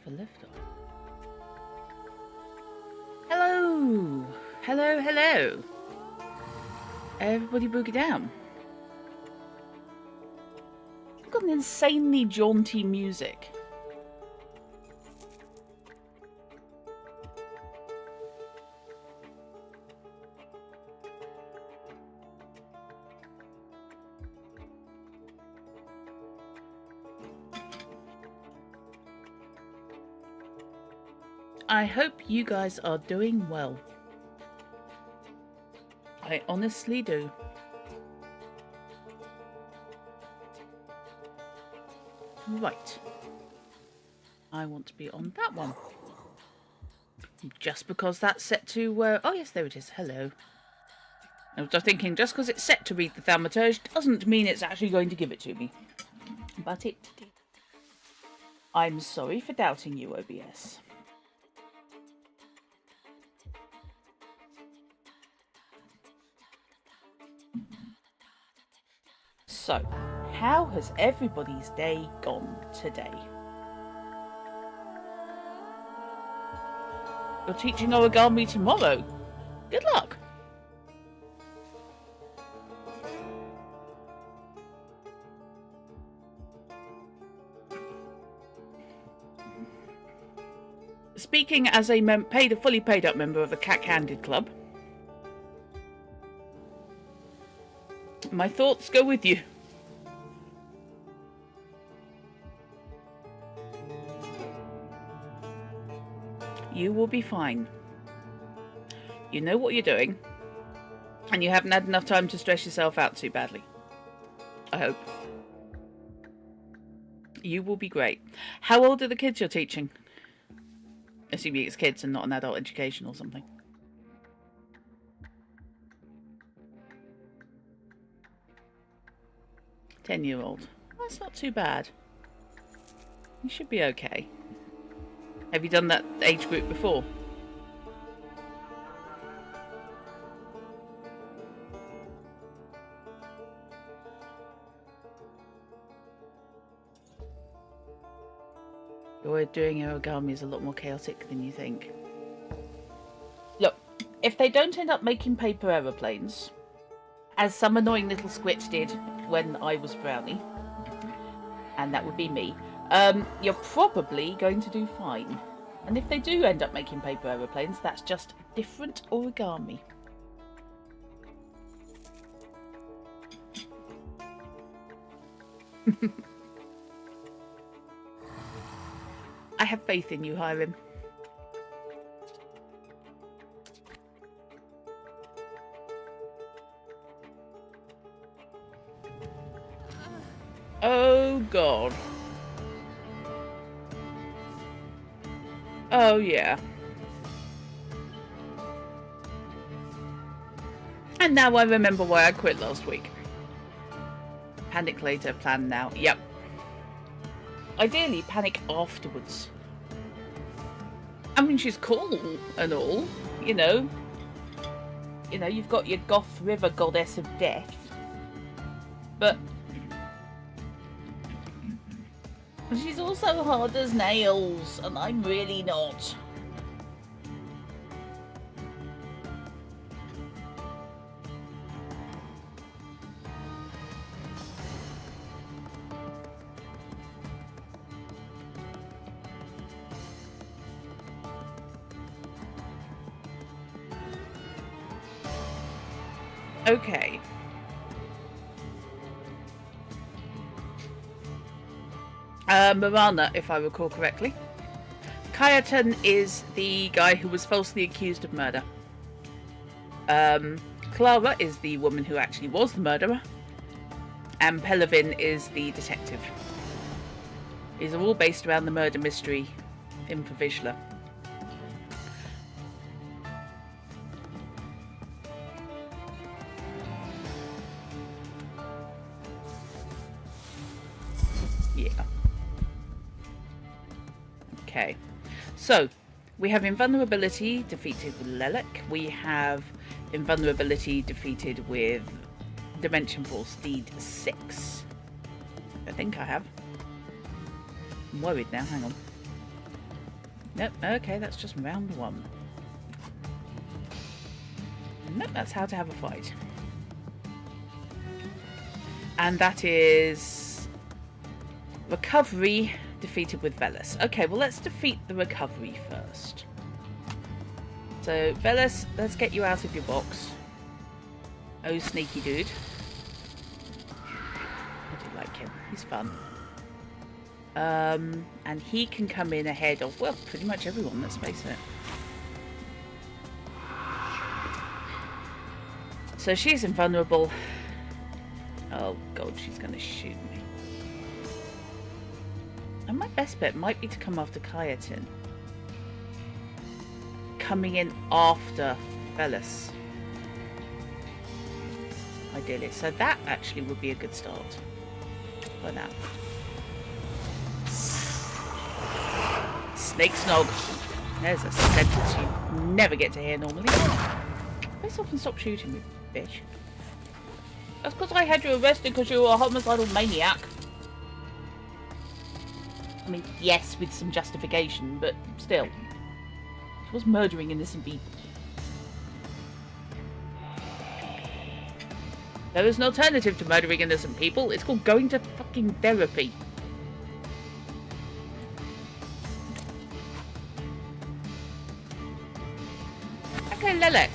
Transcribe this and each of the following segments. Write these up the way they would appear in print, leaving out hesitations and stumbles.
for liftoff. Hello! Hello, hello! Everybody boogie down. We've got an insanely jaunty music. I hope you guys are doing well. I honestly do. Right. I want to be on that one. Just because that's set to... oh yes, there it is. Hello. I was just thinking, just because it's set to read the Thaumaturge doesn't mean it's actually going to give it to me. But it did. I'm sorry for doubting you, OBS. So, how has everybody's day gone today? You're teaching origami tomorrow. Good luck. Speaking as a fully paid up member of the Cat-Handed Club, my thoughts go with you. You will be fine. You know what you're doing, and you haven't had enough time to stress yourself out too badly. I hope. You will be great. How old are the kids you're teaching? Assuming it's kids and not an adult education or something. 10-year-old. That's not too bad. You should be okay. Have you done that age group before? Your way of doing origami is a lot more chaotic than you think. Look, if they don't end up making paper aeroplanes, as some annoying little squit did when I was Brownie, and that would be me, you're probably going to do fine. And if they do end up making paper aeroplanes, that's just different origami. I have faith in you, Hiram. Oh, God. Oh, yeah. And now I remember why I quit last week. Panic later, plan now. Yep. Ideally, panic afterwards. I mean, she's cool and all, you know. You know, you've got your Goth River goddess of death. But she's also hard as nails, and I'm really not. Okay. Marana, if I recall correctly. Kayatan is the guy who was falsely accused of murder. Clara is the woman who actually was the murderer. And Pelavin is the detective. These are all based around the murder mystery in Provisla. Yeah. Okay. So, we have invulnerability defeated with Lelek. We have invulnerability defeated with Dimension Force Speed 6. I think I have. I'm worried now, hang on. Nope, okay, that's just round 1. Nope, that's how to have a fight. And that is recovery defeated with Velas. Okay, well, let's defeat the recovery first. So, Velas, let's get you out of your box. Oh, sneaky dude. I do like him. He's fun. And he can come in ahead of, well, pretty much everyone, let's face it. So she's invulnerable. Oh god, she's going to shoot me. And my best bet might be to come after Kayatin. Coming in after Velas. Ideally. So that actually would be a good start. For now. Snake snog. There's a sentence you never get to hear normally. Face off and stop shooting me, bitch. That's because I had you arrested because you were a homicidal maniac. I mean, yes, with some justification, but still. It was murdering innocent people. There is an alternative to murdering innocent people. It's called going to fucking therapy. Okay, Lelek.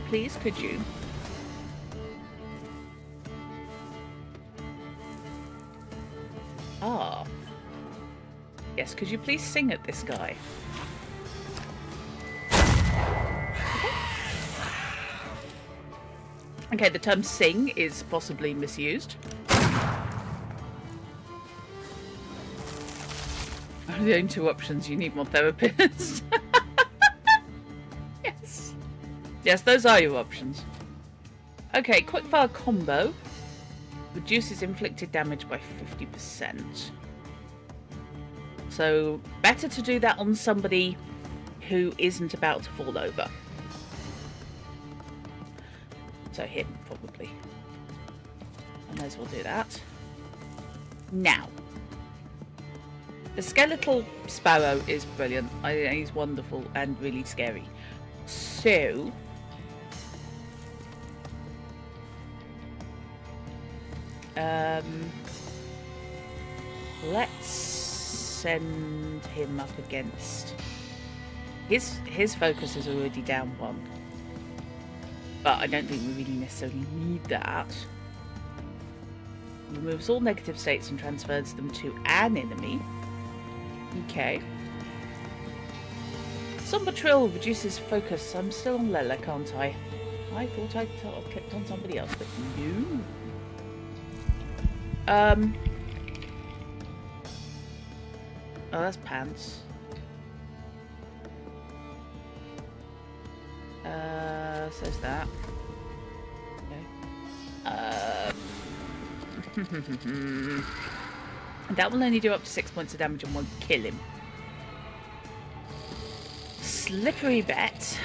Please, could you? Ah. Yes, could you please sing at this guy? Okay, the term sing is possibly misused. The only 2 options, you need more therapists. Yes. Yes, those are your options. Okay, quickfire combo. Reduces inflicted damage by 50%. So, better to do that on somebody who isn't about to fall over. So him, probably. I may as well do that. Now. The skeletal sparrow is brilliant. I think he's wonderful and really scary. So... let's send him up against... His focus is already down 1. But I don't think we really necessarily need that. Removes all negative states and transfers them to an enemy. Okay. Somber Trill reduces focus. I'm still on Lela, can't I? I thought I clicked on somebody else, but no. Oh, that's pants. Says that. Okay. That will only do up to 6 points of damage and won't kill him. Slippery Bet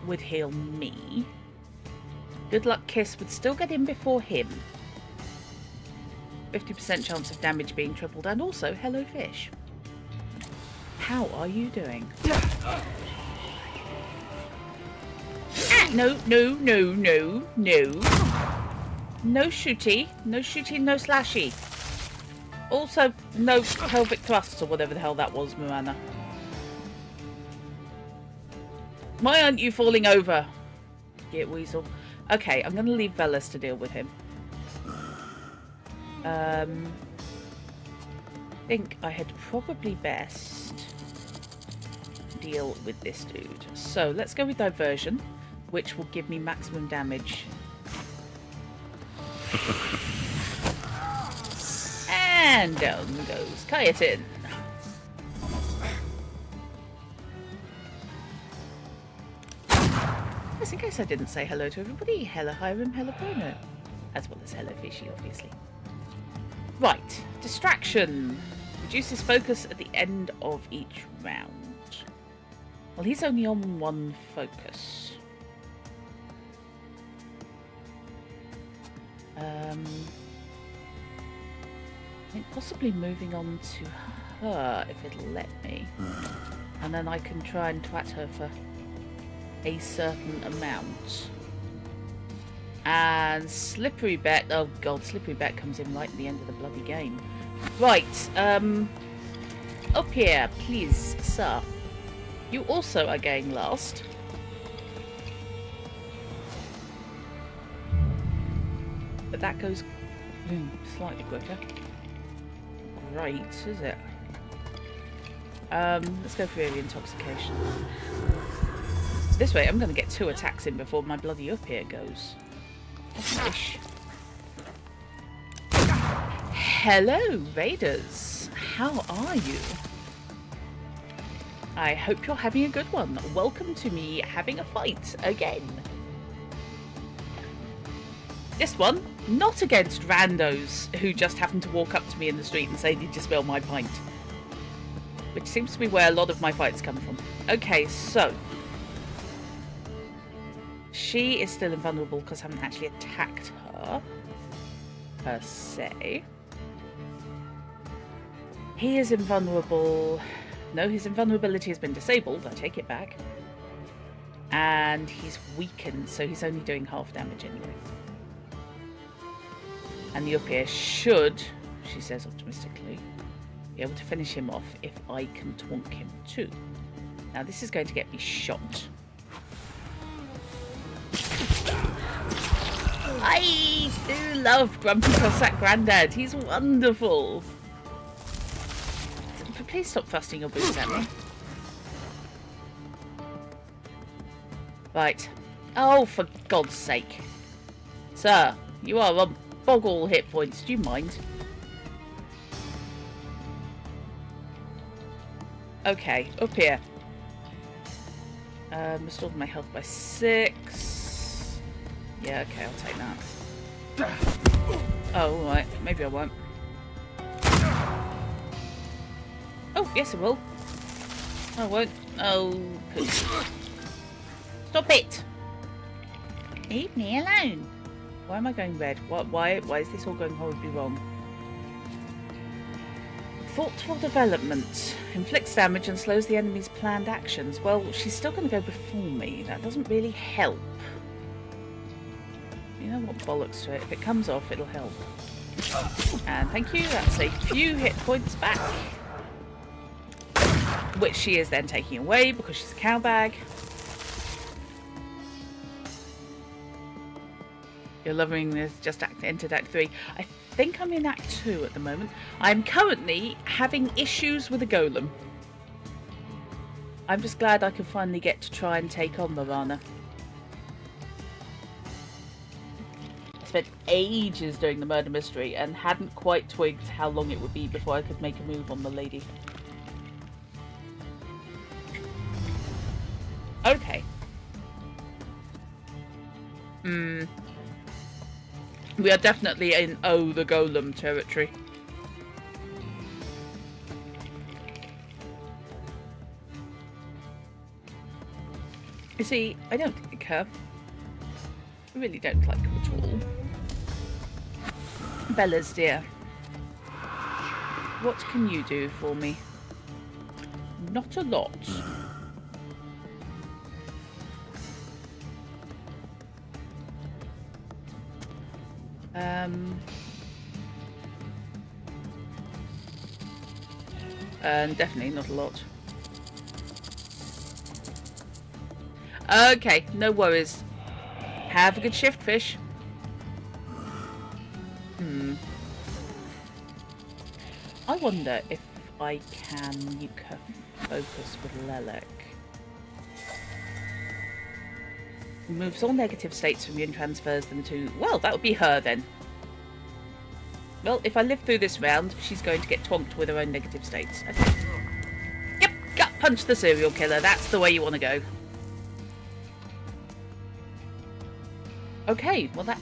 would heal me. Good Luck Kiss would still get in before him. 50% chance of damage being tripled, and also Hello Fish. How are you doing? No, no, no, no, no. No shooty. No shooty, no slashy. Also, no pelvic thrusts or whatever the hell that was, Moana. Why aren't you falling over? Get weasel. Okay, I'm going to leave Velas to deal with him. I think I had probably best deal with this dude. So, let's go with Diversion, which will give me maximum damage. And down goes Kayatin. Just in case I didn't say hello to everybody, hello Hiram, hello Bruno. As well as hello Fishy, obviously. Right, Distraction. Reduces focus at the end of each round. Well, he's only on 1 focus. I think possibly moving on to her, if it'll let me. And then I can try and twat her for a certain amount. And Slippery Bet, oh god, Slippery Bet comes in right at the end of the bloody game. Right, up here, please, sir. You also are going last. But that goes slightly quicker. Great, is it? Let's go for early intoxication. This way, I'm going to get 2 attacks in before my bloody up here goes. That's nice. Hello, Raiders. How are you? I hope you're having a good one. Welcome to me having a fight again. This one, not against randos who just happen to walk up to me in the street and say, "Did you spill my pint?" Which seems to be where a lot of my fights come from. Okay, so she is still invulnerable because I haven't actually attacked her, per se. He is invulnerable. No, his invulnerability has been disabled. I take it back. And he's weakened, so he's only doing half damage anyway. And the up here should, she says optimistically, be able to finish him off if I can twonk him too. Now this is going to get me shot. I do love Grumpy Cossack Grandad. He's wonderful. Please stop thrusting your boots at me. Right. Oh, for God's sake. Sir, you are on boggle hit points. Do you mind? Okay, up here. Restored my health by 6. Yeah, okay, I'll take that. Oh, right. Maybe I won't. Oh, yes, I will. I won't. Oh, please. Stop it! Leave me alone. Why am I going red? Why is this all going horribly wrong? Thoughtful development. Inflicts damage and slows the enemy's planned actions. Well, she's still going to go before me. That doesn't really help. You know what? Bollocks to it. If it comes off, it'll help. And thank you. That's a few hit points back. Which she is then taking away because she's a cow bag. You're loving this. Just entered Act 3. I think I'm in Act 2 at the moment. I'm currently having issues with a golem. I'm just glad I can finally get to try and take on Lorana. I spent ages doing the murder mystery and hadn't quite twigged how long it would be before I could make a move on the lady. Okay. We are definitely in Oh the Golem territory. You see, I don't like her. I really don't like her at all. Bella's dear. What can you do for me? Not a lot. And definitely not a lot. Okay, no worries. Have a good shift, fish. I wonder if I can nuke her focus with Lelek. Removes all negative states from you and transfers them to... Well, that would be her then. Well, if I live through this round, she's going to get twonked with her own negative states. Okay. Yep, gut punch the serial killer. That's the way you want to go. Okay, well that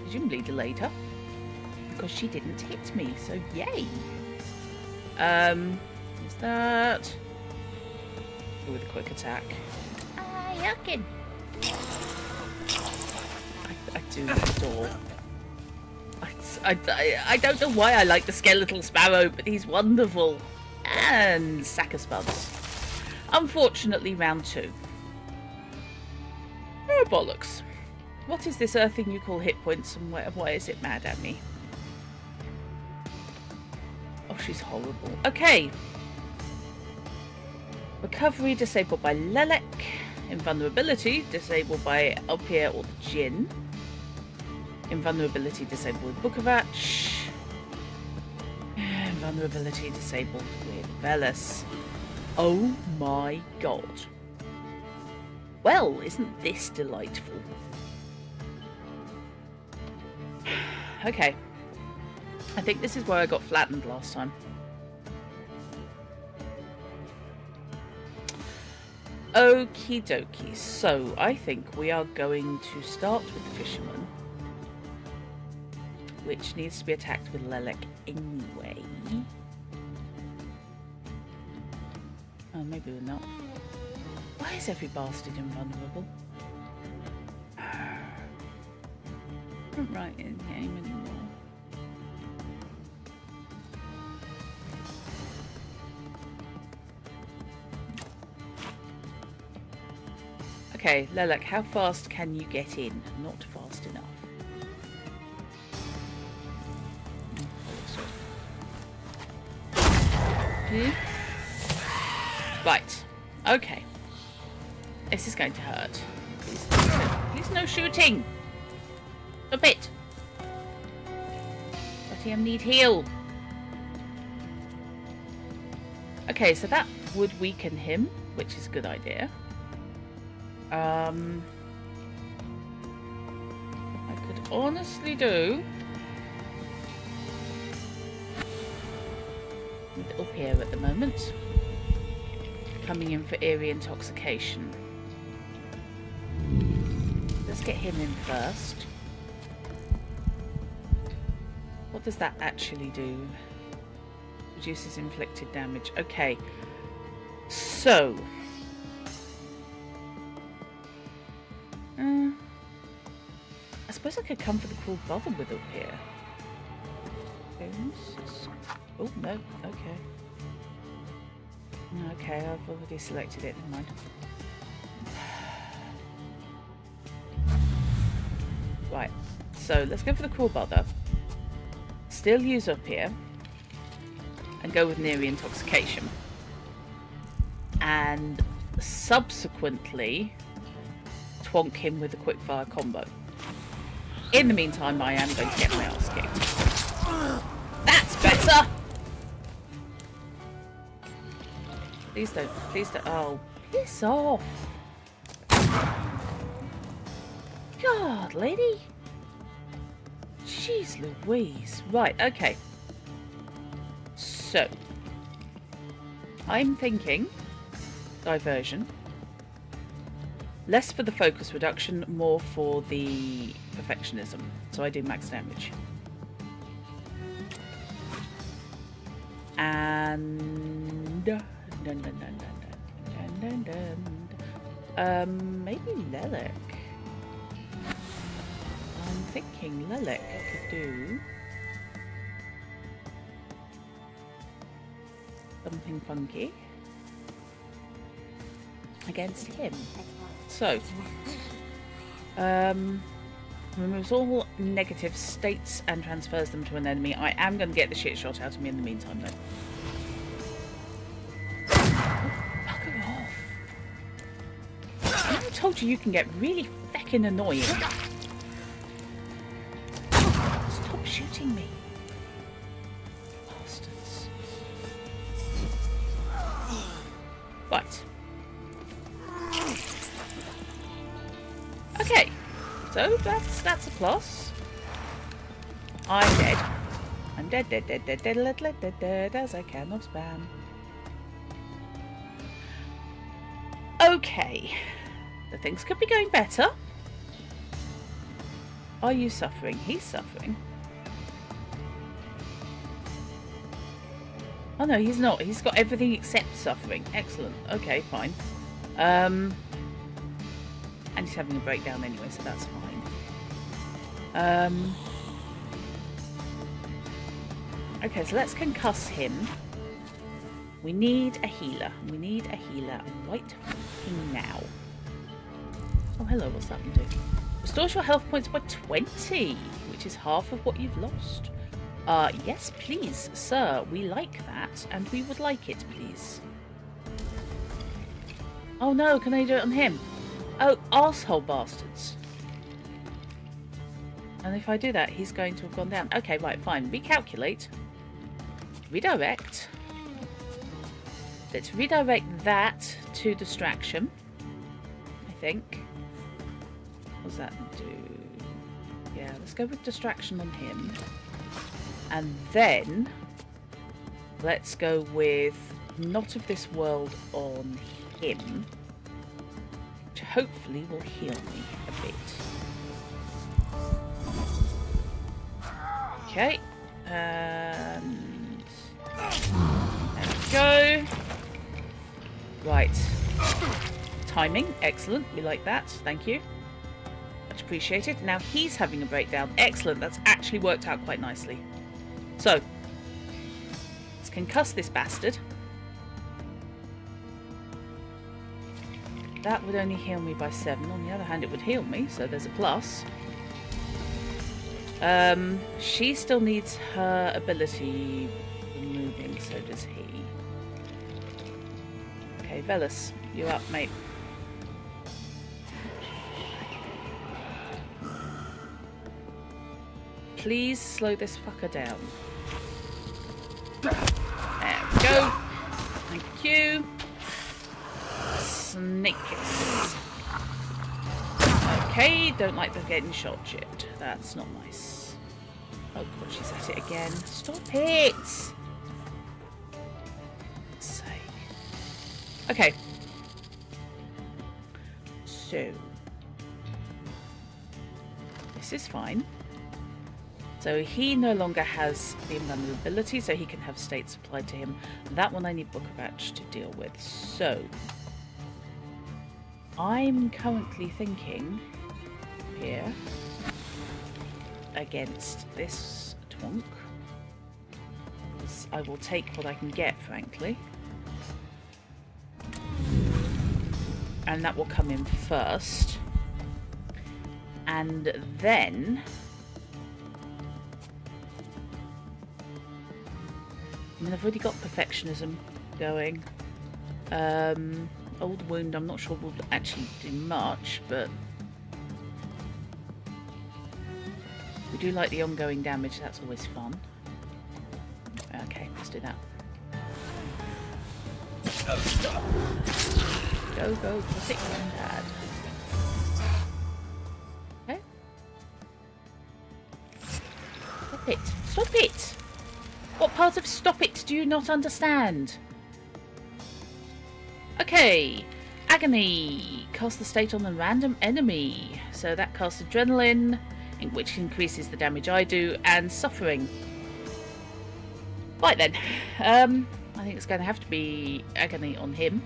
presumably delayed her. Because she didn't hit me, so yay. Is that... Go with a quick attack. Yuckin'. I do adore... I don't know why I like the skeletal sparrow, but he's wonderful. And sack of spuds. Unfortunately, round 2. Oh, bollocks. What is this earthing you call hit points, and why is it mad at me? Oh, she's horrible. Okay. Recovery disabled by Lelek. Invulnerability disabled by Elpir or the Djinn. Invulnerability disabled with Bukovac. Invulnerability disabled with Velas. Oh my god. Well, isn't this delightful? Okay. I think this is where I got flattened last time. Okie dokie. So, I think we are going to start with the fisherman. Which needs to be attacked with Lelek anyway. Oh, maybe we're not. Why is every bastard invulnerable? Not right in the game anymore. Okay, Lelek, how fast can you get in? Not fast enough. Right. Okay. This is going to hurt. Please no shooting. Stop it. But I need heal. Okay, so that would weaken him, which is a good idea. I could honestly do with up here at the moment. Coming in for eerie intoxication. Let's get him in first. What does that actually do? Reduces inflicted damage. Okay. So. I suppose I could come for the cruel bother with up here. Oh, no. Okay. Okay, I've already selected it. Never mind. Right. So, let's go for the cruel bother. Still use up here. And go with eerie intoxication. And subsequently twonk him with a quickfire combo. In the meantime, I am going to get my ass kicked. That's better! Please don't. Please don't. Oh, piss off. God, lady. Jeez Louise. Right, okay. So, I'm thinking diversion. Less for the focus reduction, more for the perfectionism. So I do max damage. And maybe Lelek. I'm thinking Lelek could do something funky against him. So, removes all negative states and transfers them to an enemy. I am going to get the shit shot out of me in the meantime, though. Fuck her off. I told you can get really feckin' annoying. Stop shooting me. Bastards. Right. Okay, so that's a plus. I'm dead. I'm dead as I cannot spam. Okay, the things could be going better. Are you suffering? He's suffering. Oh no, he's not. He's got everything except suffering. Excellent. Okay, fine. And he's having a breakdown anyway, so that's fine. Okay, so let's concuss him. We need a healer. We need a healer right fucking now. Oh, hello. What's that one do? Restores your health points by 20, which is half of what you've lost. Yes, please, sir. We like that, and we would like it, please. Oh no, can I do it on him? Oh, arsehole bastards. And if I do that, he's going to have gone down. Okay, right, fine. Recalculate. Redirect. Let's redirect that to distraction, I think. What does that do? Yeah, let's go with distraction on him. And then let's go with not of this world on him, which hopefully will heal me a bit. Okay, and there we go. Right, timing, excellent, we like that, thank you. Much appreciated. Now he's having a breakdown, excellent, that's actually worked out quite nicely. So, let's concuss this bastard. That would only heal me by 7. On the other hand, it would heal me, so there's a plus. She still needs her ability removing, so does he. Okay, Velas, you're up, mate. Please slow this fucker down. There we go. Thank you. Snake kiss. Okay, don't like them getting shot yet. That's not nice. Oh god, she's at it again. Stop it! For God's sake. Okay. So. This is fine. So he no longer has the invulnerability, so he can have states applied to him. That one I need Book of Batch to deal with. So I'm currently thinking here against this twonk. I will take what I can get, frankly. And that will come in first. And then I mean, I've already got perfectionism going. Old wound, I'm not sure will actually do much, but we do like the ongoing damage, that's always fun. Okay, let's do that. Go, go, sick granddad. Okay. Stop it! Stop it! What part of stop it do you not understand? Okay. Agony. Cast the state on a random enemy. So that casts adrenaline, which increases the damage I do, and suffering. Right then. I think it's going to have to be agony on him.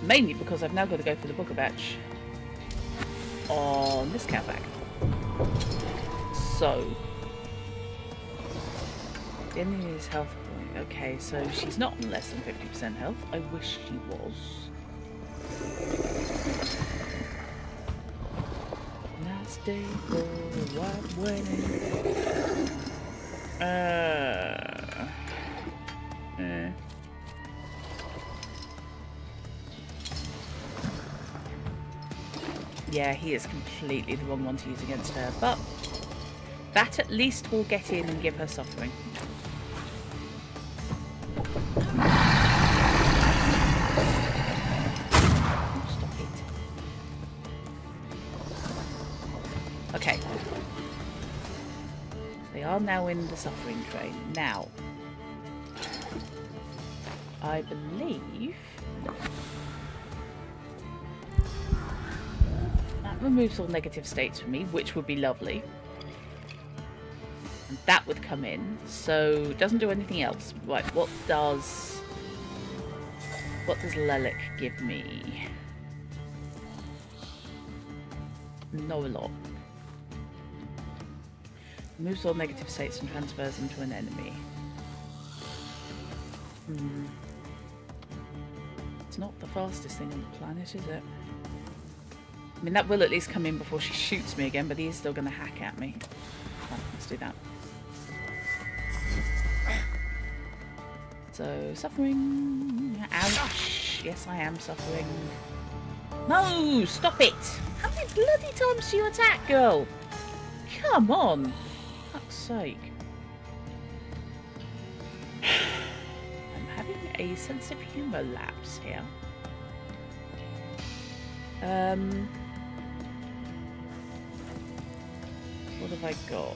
Mainly because I've now got to go for the Book of Batch on this catback. So the enemy is health point. Okay, so she's not on less than 50% health. I wish she was. Nice day for a white wedding. Yeah, he is completely the wrong one to use against her, but that at least will get in and give her suffering. Okay. They are now in the suffering train. Now, I believe that removes all negative states from me, which would be lovely. And that would come in, so it doesn't do anything else. Right, what does Lelik give me? Not a lot. Moves all negative states and transfers them to an enemy. It's not the fastest thing on the planet, is it? I mean, that will at least come in before she shoots me again, but he is still going to hack at me. Oh, let's do that. So, suffering. Ouch. Yes, I am suffering. No! Stop it! How many bloody times do you attack, girl? Come on! For fuck's sake. I'm having a sense of humour lapse here. What have I got?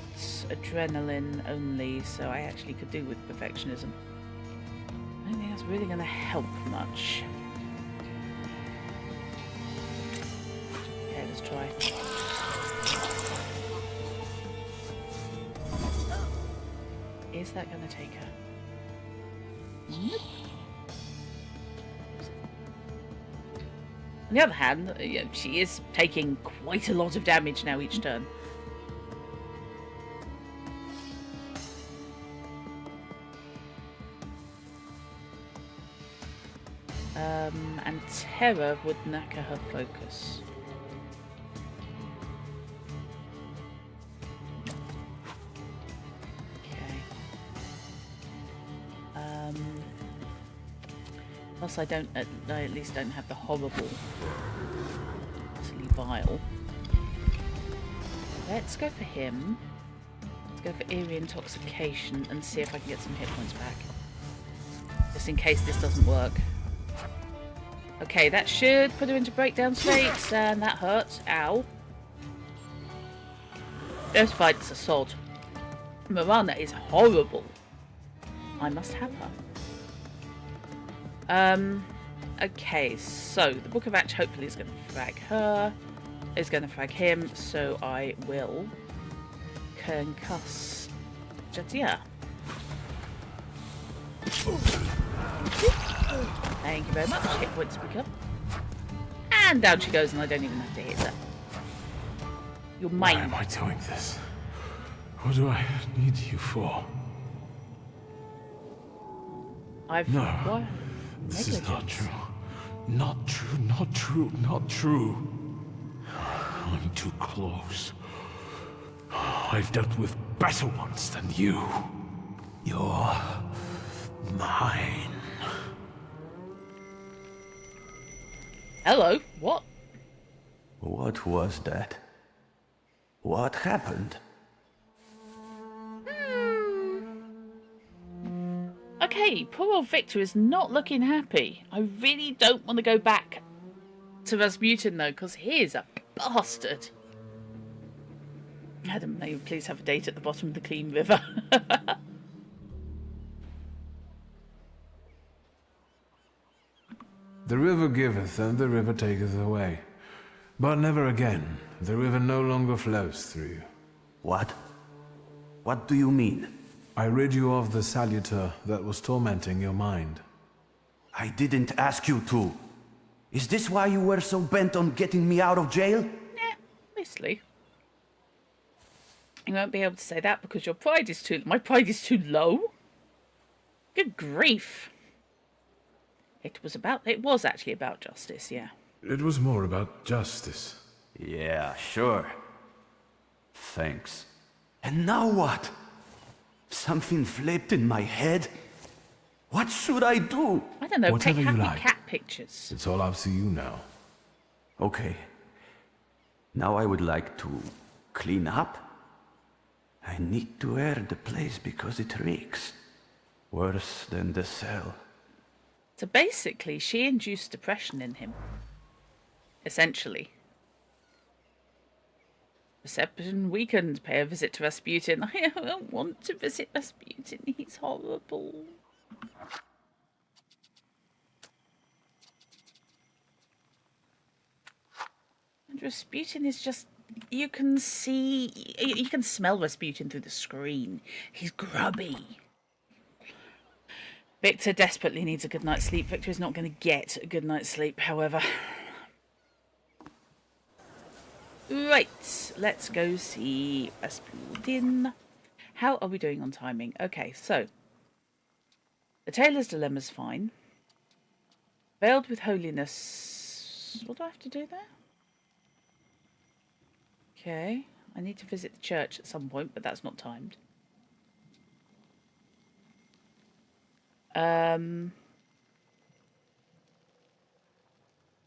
Adrenaline only, so I actually could do with perfectionism. I don't think that's really going to help much. Okay, let's try. Is that going to take her? Nope. On the other hand, she is taking quite a lot of damage now each turn. And terror would knacker her focus. Okay. Plus I at least don't have the horrible, utterly vile. Let's go for him. Let's go for eerie intoxication and see if I can get some hit points back. Just in case this doesn't work. Okay, that should put her into breakdown state, and that hurts. Ow. This fight's a sod. Miranda is horrible. I must have her. Okay, so the Book of Act hopefully is going to frag her. Is going to frag him, so I will concuss Jatia. Thank you very much. Hit points become. And down she goes, and I don't even have to hit her. You're mine. Why am I doing this? What do I need you for? No. What? This is not true. Not true, not true, not true. I'm too close. I've dealt with better ones than you. You're mine. Hello, what? What was that? What happened? Okay, poor old Victor is not looking happy. I really don't want to go back to Rasputin though, because he is a bastard. Adam, may you please have a date at the bottom of the clean river. The river giveth and the river taketh away. But never again. The river no longer flows through you. What? What do you mean? I rid you of the salutor that was tormenting your mind. I didn't ask you to. Is this why you were so bent on getting me out of jail? Yeah, mostly. You won't be able to say that because your pride is my pride is too low. Good grief. It was actually about justice, yeah. It was more about justice. Yeah, sure. Thanks. And now what? Something flipped in my head? What should I do? I don't know, Whatever take you happy like. cat pictures. It's all up to you now. Okay. Now I would like to clean up. I need to air the place because it reeks. Worse than the cell. So basically, she induced depression in him. Essentially. Perception weakened. Pay a visit to Rasputin. I don't want to visit Rasputin. He's horrible. And Rasputin is just... You can smell Rasputin through the screen. He's grubby. Victor desperately needs a good night's sleep. Victor is not going to get a good night's sleep, however. Right, let's go see Rasputin. How are we doing on timing? Okay, so the Tailor's Dilemma's fine. Veiled with Holiness. What do I have to do there? Okay, I need to visit the church at some point, but that's not timed. On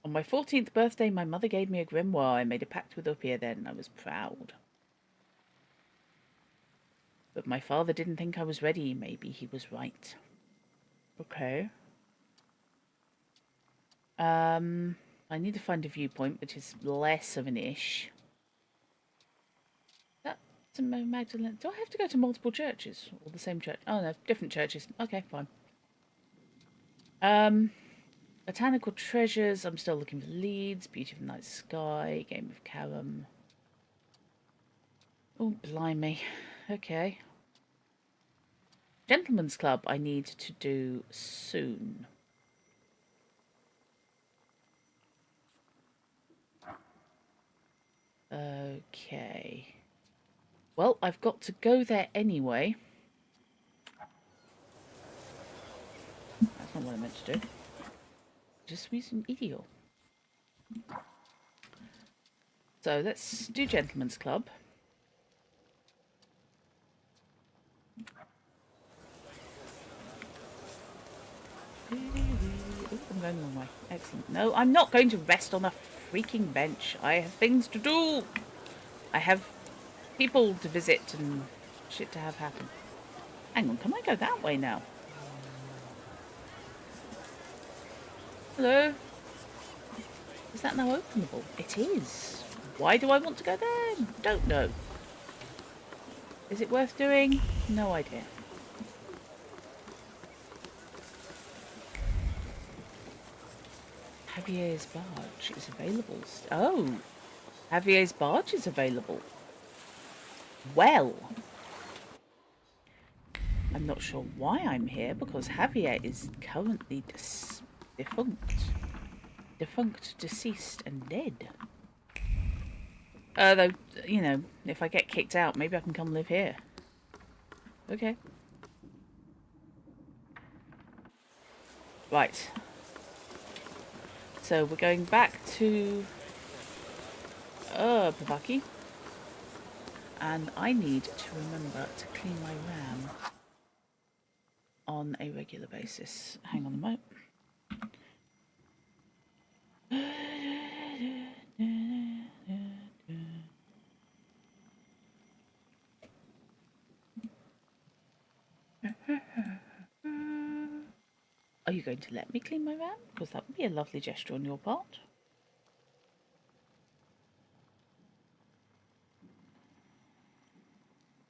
my 14th birthday, my mother gave me a grimoire. I made a pact with Upia then, and I was proud. But my father didn't think I was ready. Maybe he was right. Okay. I need to find a viewpoint, which is less of an ish. That's a Magdalene. Do I have to go to multiple churches? Or the same church? Oh no, different churches. Okay, fine. Botanical treasures. I'm still looking for leads. Beauty of the night sky. Game of Carom. Oh, blimey. Okay. Gentleman's Club I need to do soon. Okay. Well, I've got to go there anyway. That's not what I meant to do. Just squeeze an idiot. So let's do Gentleman's Club. Ooh, I'm going the wrong way. Excellent. No, I'm not going to rest on a freaking bench. I have things to do. I have people to visit and shit to have happen. Hang on, can I go that way now? Hello? Is that now openable? It is. Why do I want to go there? Don't know. Is it worth doing? No idea. Javier's barge is available. Oh, Javier's barge is available. Well, I'm not sure why I'm here because Javier is currently defunct, deceased, and dead. Though, you know, if I get kicked out, maybe I can come live here. Okay. Right. So we're going back to Pavaki. And I need to remember to clean my RAM on a regular basis. Hang on a moment. Are you going to let me clean my RAM? Because that would be a lovely gesture on your part.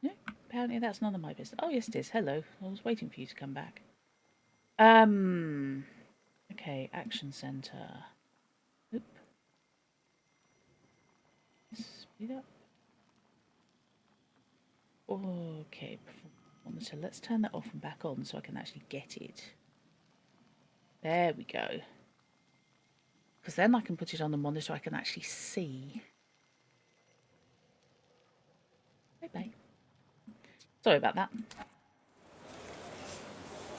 No, apparently that's none of my business. Oh, yes it is. Hello. I was waiting for you to come back. Okay, Action Center. Oop. Speed up. Okay, monitor. Let's turn that off and back on so I can actually get it. There we go. Because then I can put it on the monitor I can actually see. Bye-bye. Sorry about that.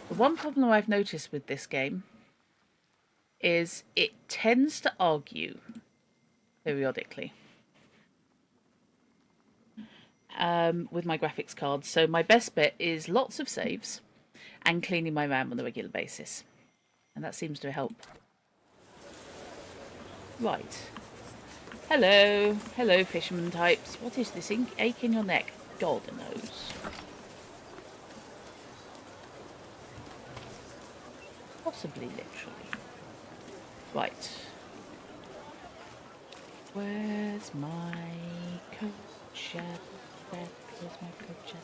The one problem I've noticed with this game is it tends to argue periodically with my graphics card. So my best bet is lots of saves and cleaning my RAM on a regular basis. And that seems to help. Right. Hello. Hello, fisherman types. What is this ache in your neck? God knows. Possibly literally. Right. Where's my coach at? Where's my coach at?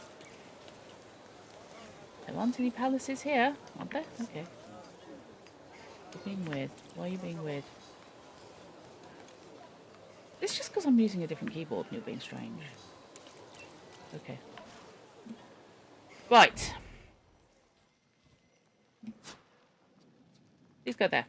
There aren't any palaces here, aren't there? Okay. You're being weird. Why are you being weird? It's just because I'm using a different keyboard and you're being strange. Okay. Right. Please go there.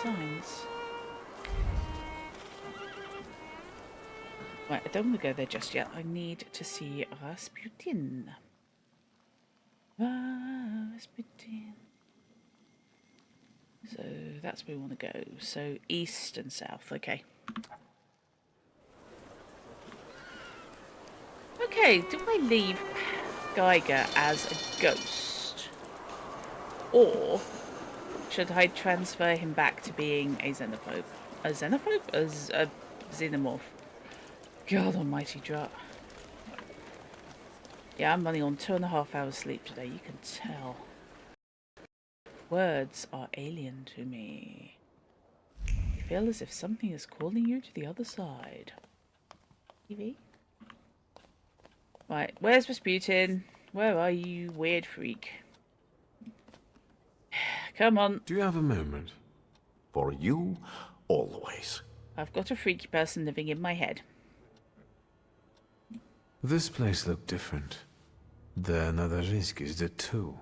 signs. Right, I don't want to go there just yet. I need to see Rasputin. Rasputin. So that's where we want to go. So east and south, okay. Okay, do I leave Geiger as a ghost? Or should I transfer him back to being a xenophobe? A xenophobe? A xenomorph? God almighty, Drut. Yeah, I'm running on 2.5 hours sleep today, you can tell. Words are alien to me. You feel as if something is calling you to the other side. TV? Right, where's Rasputin? Where are you, weird freak? Come on. Do you have a moment? For you, always. I've got a freaky person living in my head. This place looked different. The Nadarzinskis did too.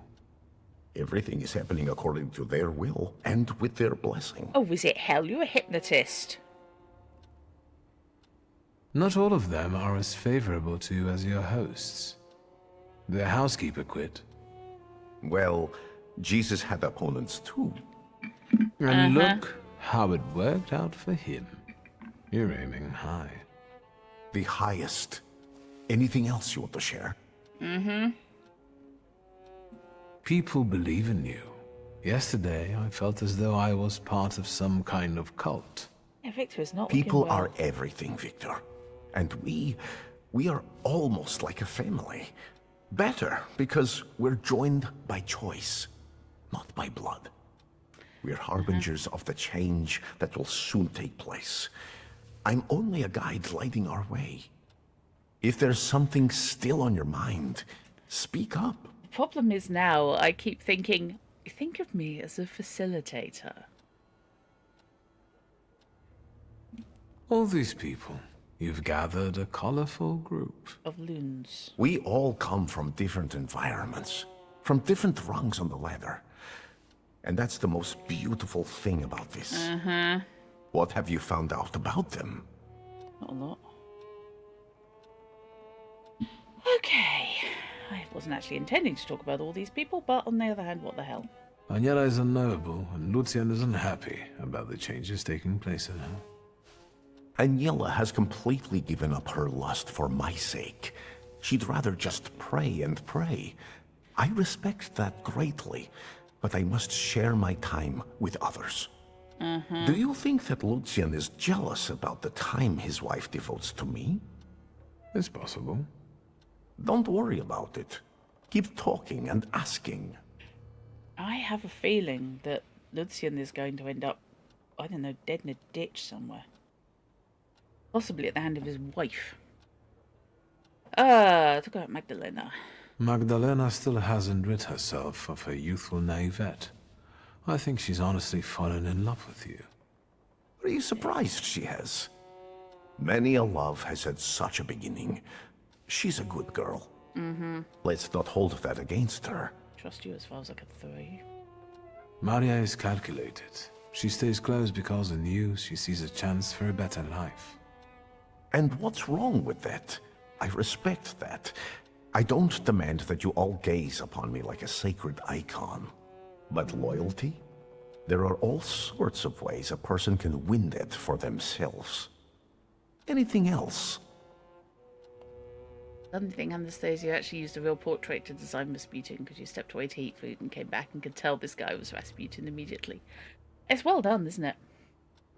Everything is happening according to their will and with their blessing. Oh, is it hell? You're a hypnotist. Not all of them are as favorable to you as your hosts. Their housekeeper quit. Well, Jesus had opponents too. And look how it worked out for him. You're aiming high. The highest. Anything else you want to share? People believe in you. Yesterday, I felt as though I was part of some kind of cult. Yeah, Victor is not People looking well. are everything, Victor. And we are almost like a family. Better, because we're joined by choice, not by blood. We're harbingers of the change that will soon take place. I'm only a guide lighting our way. If there's something still on your mind, speak up. The problem is now I keep thinking, think of me as a facilitator. All these people, you've gathered a colorful group. Of loons. We all come from different environments, from different rungs on the ladder. And that's the most beautiful thing about this. What have you found out about them? Not a lot. Okay. I wasn't actually intending to talk about all these people, but on the other hand, what the hell? Daniela is unknowable, and Lucian is unhappy about the changes taking place in her. Aniela has completely given up her lust for my sake. She'd rather just pray and pray. I respect that greatly, but I must share my time with others. Do you think that Lucian is jealous about the time his wife devotes to me? It's possible. Don't worry about it. Keep talking and asking. I have a feeling that Lucian is going to end up, I don't know, dead in a ditch somewhere. Possibly at the hand of his wife. Talk about Magdalena. Magdalena still hasn't rid herself of her youthful naivete. I think she's honestly fallen in love with you. Are you surprised she has? Many a love has had such a beginning. She's a good girl. Let's not hold that against her. Trust you as far as I could throw you. Maria is calculated. She stays close because in you she sees a chance for a better life. And what's wrong with that? I respect that. I don't demand that you all gaze upon me like a sacred icon. But loyalty? There are all sorts of ways a person can win that for themselves. Anything else? I don't think Anastasia actually used a real portrait to design Rasputin because you stepped away to eat food and came back and could tell this guy was Rasputin immediately. It's well done, isn't it?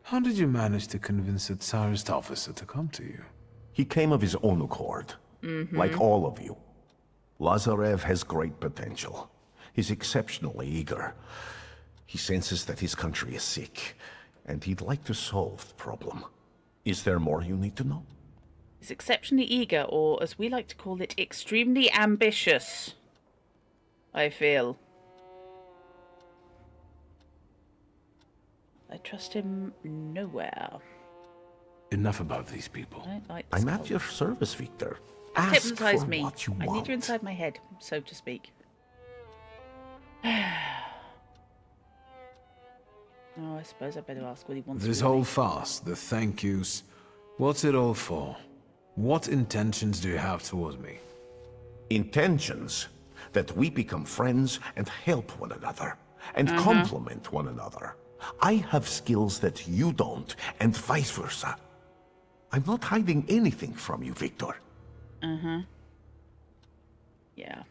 How did you manage to convince a Tsarist officer to come to you? He came of his own accord, like all of you. Lazarev has great potential. He's exceptionally eager. He senses that his country is sick, and he'd like to solve the problem. Is there more you need to know? He's exceptionally eager, or as we like to call it, extremely ambitious. I feel. I trust him nowhere. Enough about these people. I don't like this I'm at cult. your service, Victor. Ask Hypnotize for me. what you I want. need you inside my head, so to speak. Oh, I suppose I better ask what he wants. This with whole me. farce, the thank yous, what's it all for? What intentions do you have toward me? Intentions that we become friends and help one another and complement one another. I have skills that you don't, and vice versa. I'm not hiding anything from you, Victor. Yeah.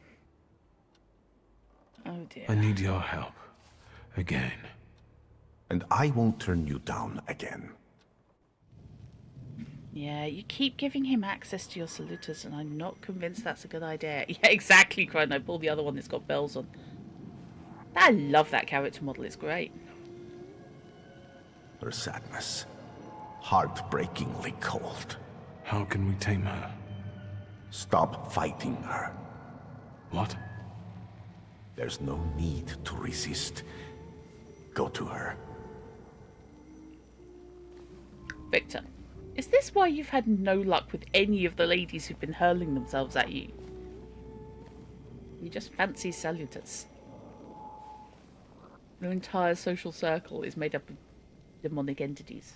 Oh dear. I need your help. Again. And I won't turn you down again. Yeah, you keep giving him access to your saluters, and I'm not convinced that's a good idea. Yeah, exactly, Crone. I pulled the other one that's got bells on. I love that character model. It's great. Her sadness. Heartbreakingly cold. How can we tame her? Stop fighting her. What? There's no need to resist. Go to her. Victor, is this why you've had no luck with any of the ladies who've been hurling themselves at you? You just fancy saluters. Your entire social circle is made up of demonic entities.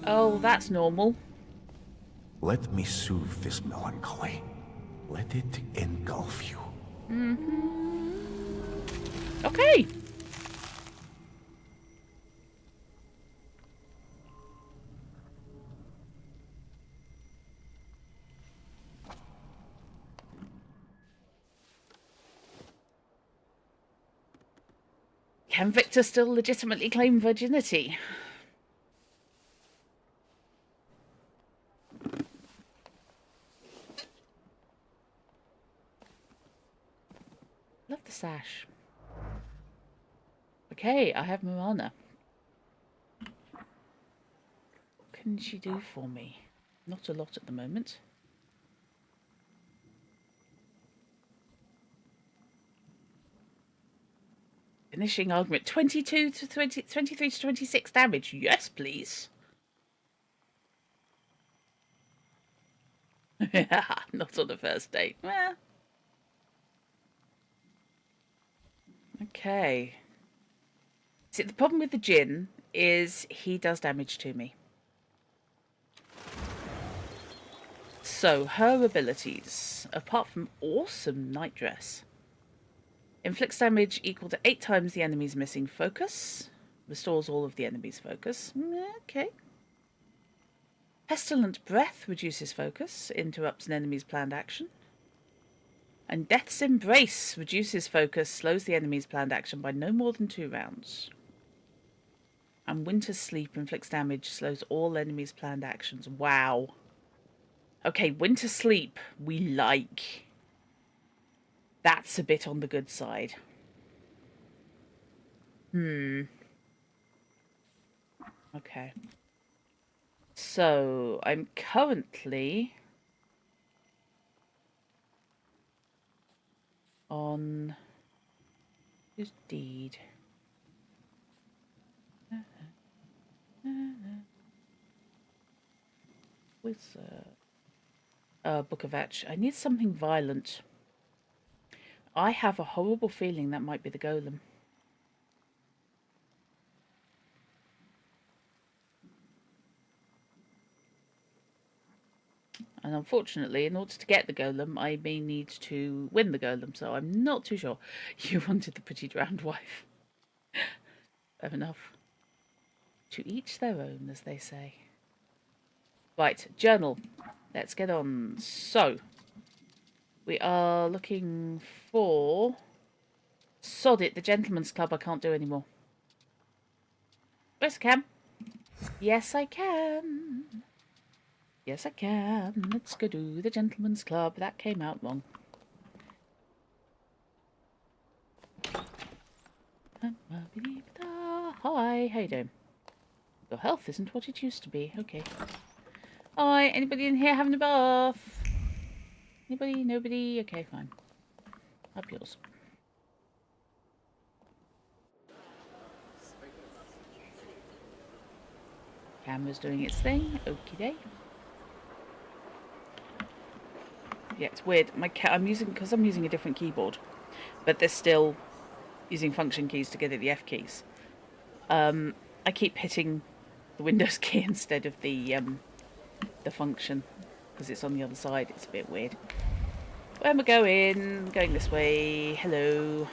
Oh, that's normal. Let me soothe this melancholy. Let it engulf you. Okay. Can Victor still legitimately claim virginity? Love the sash. Okay, I have Mirana. What can she do for me? Not a lot at the moment. Finishing argument. 22 to 20, 23 to 26 damage. Yes, please. Not on the first date. Well. Okay. See, the problem with the Djinn is he does damage to me. So, her abilities, apart from awesome nightdress, inflicts damage equal to 8 times the enemy's missing focus, restores all of the enemy's focus. Okay. Pestilent Breath reduces focus, interrupts an enemy's planned action. And Death's Embrace reduces focus, slows the enemy's planned action by no more than 2 rounds. And Winter's Sleep inflicts damage, slows all enemies' planned actions. Wow. Okay, Winter's Sleep, we like. That's a bit on the good side. Okay. So, I'm currently on whose deed? Wizard. Book of Etch. I need something violent. I have a horrible feeling that might be the golem. And unfortunately, in order to get the golem, I may need to win the golem, so I'm not too sure. You wanted the pretty drowned wife. Fair enough. To each their own, as they say. Right, journal. Let's get on. So, we are looking for... Sod it, the Gentleman's Club I can't do anymore. Yes, I can. Yes, I can. Yes, I can. Let's go do the Gentleman's Club. That came out wrong. Hi, how you doing? Your health isn't what it used to be. Okay. Hi, anybody in here having a bath? Anybody? Nobody? Okay, fine. Up yours. Camera's doing its thing. Okie doke. Yeah, it's weird. I'm using because I'm using a different keyboard, but there's still using function keys to get at the F keys. I keep hitting the Windows key instead of the function because it's on the other side. It's a bit weird. Where am I going? Going this way. Hello.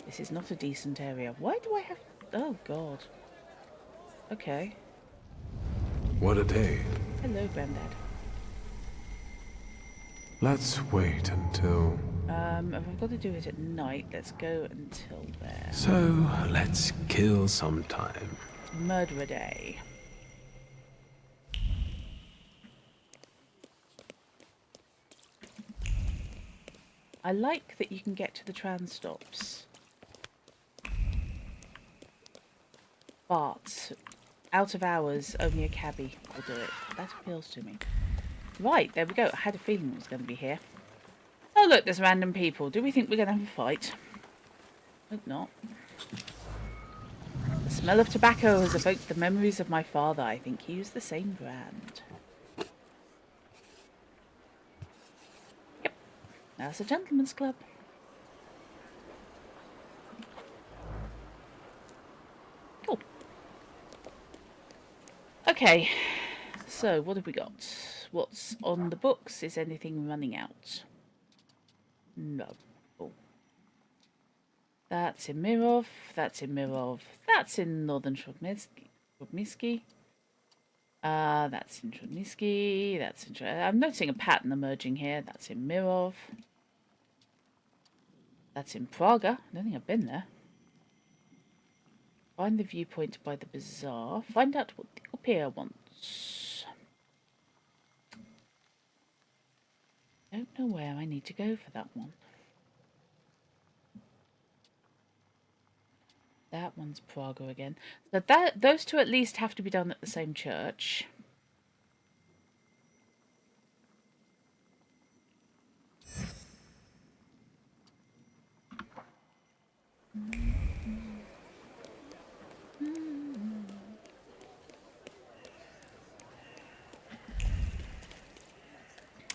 This is not a decent area. Why do I have... Oh, God. Okay. What a day. Hello, Grandad. Let's wait until... If I've got to do it at night, let's go until there. So, let's kill some time. Murder a day. I like that you can get to the tram stops. But out of hours, only a cabbie will do it. That appeals to me. Right, there we go. I had a feeling it was going to be here. Oh look, there's random people. Do we think we're going to have a fight? Hope not. The smell of tobacco has evoked the memories of my father. I think he used the same brand. Yep, that's a gentleman's club. Cool. Okay, so what have we got? What's on the books? Is anything running out? No. Oh. That's in Mirov. That's in Mirov. That's in Northern Trudniski. That's in Trudniski. That's in... I'm noticing a pattern emerging here. That's in Mirov. That's in Praga. I don't think I've been there. Find the viewpoint by the bazaar. Find out what the Upir wants. Don't know where I need to go for that one. That one's Praga again. So those two at least have to be done at the same church.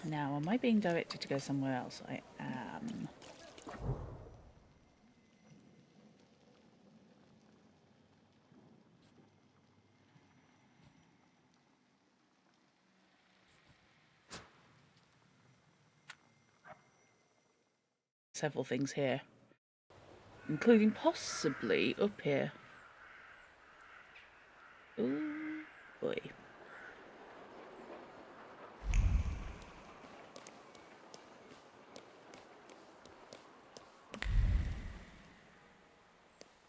Now, am I being directed to go somewhere else? I am. Several things here, including possibly up here. Ooh, boy.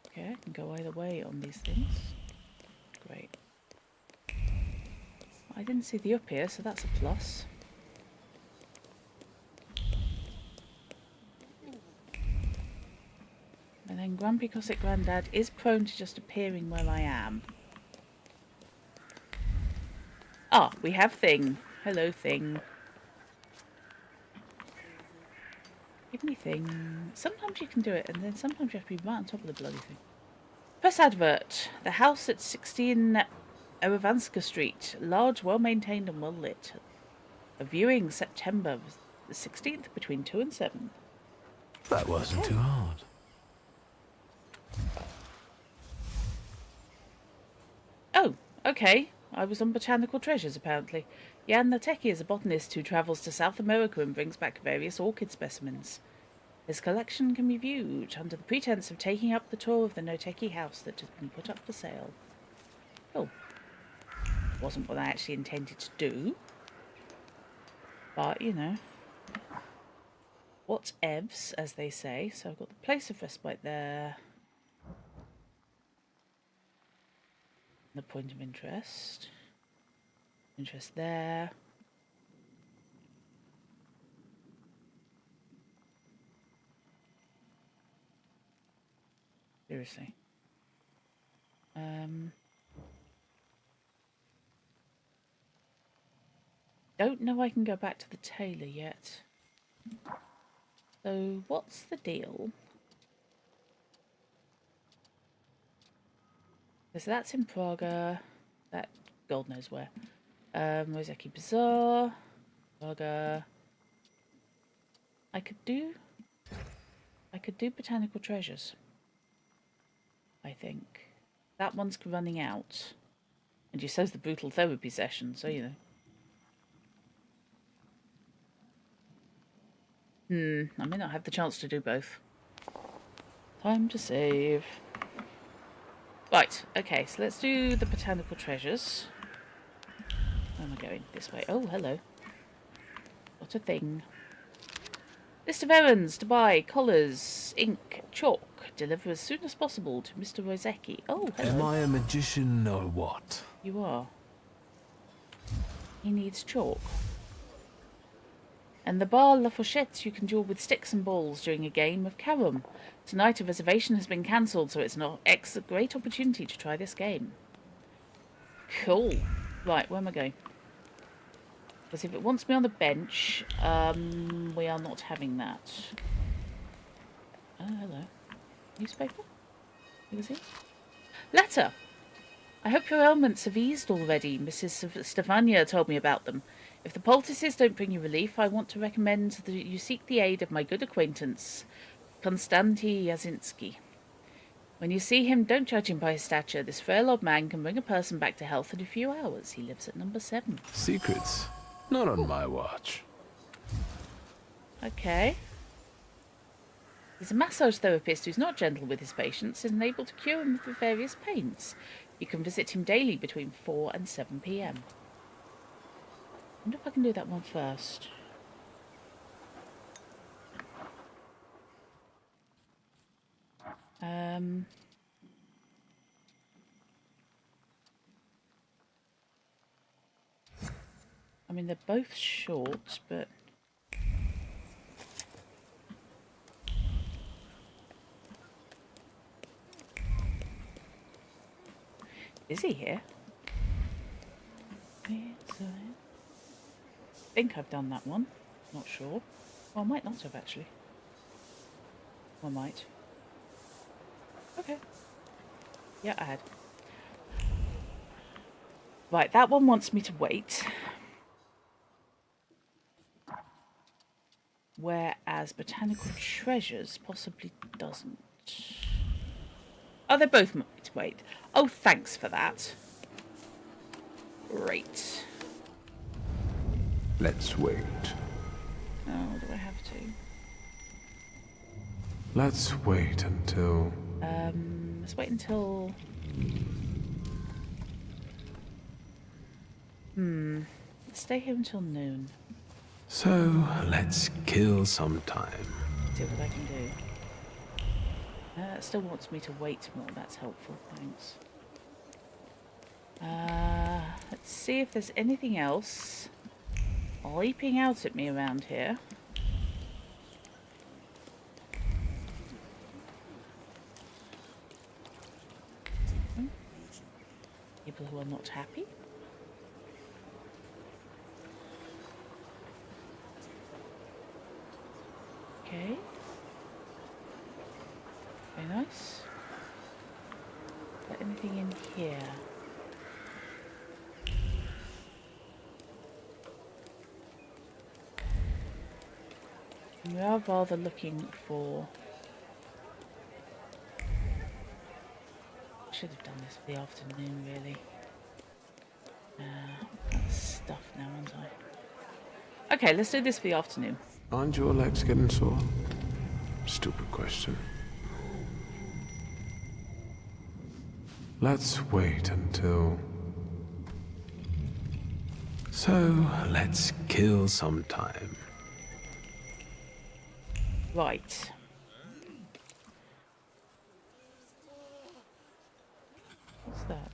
Okay, I can go either way on these things. Great. I didn't see the up here, so that's a plus. And then Grumpy Cossack Grandad is prone to just appearing where I am. Ah, we have Thing. Hello, Thing. Give me Thing. Sometimes you can do it, and then sometimes you have to be right on top of the bloody thing. Press advert. The house at 16 Erevanska Street. Large, well-maintained and well-lit. A viewing September the 16th between 2 and 7. That wasn't too hard. Oh, okay. I was on Botanical Treasures, apparently. Jan the Techie is a botanist who travels to South America and brings back various orchid specimens. His collection can be viewed under the pretense of taking up the tour of the Noteki house that has been put up for sale. Oh. Wasn't what I actually intended to do. But, you know. What evs, as they say. So I've got the place of respite there. The point of interest. Interest there. Seriously. Don't know I can go back to the tailor yet. So what's the deal? So that's in Praga. That God knows where. Mozeki Bazaar. Praga. I could do botanical treasures. I think. That one's running out. And you says the brutal therapy session, so you know. I may not have the chance to do both. Time to save. Right, okay, so let's do the botanical treasures. Where am I going? This way. Oh, hello. What a thing. List of errands to buy. Collars, ink, chalk. Deliver as soon as possible to Mr. Rosecki. Oh, hello. Am I a magician or what? You are. He needs chalk. And the bar La Fourchette you can duel with sticks and balls during a game of carom. Tonight a reservation has been cancelled, so it's a great opportunity to try this game. Cool. Right, where am I going? Because if it wants me on the bench, we are not having that. Oh, hello. Newspaper? Who is it? Letter! I hope your ailments have eased already. Mrs. Stefania told me about them. If the poultices don't bring you relief, I want to recommend that you seek the aid of my good acquaintance, Konstanty Jasinski. When you see him, don't judge him by his stature. This frail old man can bring a person back to health in a few hours. He lives at number 7. Secrets? Not on my watch. Okay. He's a massage therapist who's not gentle with his patients and able to cure them of various pains. You can visit him daily between 4 and 7 p.m. I wonder if I can do that one first. I mean, they're both short, but... Is he here? I think I've done that one. Not sure. Well, I might not have, actually. I might. Okay. Yeah, I had. Right, that one wants me to wait. Whereas Botanical Treasures possibly doesn't. Oh, they both want me to wait. Oh, thanks for that. Great. Let's wait. Oh, do I have to? Let's wait until... Let's wait until... Let's stay here until noon. So, let's kill some time. See what I can do. It still wants me to wait more. That's helpful. Thanks. Let's see if there's anything else leaping out at me around here. People who are not happy. Okay. Very nice. Is there anything in here? We are rather looking for... Should have done this for the afternoon, really. That's stuff now, aren't I? Okay, let's do this for the afternoon. Aren't your legs getting sore? Stupid question. Let's wait until... So, let's kill some time. Right. What's that?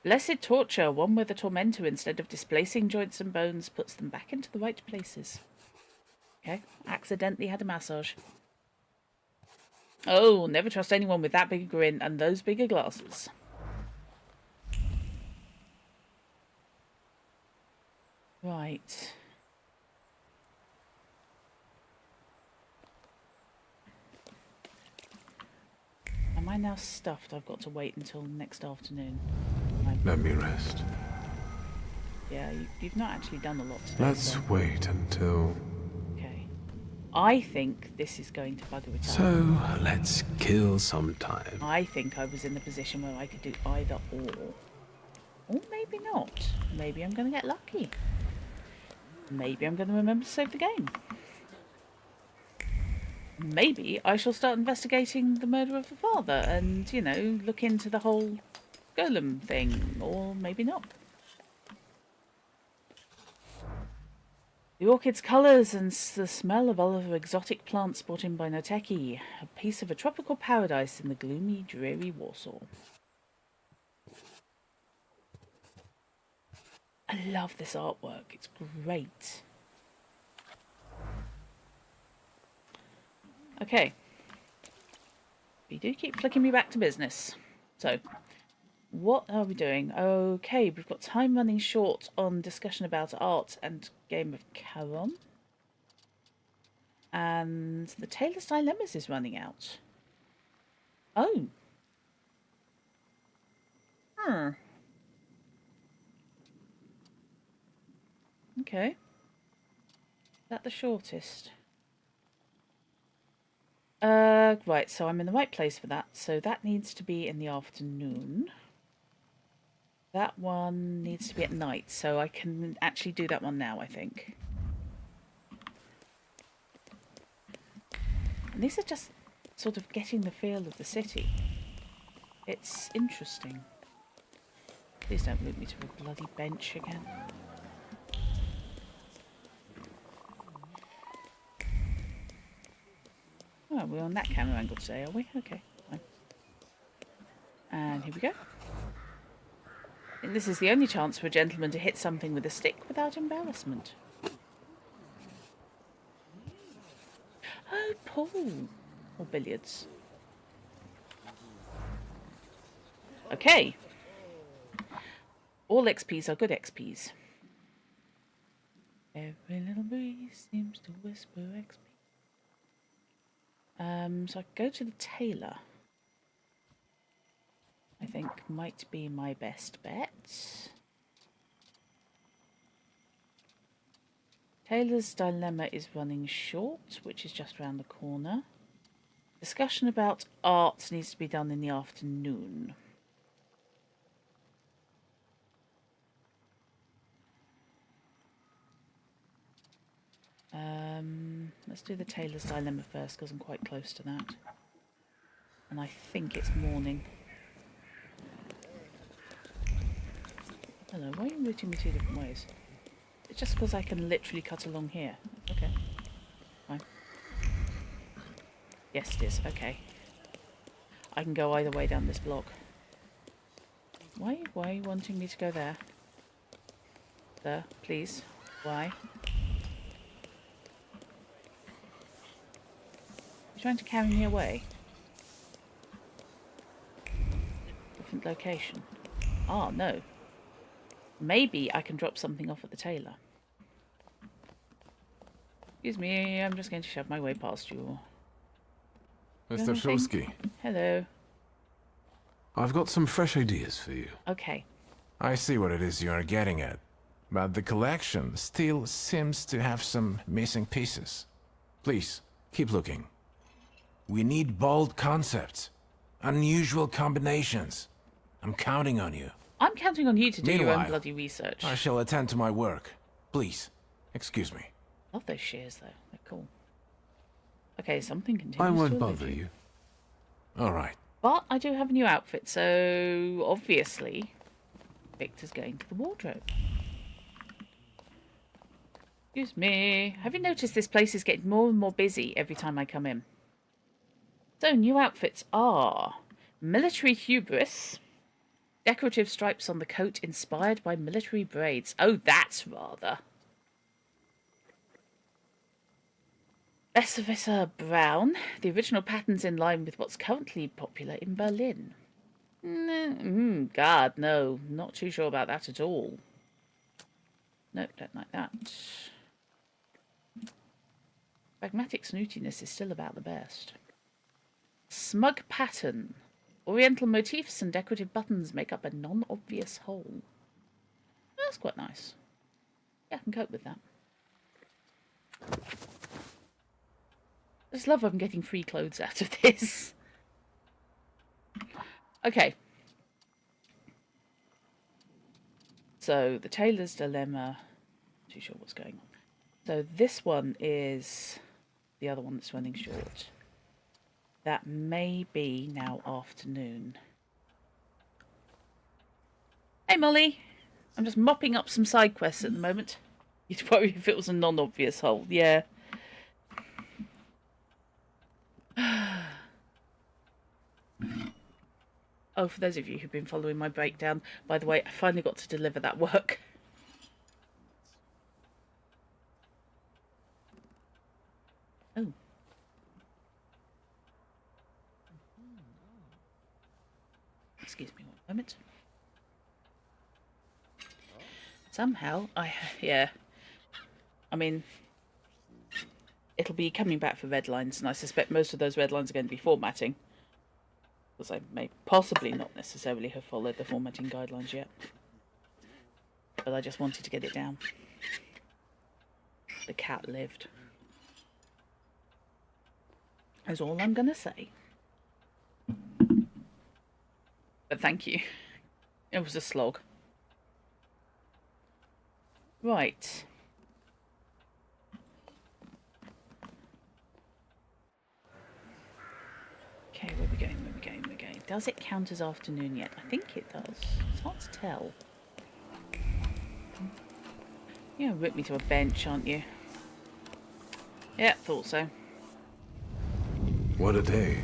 Blessed torture, one where the tormentor, instead of displacing joints and bones, puts them back into the right places. Okay, accidentally had a massage. Oh, never trust anyone with that big a grin and those bigger glasses. Right. Am I now stuffed? I've got to wait until next afternoon. Let me rest. Yeah, you've not actually done a lot today. Let's wait until... Okay. I think this is going to bugger it up. So, let's kill some time. I think I was in the position where I could do either or. Or maybe not. Maybe I'm going to get lucky. Maybe I'm going to remember to save the game. Maybe I shall start investigating the murder of the father and, you know, look into the whole golem thing. Or maybe not. The orchid's colours and the smell of other exotic plants brought in by Noteki. A piece of a tropical paradise in the gloomy, dreary Warsaw. I love this artwork. It's great. Okay. You do keep flicking me back to business. So, what are we doing? Okay, we've got time running short on discussion about art and game of Charon. And the Tailor's Dilemmas is running out. Oh. Okay. Is that the shortest? Right, so I'm in the right place for that. So that needs to be in the afternoon. That one needs to be at night, so I can actually do that one now, I think. And these are just sort of getting the feel of the city. It's interesting. Please don't move me to a bloody bench again. Oh, we're on that camera angle today, are we? Okay, fine. And here we go. And this is the only chance for a gentleman to hit something with a stick without embarrassment. Oh, pool. Or billiards. Okay. All XPs are good XPs. Every little breeze seems to whisper XP. So I go to the tailor. I think might be my best bet. Tailor's Dilemma is running short, which is just around the corner. Discussion about art needs to be done in the afternoon. Let's do the Tailor's Dilemma first because I'm quite close to that. And I think it's morning. Hello, why are you routing me two different ways? It's just because I can literally cut along here. Okay. Fine. Yes, it is. Okay. I can go either way down this block. Why are you wanting me to go there? Sir, please. Why? You're trying to carry me away? Different location. Ah, no. Maybe I can drop something off at the tailor. Excuse me, I'm just going to shove my way past you. Mr. Shulsky. Hello. I've got some fresh ideas for you. Okay. I see what it is you are getting at. But the collection still seems to have some missing pieces. Please, keep looking. We need bold concepts. Unusual combinations. I'm counting on you. I'm counting on you to do your own Meanwhile, bloody research. I shall attend to my work. Please, excuse me. Love those shears, though. They're cool. Okay, something continues I to won't elude bother you. All right. But I do have a new outfit, so obviously Victor's going to the wardrobe. Excuse me. Have you noticed this place is getting more and more busy every time I come in? So, new outfits are military hubris, decorative stripes on the coat inspired by military braids. Oh, that's rather. Besserwisser brown, the original pattern's in line with what's currently popular in Berlin. God, no, not too sure about that at all. Nope, don't like that. Pragmatic snootiness is still about the best. Smug pattern. Oriental motifs and decorative buttons make up a non-obvious whole. That's quite nice. Yeah, I can cope with that. just love I'm getting free clothes out of this. Okay. So, the Tailor's Dilemma. Not too sure what's going on. So, this one is the other one that's running short. That may be now afternoon. Hey, Molly. I'm just mopping up some side quests at the moment. You'd worry if it was a non-obvious hole. Yeah. Oh, for those of you who've been following my breakdown, by the way, I finally got to deliver that work. Oh. Excuse me one moment. Somehow, yeah. I mean, it'll be coming back for red lines, and I suspect most of those red lines are going to be formatting. Because I may possibly not necessarily have followed the formatting guidelines yet. But I just wanted to get it down. The cat lived. That's all I'm going to say. But thank you. It was a slog. Right. Okay, where are we going? Does it count as afternoon yet? I think it does. It's hard to tell. You're gonna rip me to a bench, aren't you? Yeah, thought so. What a day.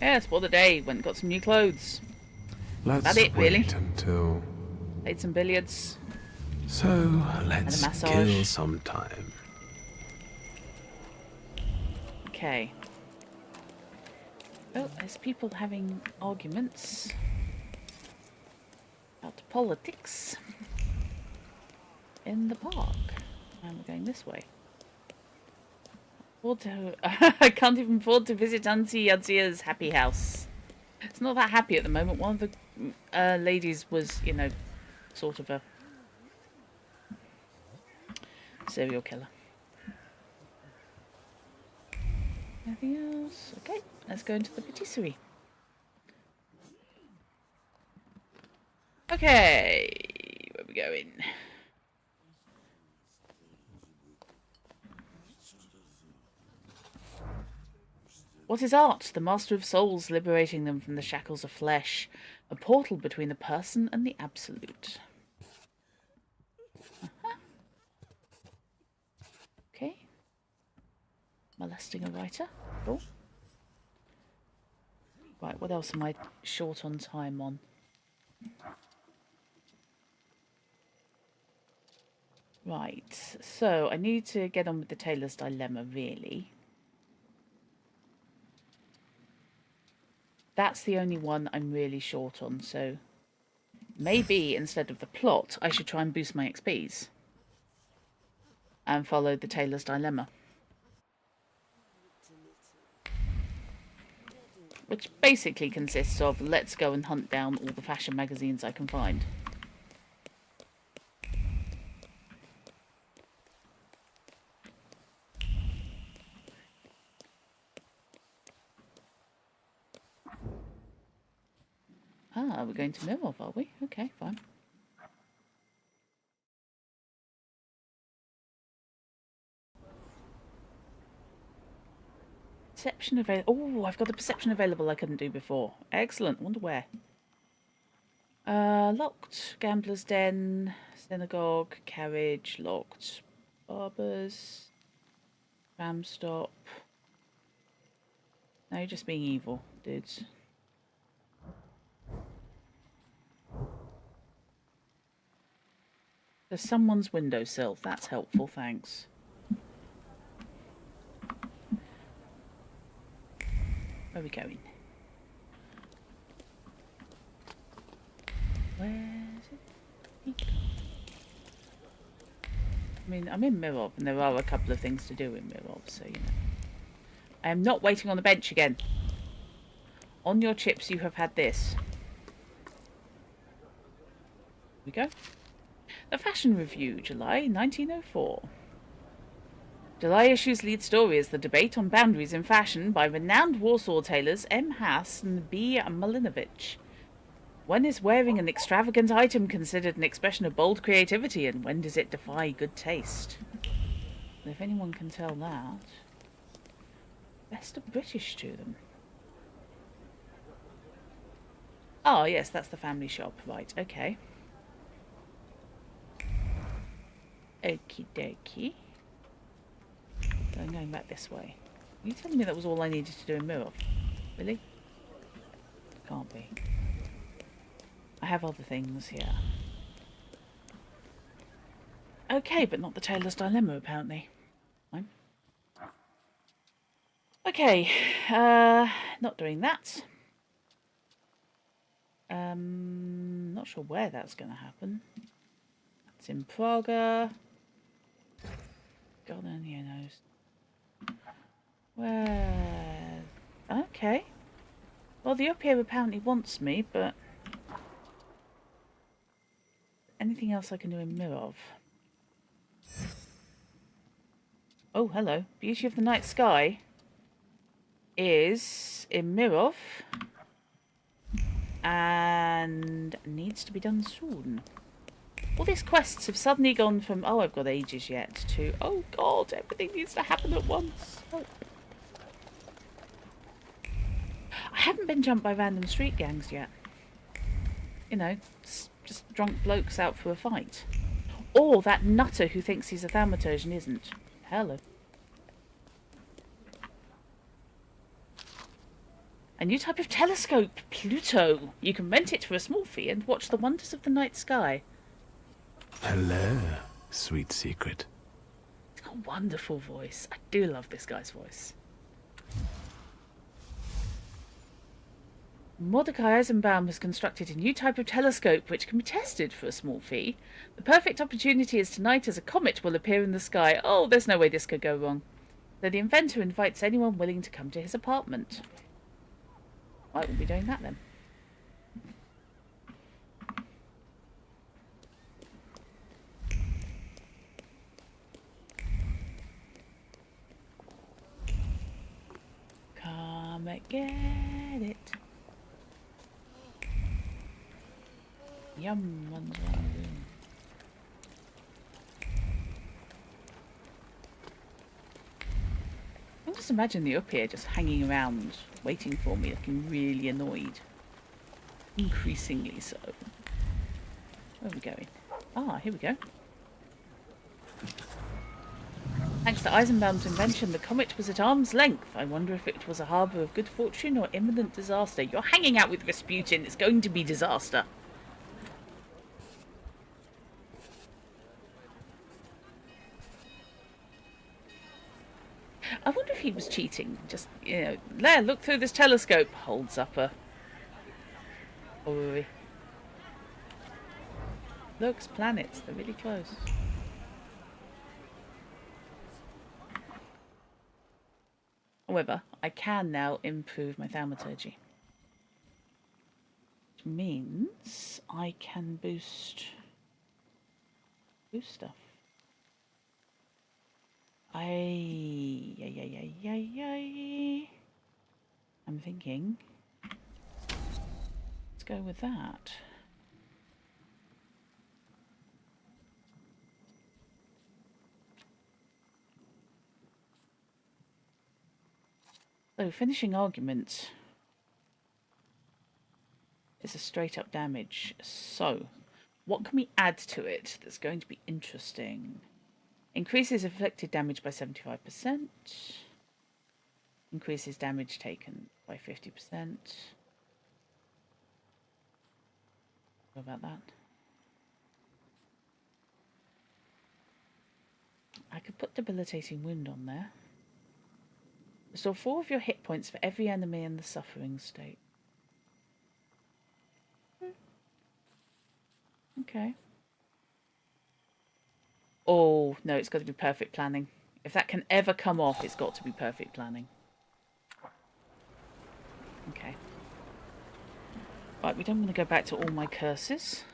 Yes, what a day. Went and got some new clothes. Let's That it, really? wait until... Played some billiards. So, let's massage. kill some time. Okay. Oh, there's people having arguments about politics in the park. And we're going this way. I can't even afford to visit Auntie Yadzia's happy house. It's not that happy at the moment. One of the ladies was, you know, sort of a serial killer. Anything else? Okay, let's go into the patisserie. Okay, where are we going? What is art? The master of souls, liberating them from the shackles of flesh. A portal between the person and the absolute. Okay. Molesting a writer. Cool. Right, what else am I short on time on? Right, so I need to get on with the Tailor's Dilemma, really. That's the only one I'm really short on, so maybe instead of the plot, I should try and boost my XPs and follow the Tailor's Dilemma. Which basically consists of, let's go and hunt down all the fashion magazines I can find. Ah, we're going to Mirov, are we? Okay, fine. Perception available. Oh, I've got a perception available I couldn't do before. Excellent. Wonder where. Locked. Gambler's Den. Synagogue. Carriage. Locked. Barbers. Tram stop. No, you're just being evil, dudes. There's someone's windowsill. That's helpful, thanks. Where are we going? Where's it? I mean, I'm in Mirov, and there are a couple of things to do in Mirov, so, you know. I am not waiting on the bench again. On your chips, you have had this. Here we go. The Fashion Review, July 1904. July issue's lead story is The Debate on Boundaries in Fashion by renowned Warsaw tailors M. Haas and B. Malinovich. When is wearing an extravagant item considered an expression of bold creativity, and when does it defy good taste? And if anyone can tell that, best of British to them. Oh, yes, that's the family shop. Right, okay. Okie dokie. So I'm going back this way. Are you telling me that was all I needed to do in Mirror? Really? Can't be. I have other things here. Okay, but not the Tailor's Dilemma, apparently. Fine. Okay, not doing that. Not sure where that's going to happen. It's in Praga. God only knows. Where? Okay. Well, the up here apparently wants me, but anything else I can do in Mirov? Oh, hello. Beauty of the Night Sky is in Mirov and needs to be done soon. All these quests have suddenly gone from, oh, I've got ages yet, to, oh god, everything needs to happen at once. Oh. I haven't been jumped by random street gangs yet. You know, just drunk blokes out for a fight. Or that nutter who thinks he's a Thaumaturge and isn't. Hello. A new type of telescope, Pluto. You can rent it for a small fee and watch the wonders of the night sky. Hello, sweet secret. It's got a wonderful voice. I do love this guy's voice. Mordecai Eisenbaum has constructed a new type of telescope which can be tested for a small fee. The perfect opportunity is tonight as a comet will appear in the sky. Oh, there's no way this could go wrong. So the inventor invites anyone willing to come to his apartment. Right, we'll be doing that then. Come and get it. Yum. I just imagine the up here just hanging around, waiting for me, looking really annoyed. Increasingly so. Where are we going? Ah, here we go. Thanks to Eisenbaum's invention, the comet was at arm's length. I wonder if it was a harbour of good fortune or imminent disaster. You're hanging out with Rasputin. It's going to be disaster. I wonder if he was cheating. Just, you know, there, look through this telescope. Holds up a... Oh, looks, planets. They're really close. However, I can now improve my Thaumaturgy. Which means I can boost stuff. I'm thinking, let's go with that. So, finishing argument is a straight up damage. So, what can we add to it that's going to be interesting? Increases inflicted damage by 75%. Increases damage taken by 50%. What about that? I could put debilitating wound on there. Restore 4 of your hit points for every enemy in the suffering state. Okay. Oh, no, it's got to be perfect planning. If that can ever come off, it's got to be perfect planning. Okay. Right, we don't want to go back to all my curses.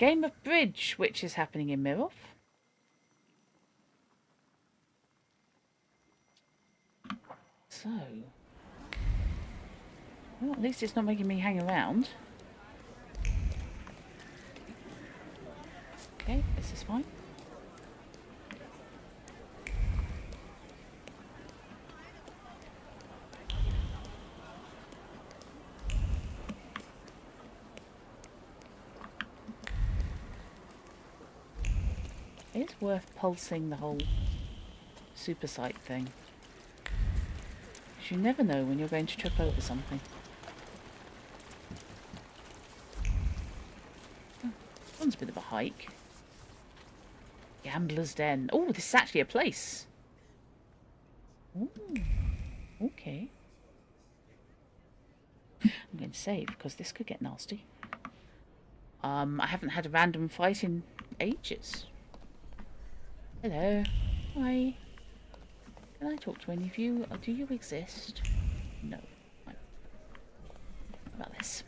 game of bridge, which is happening in Mirov. So, well, at least it's not making me hang around. Okay, this is fine. It's worth pulsing the whole super site thing. Because you never know when you're going to trip over something. Oh, this one's a bit of a hike. Gambler's Den. Oh, this is actually a place. Ooh, okay. I'm going to save because this could get nasty. I haven't had a random fight in ages. Hello. Hi. Can I talk to any of you? Or do you exist? No. Fine. What about this?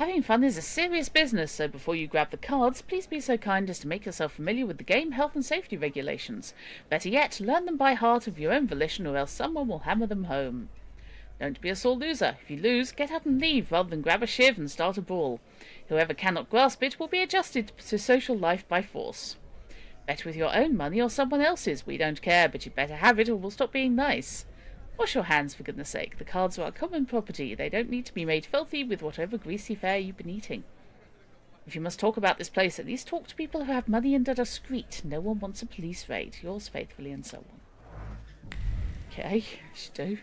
Having fun is a serious business, so before you grab the cards, please be so kind as to make yourself familiar with the game health and safety regulations. Better yet, learn them by heart of your own volition, or else someone will hammer them home. Don't be a sore loser. If you lose, get up and leave, rather than grab a shiv and start a brawl. Whoever cannot grasp it will be adjusted to social life by force. Bet with your own money or someone else's. We don't care, but you better have it or we'll stop being nice. Wash your hands, for goodness sake. The cards are our common property. They don't need to be made filthy with whatever greasy fare you've been eating. If you must talk about this place, at least talk to people who have money and are discreet. No one wants a police raid. Yours faithfully, and so on. Okay, should do.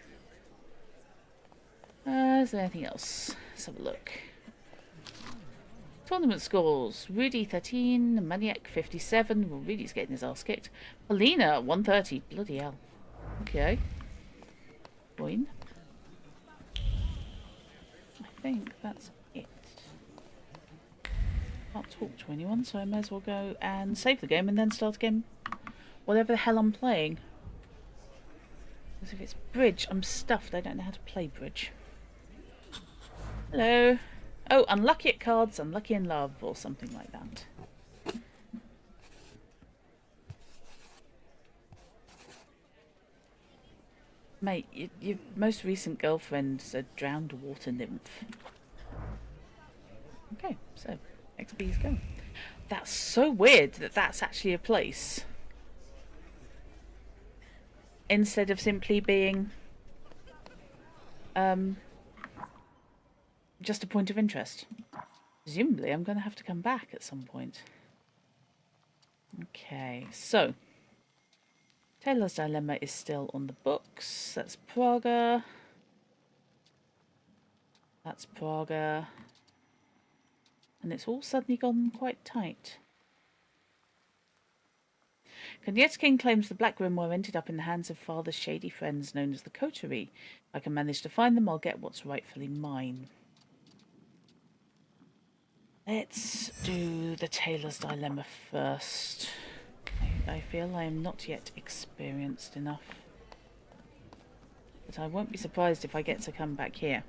Is there anything else? Let's have a look. Tournament scores. Rudy 13, Maniac 57. Well, Rudy's getting his ass kicked. Paulina 130. Bloody hell. Okay. Fine. I think that's it. Can't talk to anyone, so I may as well go and save the game and then start again. Whatever the hell I'm playing. Because if it's bridge, I'm stuffed. I don't know how to play bridge. Hello. Oh, unlucky at cards, unlucky in love, or something like that. Mate, your most recent girlfriend's a drowned water nymph. Okay, so, XP's go. That's so weird that that's actually a place. Instead of simply being... just a point of interest. Presumably, I'm going to have to come back at some point. Okay, so... Taylor's Dilemma is still on the books. That's Praga. That's Praga. And it's all suddenly gone quite tight. Konietzkin claims the Black Grimoire ended up in the hands of Father's shady friends known as the Coterie. If I can manage to find them, I'll get what's rightfully mine. Let's do the Taylor's Dilemma first. I feel I am not yet experienced enough. But I won't be surprised if I get to come back here.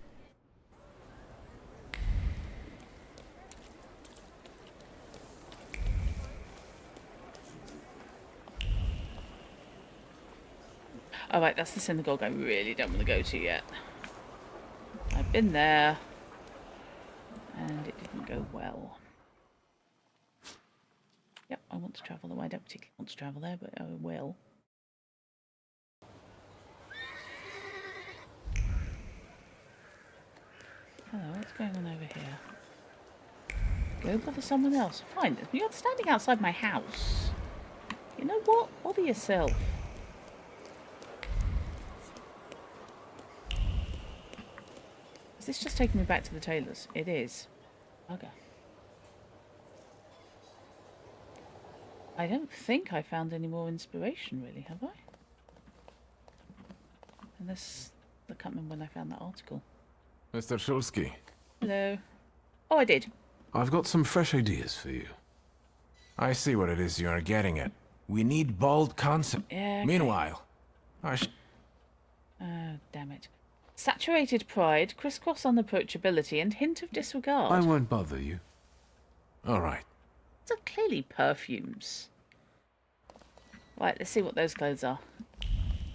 Alright, that's the synagogue I really don't want to go to yet. I've been there. And it didn't go well. Yep, I want to travel though. I don't particularly want to travel there, but I will. Hello, what's going on over here? Go bother someone else. Fine, you're standing outside my house. You know what? Bother yourself. Is this just taking me back to the tailors? It is. Okay. I don't think I found any more inspiration, really, have I? Unless... I can't remember when I found that article. Mr. Shulsky. Hello. Oh, I did. I've got some fresh ideas for you. I see what it is you are getting at. We need bold concept. Yeah, okay. Meanwhile, Damn it. Saturated pride, crisscross unapproachability, and hint of disregard. I won't bother you. All right. Those are clearly perfumes. Right, let's see what those clothes are.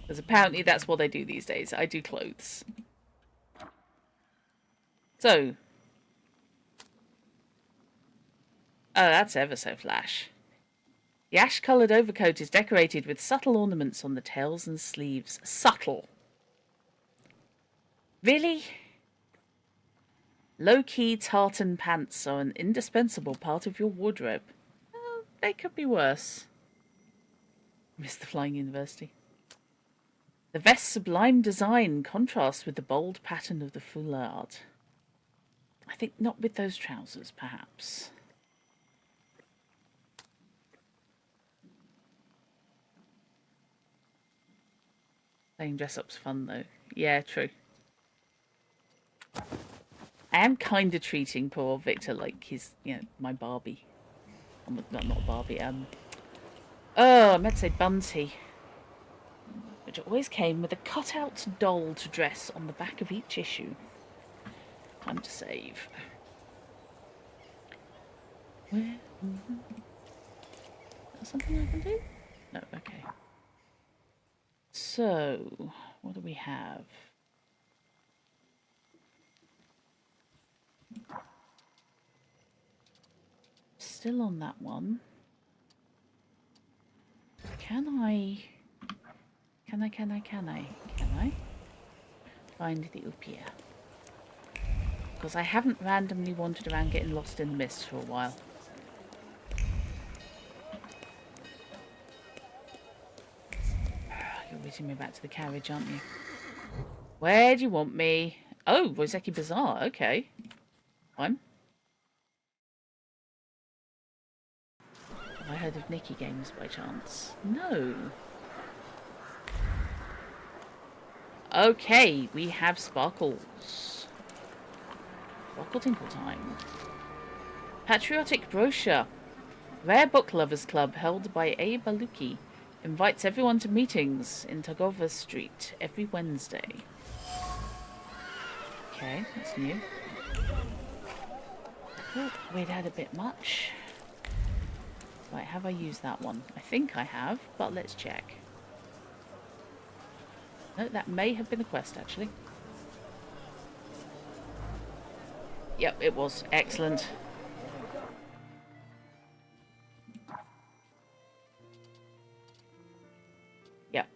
Because apparently that's what they do these days. I do clothes. So. Oh, that's ever so flash. The ash-coloured overcoat is decorated with subtle ornaments on the tails and sleeves. Subtle. Really? Low-key tartan pants are an indispensable part of your wardrobe. Well, they could be worse. Miss the Flying University. The vest's sublime design contrasts with the bold pattern of the foulard. I think not with those trousers, perhaps. Playing dress-up's fun, though. Yeah, true. I am kind of treating poor Victor like he's, my Barbie. Not Barbie, I meant to say Bunty. Which always came with a cut-out doll to dress on the back of each issue. Time to save. Where? Is that something I can do? No, okay. So, what do we have? Still on that one. Can I find the Upia? Because I haven't randomly wandered around getting lost in the mist for a while. You're whizzing me back to the carriage, aren't you? Where do you want me? Oh, Roseki Bazaar. Okay. Fine. Have I heard of Nikki Games by chance? No. Okay, we have sparkles. Sparkle Tinkle time. Patriotic brochure. Rare Book Lovers Club held by A. Baluki invites everyone to meetings in Tagova Street every Wednesday. Okay, that's new. Oh, we'd had a bit much. Right, have I used that one? I think I have, but let's check. No, that may have been a quest, actually. Yep, it was. Excellent. Yep.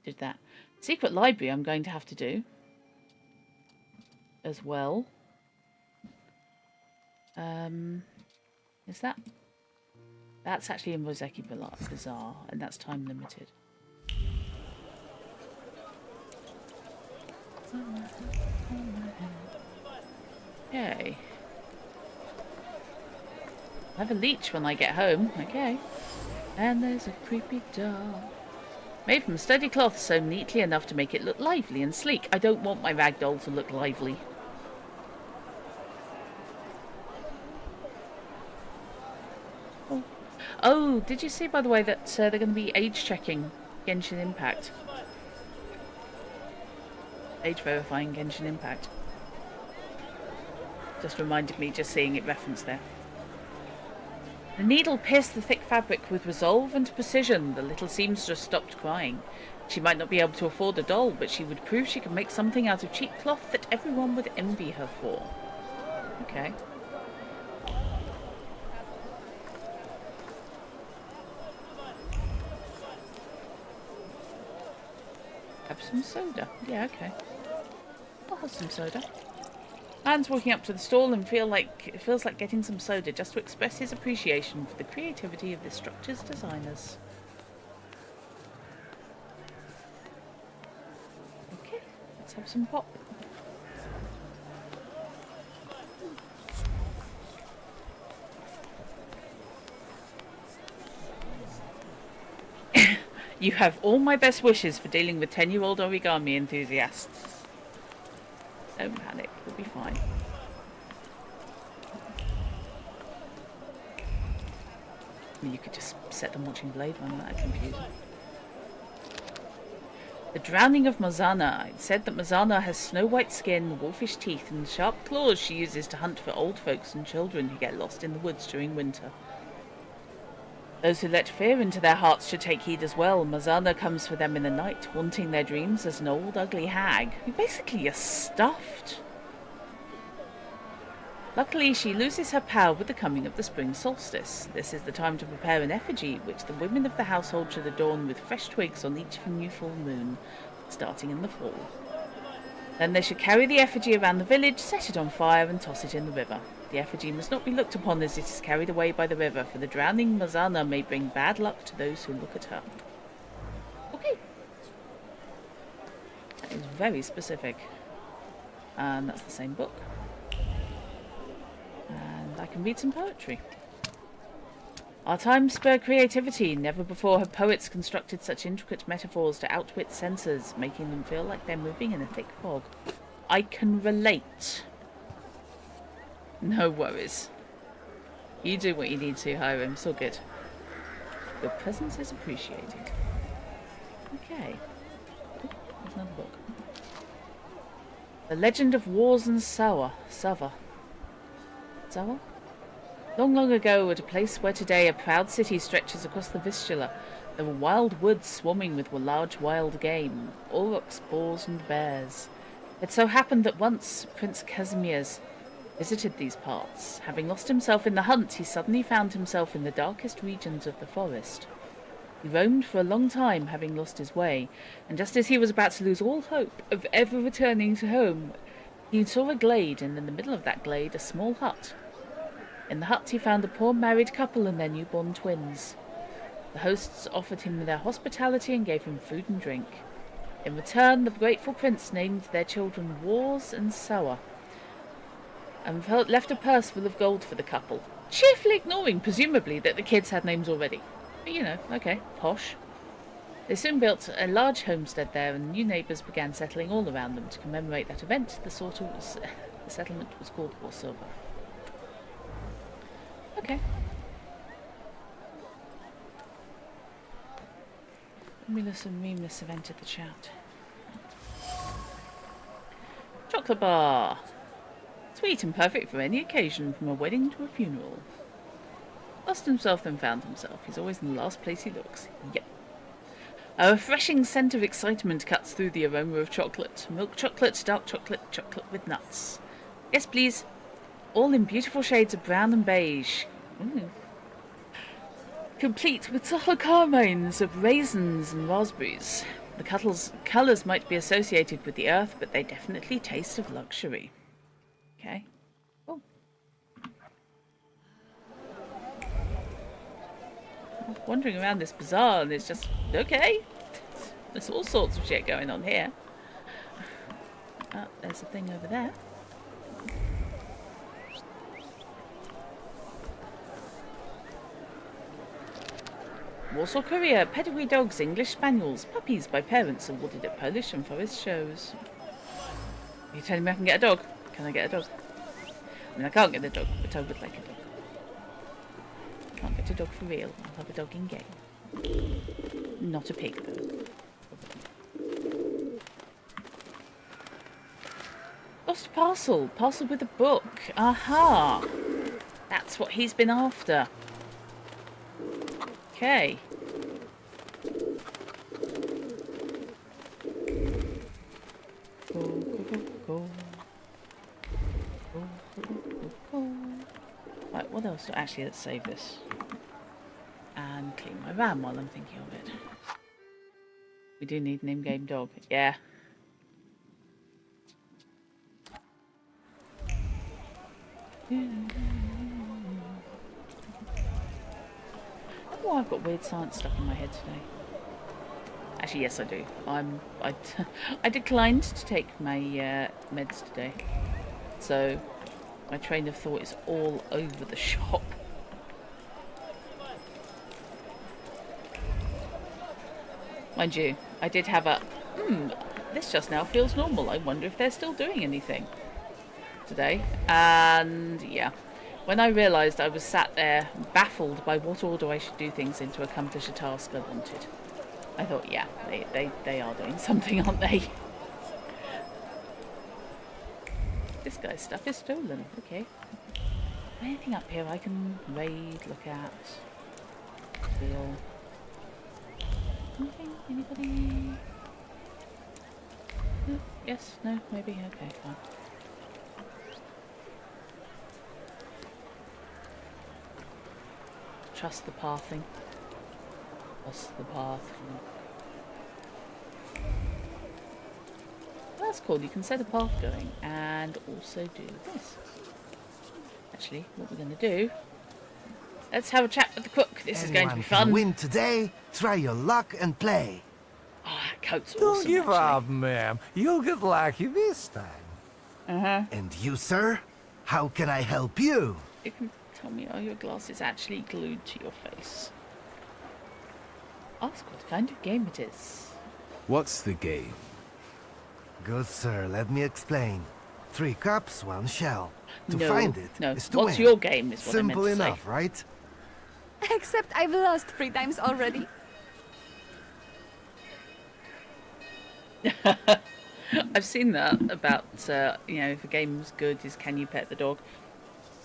Did that. Secret library I'm going to have to do. As well. Is that... That's actually in Roseki Bazaar, and that's time limited. Okay. I'll have a leech when I get home. Okay. And there's a creepy doll. Made from sturdy cloth sewn neatly enough to make it look lively and sleek. I don't want my ragdoll to look lively. Oh, did you see, by the way, that they're going to be age-checking Genshin Impact? Age-verifying Genshin Impact. Just reminded me, just seeing it referenced there. The needle pierced the thick fabric with resolve and precision. The little seamstress stopped crying. She might not be able to afford a doll, but she would prove she could make something out of cheap cloth that everyone would envy her for. Okay. Have some soda. Yeah, okay. I'll have some soda. Man's walking up to the stall and feels like getting some soda just to express his appreciation for the creativity of this structure's designers. Okay, let's have some pop. You have all my best wishes for dealing with 10-year-old origami enthusiasts. Don't panic, we'll be fine. I mean, you could just set them watching Blade Runner, that'd confuse them. The drowning of Mazana. It's said that Mazana has snow-white skin, wolfish teeth, and sharp claws she uses to hunt for old folks and children who get lost in the woods during winter. Those who let fear into their hearts should take heed as well. Mazana comes for them in the night, haunting their dreams as an old, ugly hag, who basically is stuffed. Luckily, she loses her power with the coming of the spring solstice. This is the time to prepare an effigy, which the women of the household should adorn with fresh twigs on each new full moon, starting in the fall. Then they should carry the effigy around the village, set it on fire, and toss it in the river. The effigy must not be looked upon as it is carried away by the river, for the drowning Mazana may bring bad luck to those who look at her. Okay. That is very specific. And that's the same book. And I can read some poetry. Our times spur creativity. Never before have poets constructed such intricate metaphors to outwit censors, making them feel like they're moving in a thick fog. I can relate. No worries. You do what you need to, Hiram. It's all good. Your presence is appreciated. Okay. Oh, there's another book. The Legend of Wars and Sava. Sava? Long, long ago, at a place where today a proud city stretches across the Vistula, there were wild woods swarming with large wild game, aurochs, boars and bears. It so happened that once Prince Casimir's visited these parts. Having lost himself in the hunt, he suddenly found himself in the darkest regions of the forest. He roamed for a long time, having lost his way, and just as he was about to lose all hope of ever returning to home, he saw a glade, and in the middle of that glade a small hut. In the hut he found a poor married couple and their newborn twins. The hosts offered him their hospitality and gave him food and drink. In return, the grateful prince named their children Wars and Sour, and left a purse full of gold for the couple, cheerfully ignoring, presumably, that the kids had names already. But you know, okay, posh. They soon built a large homestead there, and new neighbours began settling all around them. To commemorate that event, the settlement was called Warsaw. Okay. Romulus and Remus have entered the chat. Chocolate bar. Sweet and perfect for any occasion, from a wedding to a funeral. Lost himself, then found himself. He's always in the last place he looks. Yep. A refreshing scent of excitement cuts through the aroma of chocolate. Milk chocolate, dark chocolate, chocolate with nuts. Yes, please. All in beautiful shades of brown and beige. Complete with subtle carmines of raisins and raspberries. The colours might be associated with the earth, but they definitely taste of luxury. Okay. Oh. Wandering around this bazaar, and it's just okay. There's all sorts of shit going on here. Oh, there's a thing over there. Warsaw Courier, pedigree dogs, English spaniels, puppies by parents awarded at Polish and forest shows. Are you telling me I can get a dog? Can I get a dog? I mean, I can't get a dog, but I would like a dog. Can't get a dog for real. I'll have a dog in game. Not a pig, though. Lost parcel. Parcel with a book. Aha! That's what he's been after. Okay. Go. Right, what else? Actually, let's save this. And clean my RAM while I'm thinking of it. We do need an in-game dog. Yeah. Oh, I've got weird science stuff in my head today. Actually, yes, I do. I declined to take my meds today, so my train of thought is all over the shop. Mind you, I did have a this just now feels normal. I wonder if they're still doing anything today. And yeah. When I realised, I was sat there baffled by what order I should do things in to accomplish a task I wanted. I thought, yeah, they are doing something, aren't they? This guy's stuff is stolen. Okay. Anything up here I can raid, look at, steal? Anything? Anybody? No? Yes? No? Maybe? Okay, fine. Trust the pathing. Trust the path. That's cool. You can set a path going and also do this. Actually, what we're going to do... Let's have a chat with the cook. This is going to be fun. Win today. Try your luck and play. Oh, that coat's Don't awesome, give actually. up, ma'am. You'll get lucky this time. And you, sir? How can I help you? You can tell me, are your glasses actually glued to your face? Ask what kind of game it is. What's the game? Good, sir. Let me explain. 3 cups, 1 shell. To No, find it no. is to What's win. your game is what Simple I meant to enough, say. right? Except I've lost 3 times already. I've seen that about, you know, if a game's good, is can you pet the dog?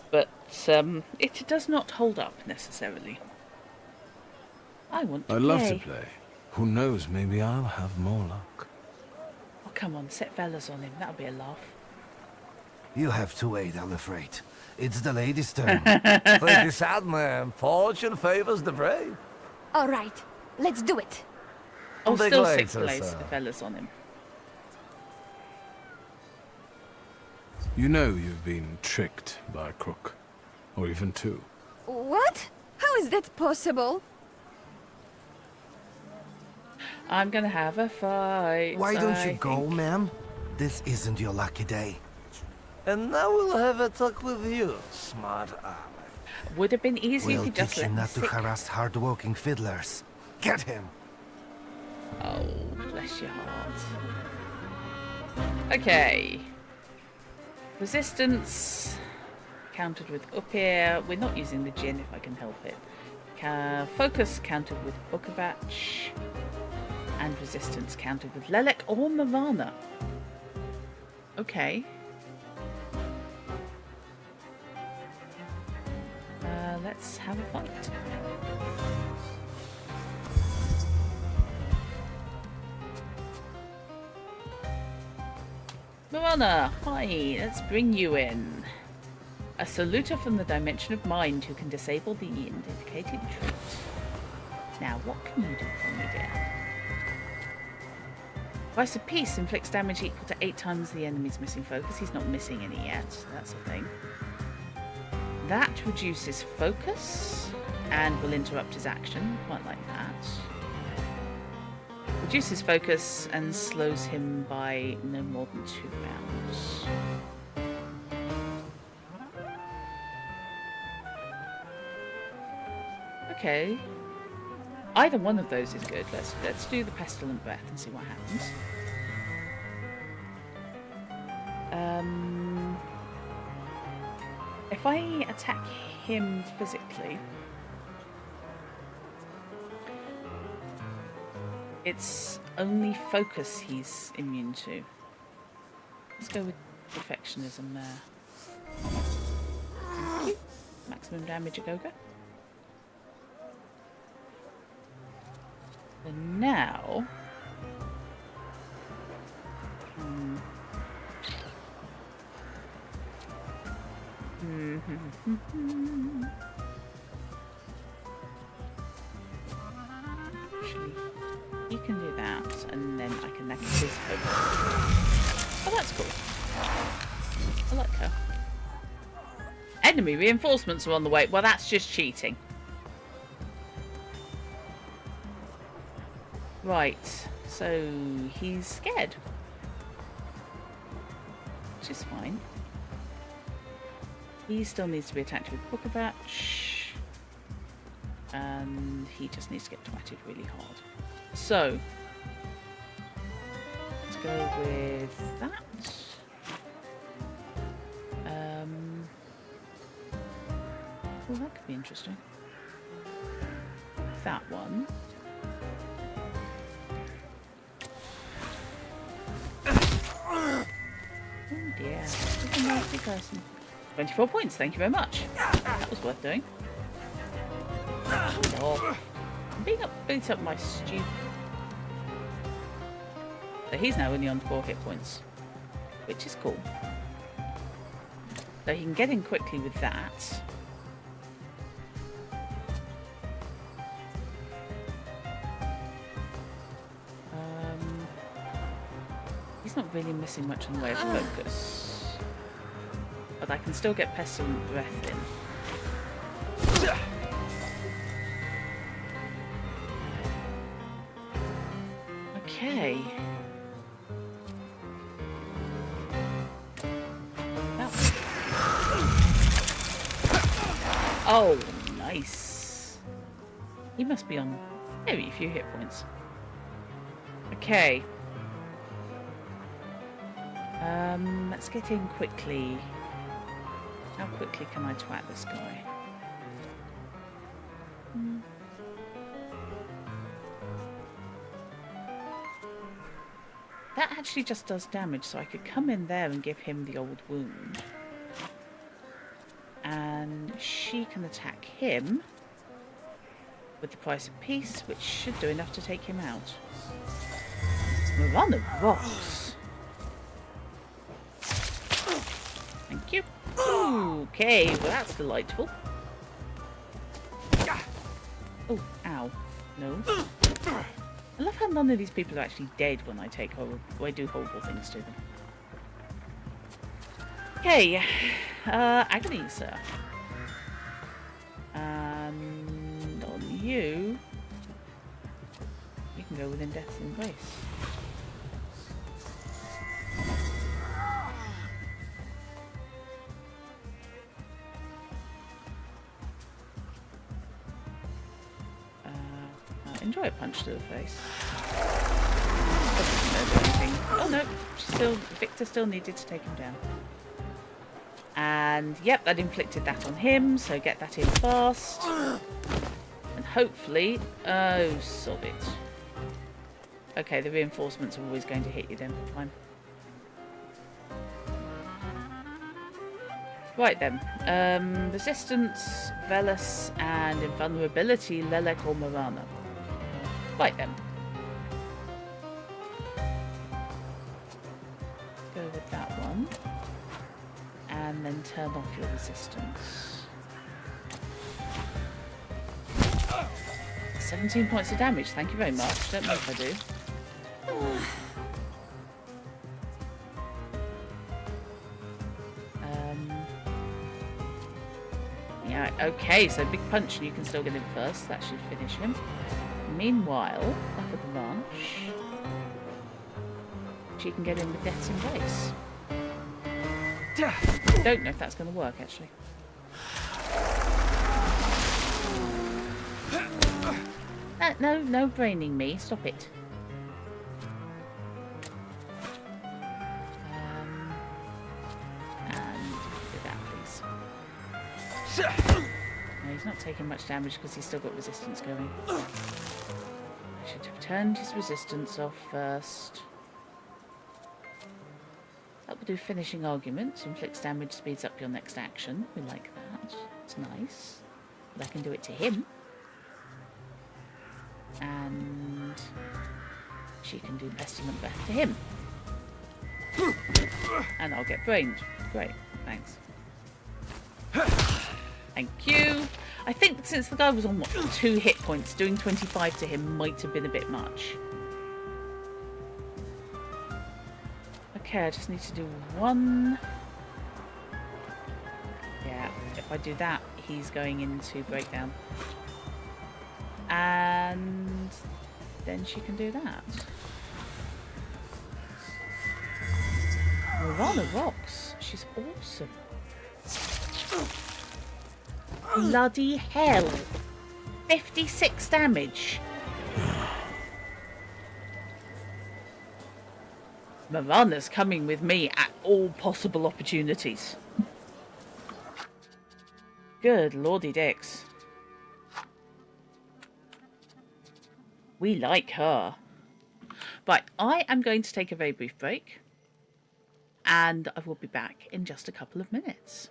But it does not hold up necessarily. I want to I'd play. love to play. Who knows, maybe I'll have more luck. Oh, come on, set fellas on him. That'll be a laugh. You have to wait, I'm afraid. It's the lady's turn. Think you sad, ma'am. Fortune favors the brave. All right, let's do it. Oh, Big still legs, 6 place sir. the fellas on him. You know you've been tricked by a crook. Or even 2. What? How is that possible? I'm gonna have a fight. Why don't you I go, think. ma'am? This isn't your lucky day. And now we'll have a talk with you, smart aleck. Would have been easier if We'll you just teach let him me not to sit. harass hard-working fiddlers. Get him! Oh, bless your heart. Okay. Resistance countered with up here. We're not using the gin if I can help it. Focus countered with Bukovac. And resistance countered with Lelek or Marana. Okay. Let's have a fight. Marana, hi, let's bring you in. A saluter from the dimension of mind who can disable the indicated trait. Now, what can you do for me, dear? Vice of Peace inflicts damage equal to 8 times the enemy's missing focus. He's not missing any yet, so that's a thing. That reduces focus and will interrupt his action. Quite like that. Reduces focus and slows him by no more than 2 rounds. Okay. Either one of those is good. Let's do the Pestilent Breath and see what happens. If I attack him physically, it's only focus he's immune to. Let's go with perfectionism there. Thank you. Maximum damage a go-go. And now... Actually, you can do that, and then I can knock his focus. Oh, that's cool. I like her. Enemy reinforcements are on the way. Well, that's just cheating. Right, so he's scared. Which is fine. He still needs to be attacked with Bukovac. And he just needs to get twatted really hard. So, let's go with that. Well, that could be interesting. That one. Yeah, he's a nasty person. 24 points, thank you very much. That was worth doing. Oh, I'm beat up my stupid. So he's now only on 4 hit points, which is cool. So he can get in quickly with that. He's not really missing much in the way of focus. But I can still get Pestilent Breath in. Okay. Oh, nice. He must be on very few hit points. Okay. Let's get in quickly. How quickly can I twat this guy? That actually just does damage, so I could come in there and give him the old wound. And she can attack him with the price of peace, which should do enough to take him out. Marana rocks. Thank you. Okay, well that's delightful. Oh, ow. No. I love how none of these people are actually dead when I do horrible things to them. Okay, agony, sir. And on you can go within Death's Embrace. Enjoy a punch to the face. Oh no, Victor still needed to take him down. And yep, that inflicted that on him, so get that in fast. And hopefully, oh, sod it. Okay, the reinforcements are always going to hit you then, fine. Right then, resistance, Velas, and invulnerability, Lelek or Marana. Right then. Go with that one. And then turn off your resistance. 17 points of damage, thank you very much. Don't know if I do. Yeah, okay, so big punch and you can still get him first. That should finish him. Meanwhile, back at the ranch, she can get in with Death's Embrace. Don't know if that's going to work, actually. No braining me. Stop it. And do that, please. No, he's not taking much damage because he's still got resistance going. I should have turned his resistance off first. That will do finishing arguments. Inflicts damage, speeds up your next action. We like that. It's nice. But I can do it to him. And she can do Pestilent Breath to him. And I'll get brained. Great, thanks. Thank you. I think since the guy was on, 2 hit points, doing 25 to him might have been a bit much. Okay, I just need to do 1. Yeah, if I do that, he's going into breakdown. And then she can do that. Marana rocks. She's awesome. Bloody hell. 56 damage. Marana's coming with me at all possible opportunities. Good lordy dicks. We like her. Right, I am going to take a very brief break. and I will be back in just a couple of minutes.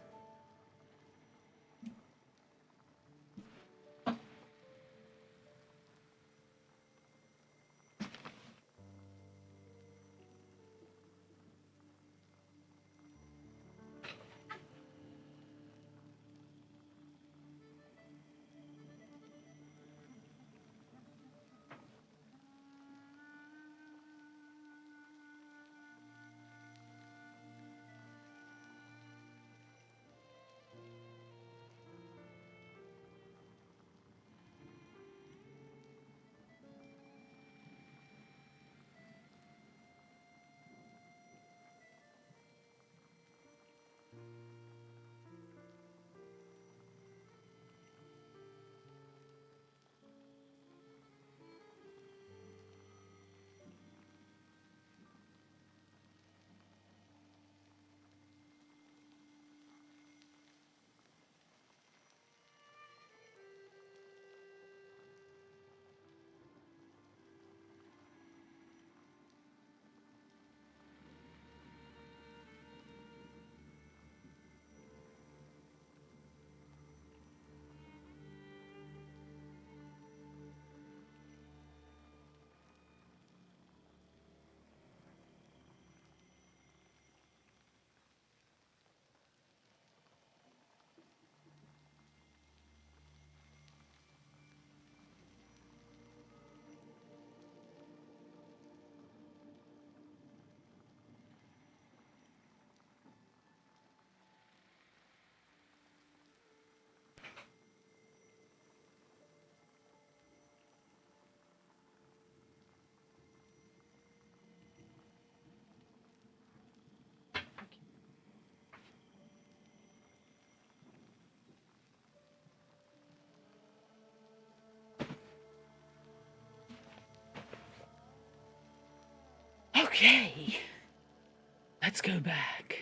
Okay, let's go back.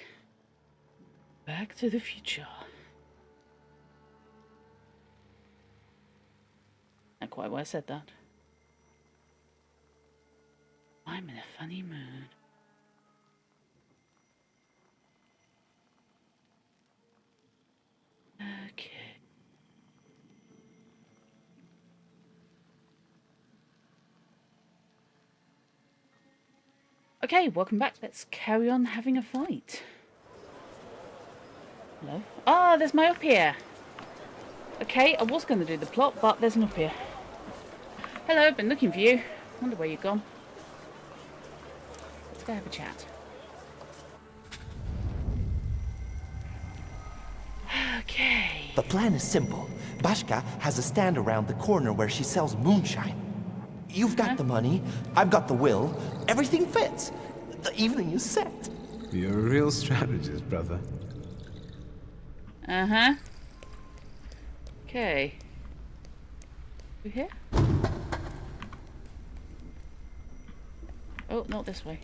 Back to the future. Not quite why I said that. I'm in a funny mood. Okay. Okay, welcome back. Let's carry on having a fight. Hello? Ah, there's my up here. Okay, I was going to do the plot, but there's an up here. Hello, I've been looking for you. Wonder where you've gone. Let's go have a chat. Okay. The plan is simple. Bashka has a stand around the corner where she sells moonshine. You've got the money, I've got the will, everything fits. The evening is set. You're a real strategist, brother. Uh-huh. Okay. You here? Oh, not this way.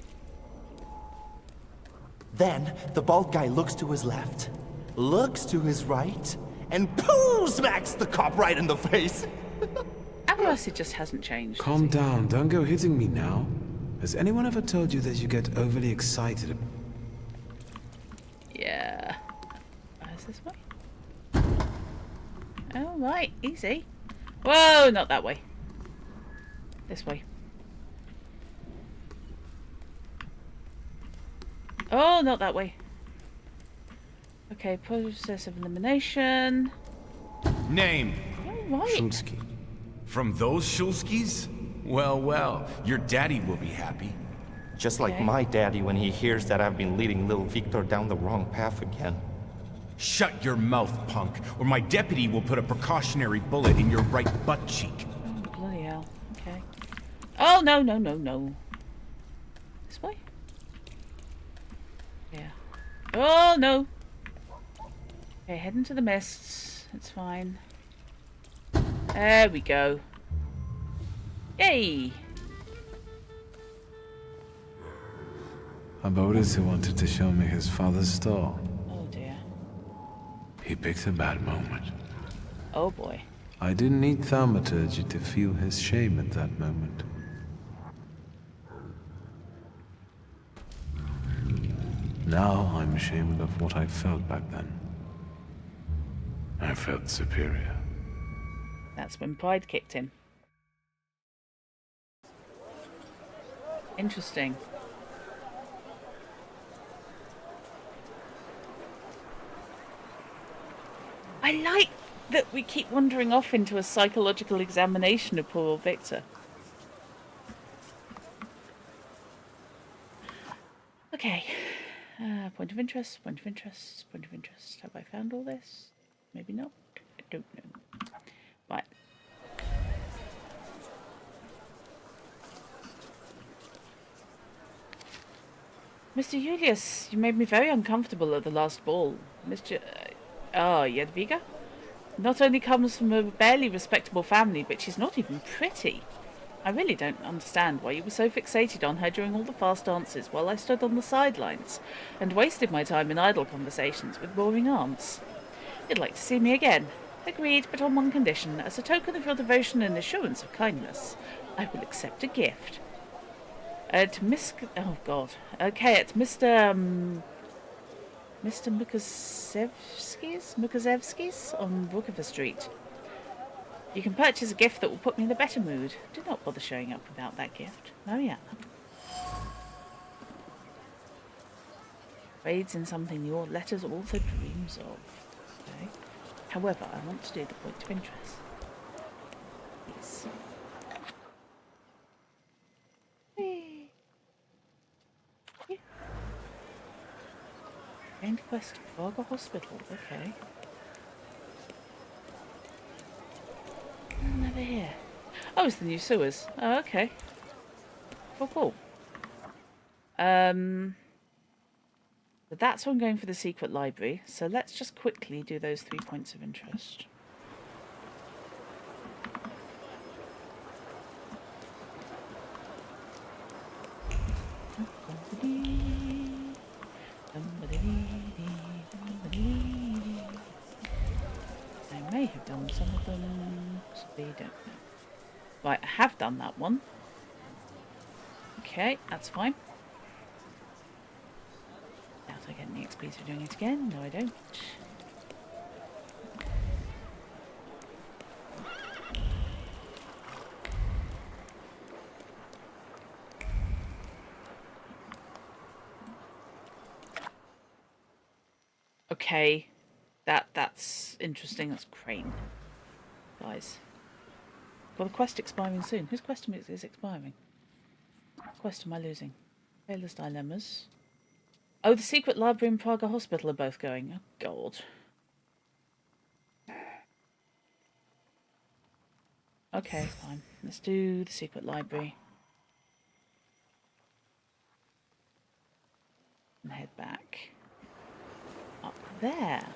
Then the bald guy looks to his left, looks to his right, and pooh! Smacks the cop right in the face. Avarice just hasn't changed. Calm down, don't go hitting me now. Has anyone ever told you that you get overly excited? Yeah. Where's this way? Oh, right, easy. Whoa, not that way. This way. Oh, not that way. Okay, process of elimination. Name. All right. Shulsky. From those Shulskis? Well, well, your daddy will be happy. Just like Okay. my daddy when he hears that I've been leading little Victor down the wrong path again. Shut your mouth, punk, or my deputy will put a precautionary bullet in your right butt cheek. Oh, bloody hell. Okay. Oh, no, no, no, no. This way? Yeah. Oh, no. Okay, head into the mists. It's fine. There we go. Yay! Aboris who wanted to show me his father's store. Oh dear. He picked a bad moment. Oh boy. I didn't need Thaumaturge to feel his shame at that moment. Now I'm ashamed of what I felt back then. I felt superior. That's when pride kicked in. Interesting. I like that we keep wandering off into a psychological examination of poor old Victor. Okay. Point of interest, point of interest, point of interest. Have I found all this? Maybe not. I don't know. Right. Mr. Julius, you made me very uncomfortable at the last ball. Mr. Jadwiga? Not only comes from a barely respectable family, but she's not even pretty. I really don't understand why you were so fixated on her during all the fast dances while I stood on the sidelines and wasted my time in idle conversations with boring aunts. You'd like to see me again. Agreed, but on one condition. As a token of your devotion and assurance of kindness, I will accept a gift. To Miss... Oh, God. Okay, it's Mr. Mr. Mukaszewski's on Brookover Street. You can purchase a gift that will put me in a better mood. Do not bother showing up without that gift. Mariana. Trades in something your letters also dreams of. Okay. However, I want to do the point of interest. Please. Gained quest to Praga Hospital. Okay. Never here. Oh, it's the new sewers. Oh, okay. Cool. But that's why I'm going for the secret library. So let's just quickly do those 3 points of interest. I may have done some of them, possibly don't know. Right, I have done that one. Okay, that's fine. Doubt I get any XP for doing it again. No, I don't. Okay, that's interesting. That's Crane, guys. Got a quest expiring soon. Whose quest is expiring? What quest am I losing? Taylor's Dilemmas. Oh, the secret library and Praga Hospital are both going. Oh God. Okay, fine. Let's do the secret library and head back up there.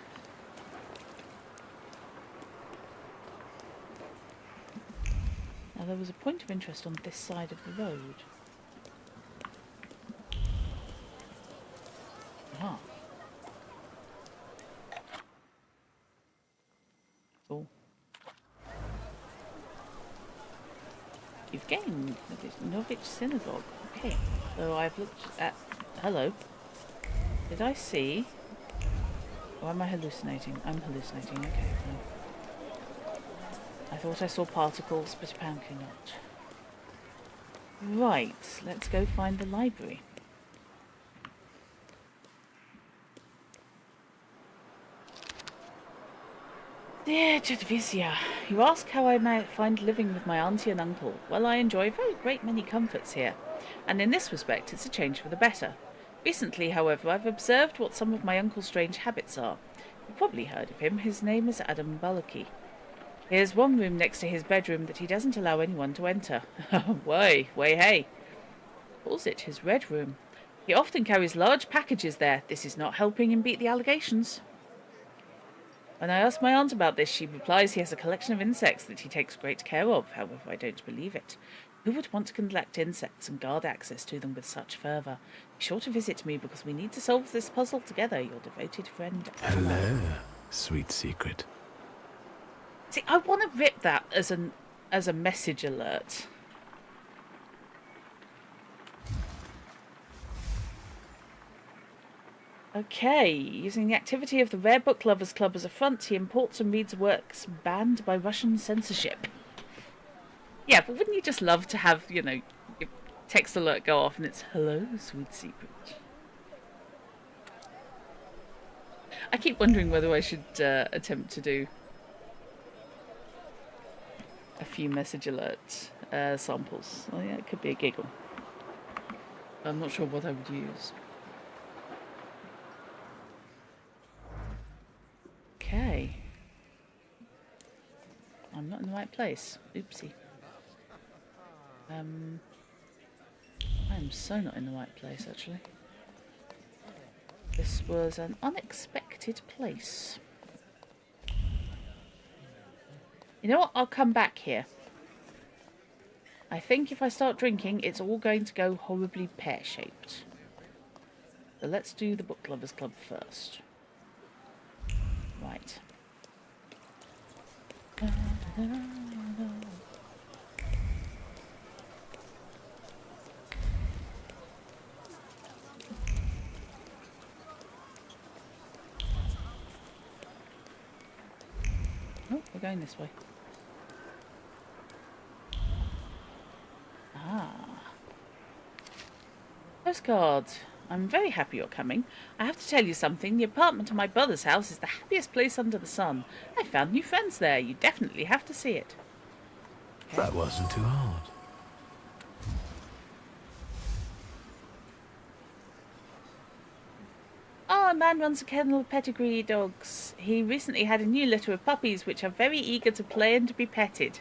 Now there was a point of interest on this side of the road. Ah. Cool. You've gained Novich Synagogue. Okay. So I've looked at... Hello. Did I see... Or am I hallucinating? I'm hallucinating. Okay. I thought I saw particles, but apparently not. Right, let's go find the library. Dear Jadwiga, you ask how I might find living with my auntie and uncle. Well, I enjoy a very great many comforts here, and in this respect it's a change for the better. Recently, however, I've observed what some of my uncle's strange habits are. You've probably heard of him. His name is Adam Balaki. Here's one room next to his bedroom that he doesn't allow anyone to enter. Way, hey. Calls it his red room. He often carries large packages there. This is not helping him beat the allegations. When I ask my aunt about this, she replies he has a collection of insects that he takes great care of. However, I don't believe it. Who would want to collect insects and guard access to them with such fervour? Be sure to visit me because we need to solve this puzzle together. Your devoted friend. Hello, sweet secret. See, I want to rip that as a message alert. Okay, using the activity of the Rare Book Lovers Club as a front, he imports and reads works banned by Russian censorship. Yeah, but wouldn't you just love to have, you know, your text alert go off and it's, hello, sweet secret. I keep wondering whether I should attempt to do a few message alert samples. Oh yeah, it could be a giggle. I'm not sure what I would use. Okay. I'm not in the right place. Oopsie. I'm so not in the right place, actually. This was an unexpected place. You know what? I'll come back here. I think if I start drinking, it's all going to go horribly pear-shaped. So let's do the Book Lovers Club first. Right. Oh, we're going this way. Ah. Postcard. I'm very happy you're coming. I have to tell you something. The apartment at my brother's house is the happiest place under the sun. I found new friends there. You definitely have to see it. Okay. That wasn't too hard. Oh, a man runs a kennel of pedigree dogs. He recently had a new litter of puppies which are very eager to play and to be petted.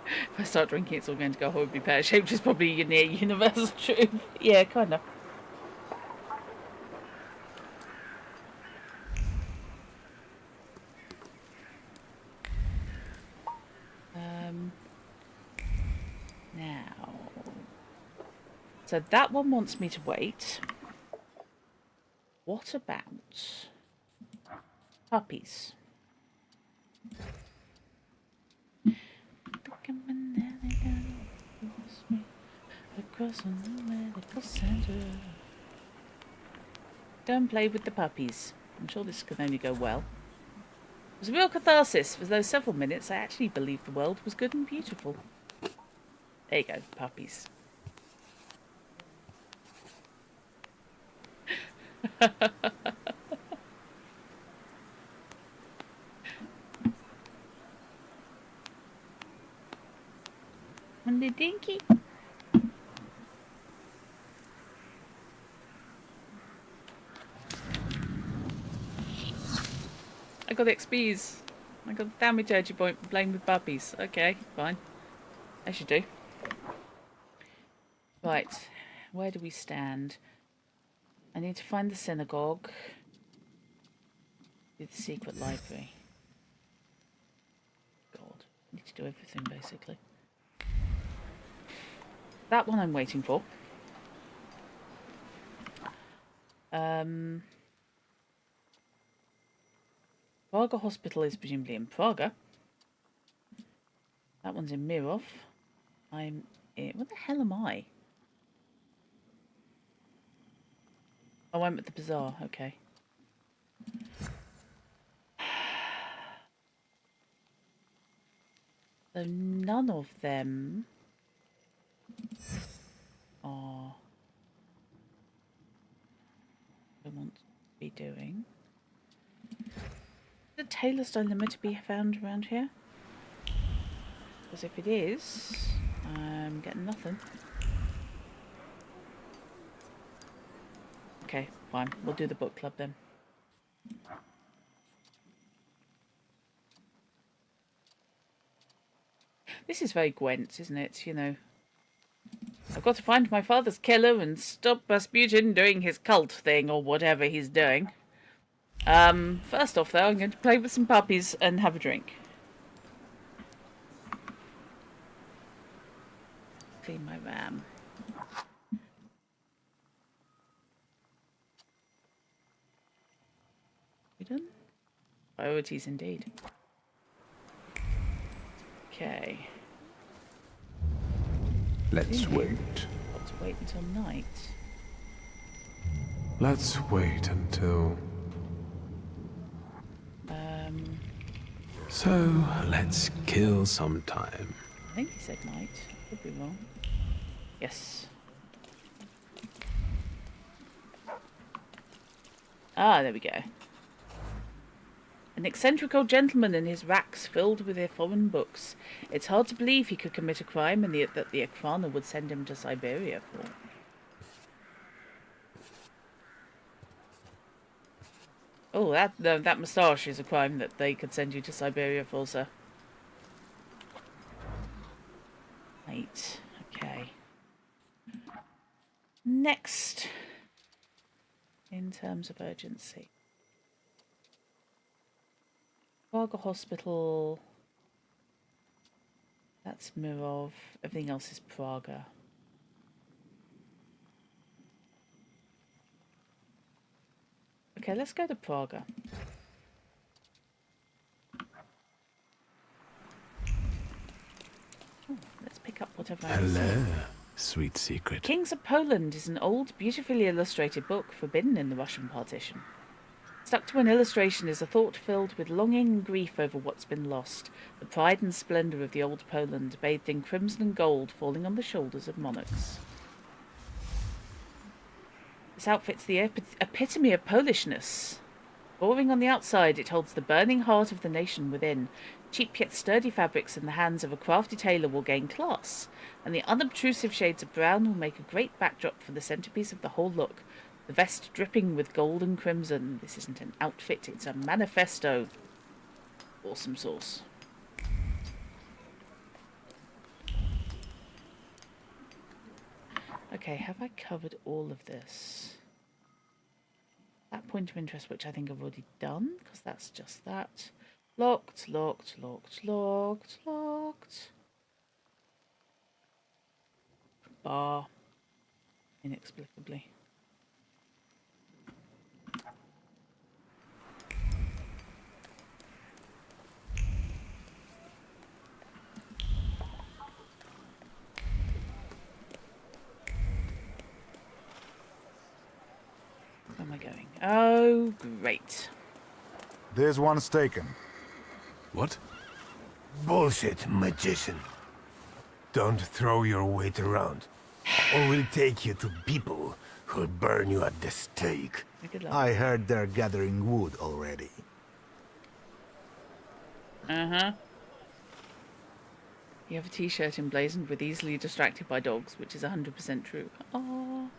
If I start drinking, it's all going to go horribly pear-shaped, which is probably near universal truth. Yeah, kind of. Now. So that one wants me to wait. What about puppies? Across on the medical center. Don't play with the puppies. I'm sure this can only go well. It was a real catharsis. For those several minutes, I actually believed the world was good and beautiful. There you go, puppies. And the dinky. I got XPs. I got the Thaumaturge point for playing with puppies. Okay, fine. I should do. Right, where do we stand? I need to find the synagogue. Do the secret library. God, I need to do everything basically. That one I'm waiting for. Praga Hospital is presumably in Praga. That one's in Mirov. I'm in... Where the hell am I? Oh, I'm at the bazaar. Okay. So none of them are... I want to be doing... Is the tailor style limit to be found around here? Because if it is, I'm getting nothing. Okay, fine. We'll do the book club then. This is very Gwent, isn't it? You know, I've got to find my father's killer and stop Rasputin doing his cult thing or whatever he's doing. First off, though, I'm going to play with some puppies and have a drink. Clean my RAM. We done? Priorities indeed. Okay. Let's wait. Got to wait until night. Let's wait until... So, let's kill some time. I think he said night. Could be wrong. Yes. Ah, there we go. An eccentric old gentleman and his racks filled with foreign books. It's hard to believe he could commit a crime and that the Ekrana would send him to Siberia for. Oh, that moustache is a crime that they could send you to Siberia for, sir. Right, okay. Next, in terms of urgency. Praga Hospital. That's Mirov. Everything else is Praga. Okay, let's go to Praga. Oh, let's pick up whatever I see. Hello, sweet secret. Kings of Poland is an old, beautifully illustrated book forbidden in the Russian partition. Stuck to an illustration is a thought filled with longing and grief over what's been lost, the pride and splendour of the old Poland, bathed in crimson and gold, falling on the shoulders of monarchs. This outfit's the epitome of Polishness. Boring on the outside, it holds the burning heart of the nation within. Cheap yet sturdy fabrics in the hands of a crafty tailor will gain class, and the unobtrusive shades of brown will make a great backdrop for the centrepiece of the whole look. The vest dripping with gold and crimson. This isn't an outfit, it's a manifesto. Awesome sauce. Okay, have I covered all of this? That point of interest, which I think I've already done, because that's just that. Locked, locked, locked, locked, locked. Bar. Inexplicably. Where am I going? Oh, great. This one's taken. What? Bullshit, magician. Don't throw your weight around, or we'll take you to people who'll burn you at the stake. Good luck. I heard they're gathering wood already. Uh-huh. You have a t-shirt emblazoned with easily distracted by dogs, which is 100% true. Oh.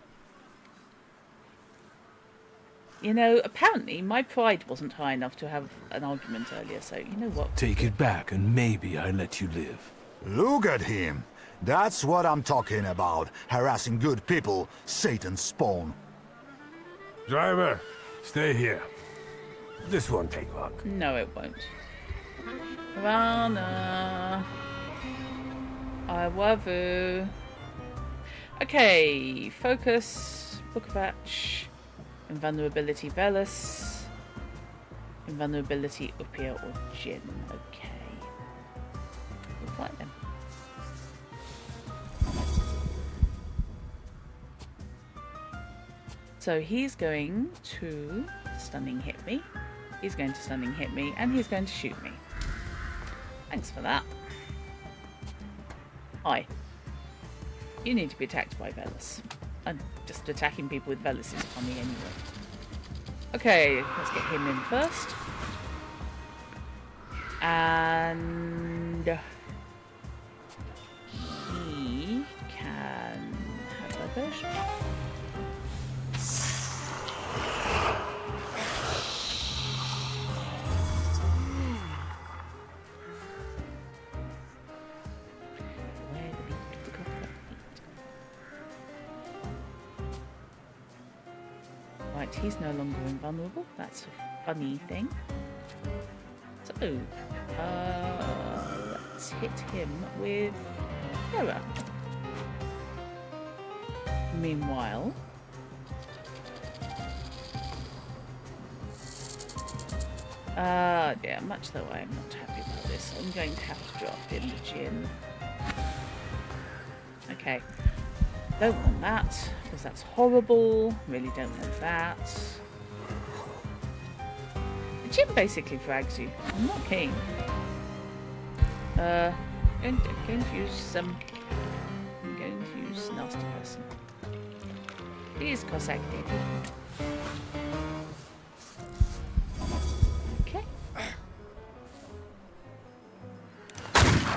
You know, apparently my pride wasn't high enough to have an argument earlier, so you know what? Take it back and maybe I let you live. Look at him! That's what I'm talking about. Harassing good people, Satan's spawn. Driver, stay here. This won't take long. No, it won't. Rana. I love you. Okay, focus. Book of Batch. Invulnerability Velis. Invulnerability Upia or Jin. Okay. Right then. So he's going to stunning hit me. He's going to stunning hit me, and he's going to shoot me. Thanks for that. Hi. You need to be attacked by Velis. And just attacking people with Velis is funny anyway. Okay, let's get him in first. And he can have a version. Right, he's no longer invulnerable. That's a funny thing. So, let's hit him with terror. Meanwhile, yeah, much though I am not happy about this, I'm going to have to drop in the Jin. Okay. Don't want that, because that's horrible. Really don't want that. The gym basically frags you. I'm not keen. I'm going to use some... I'm going to use Nasty Person. Please, Cossack did. Okay.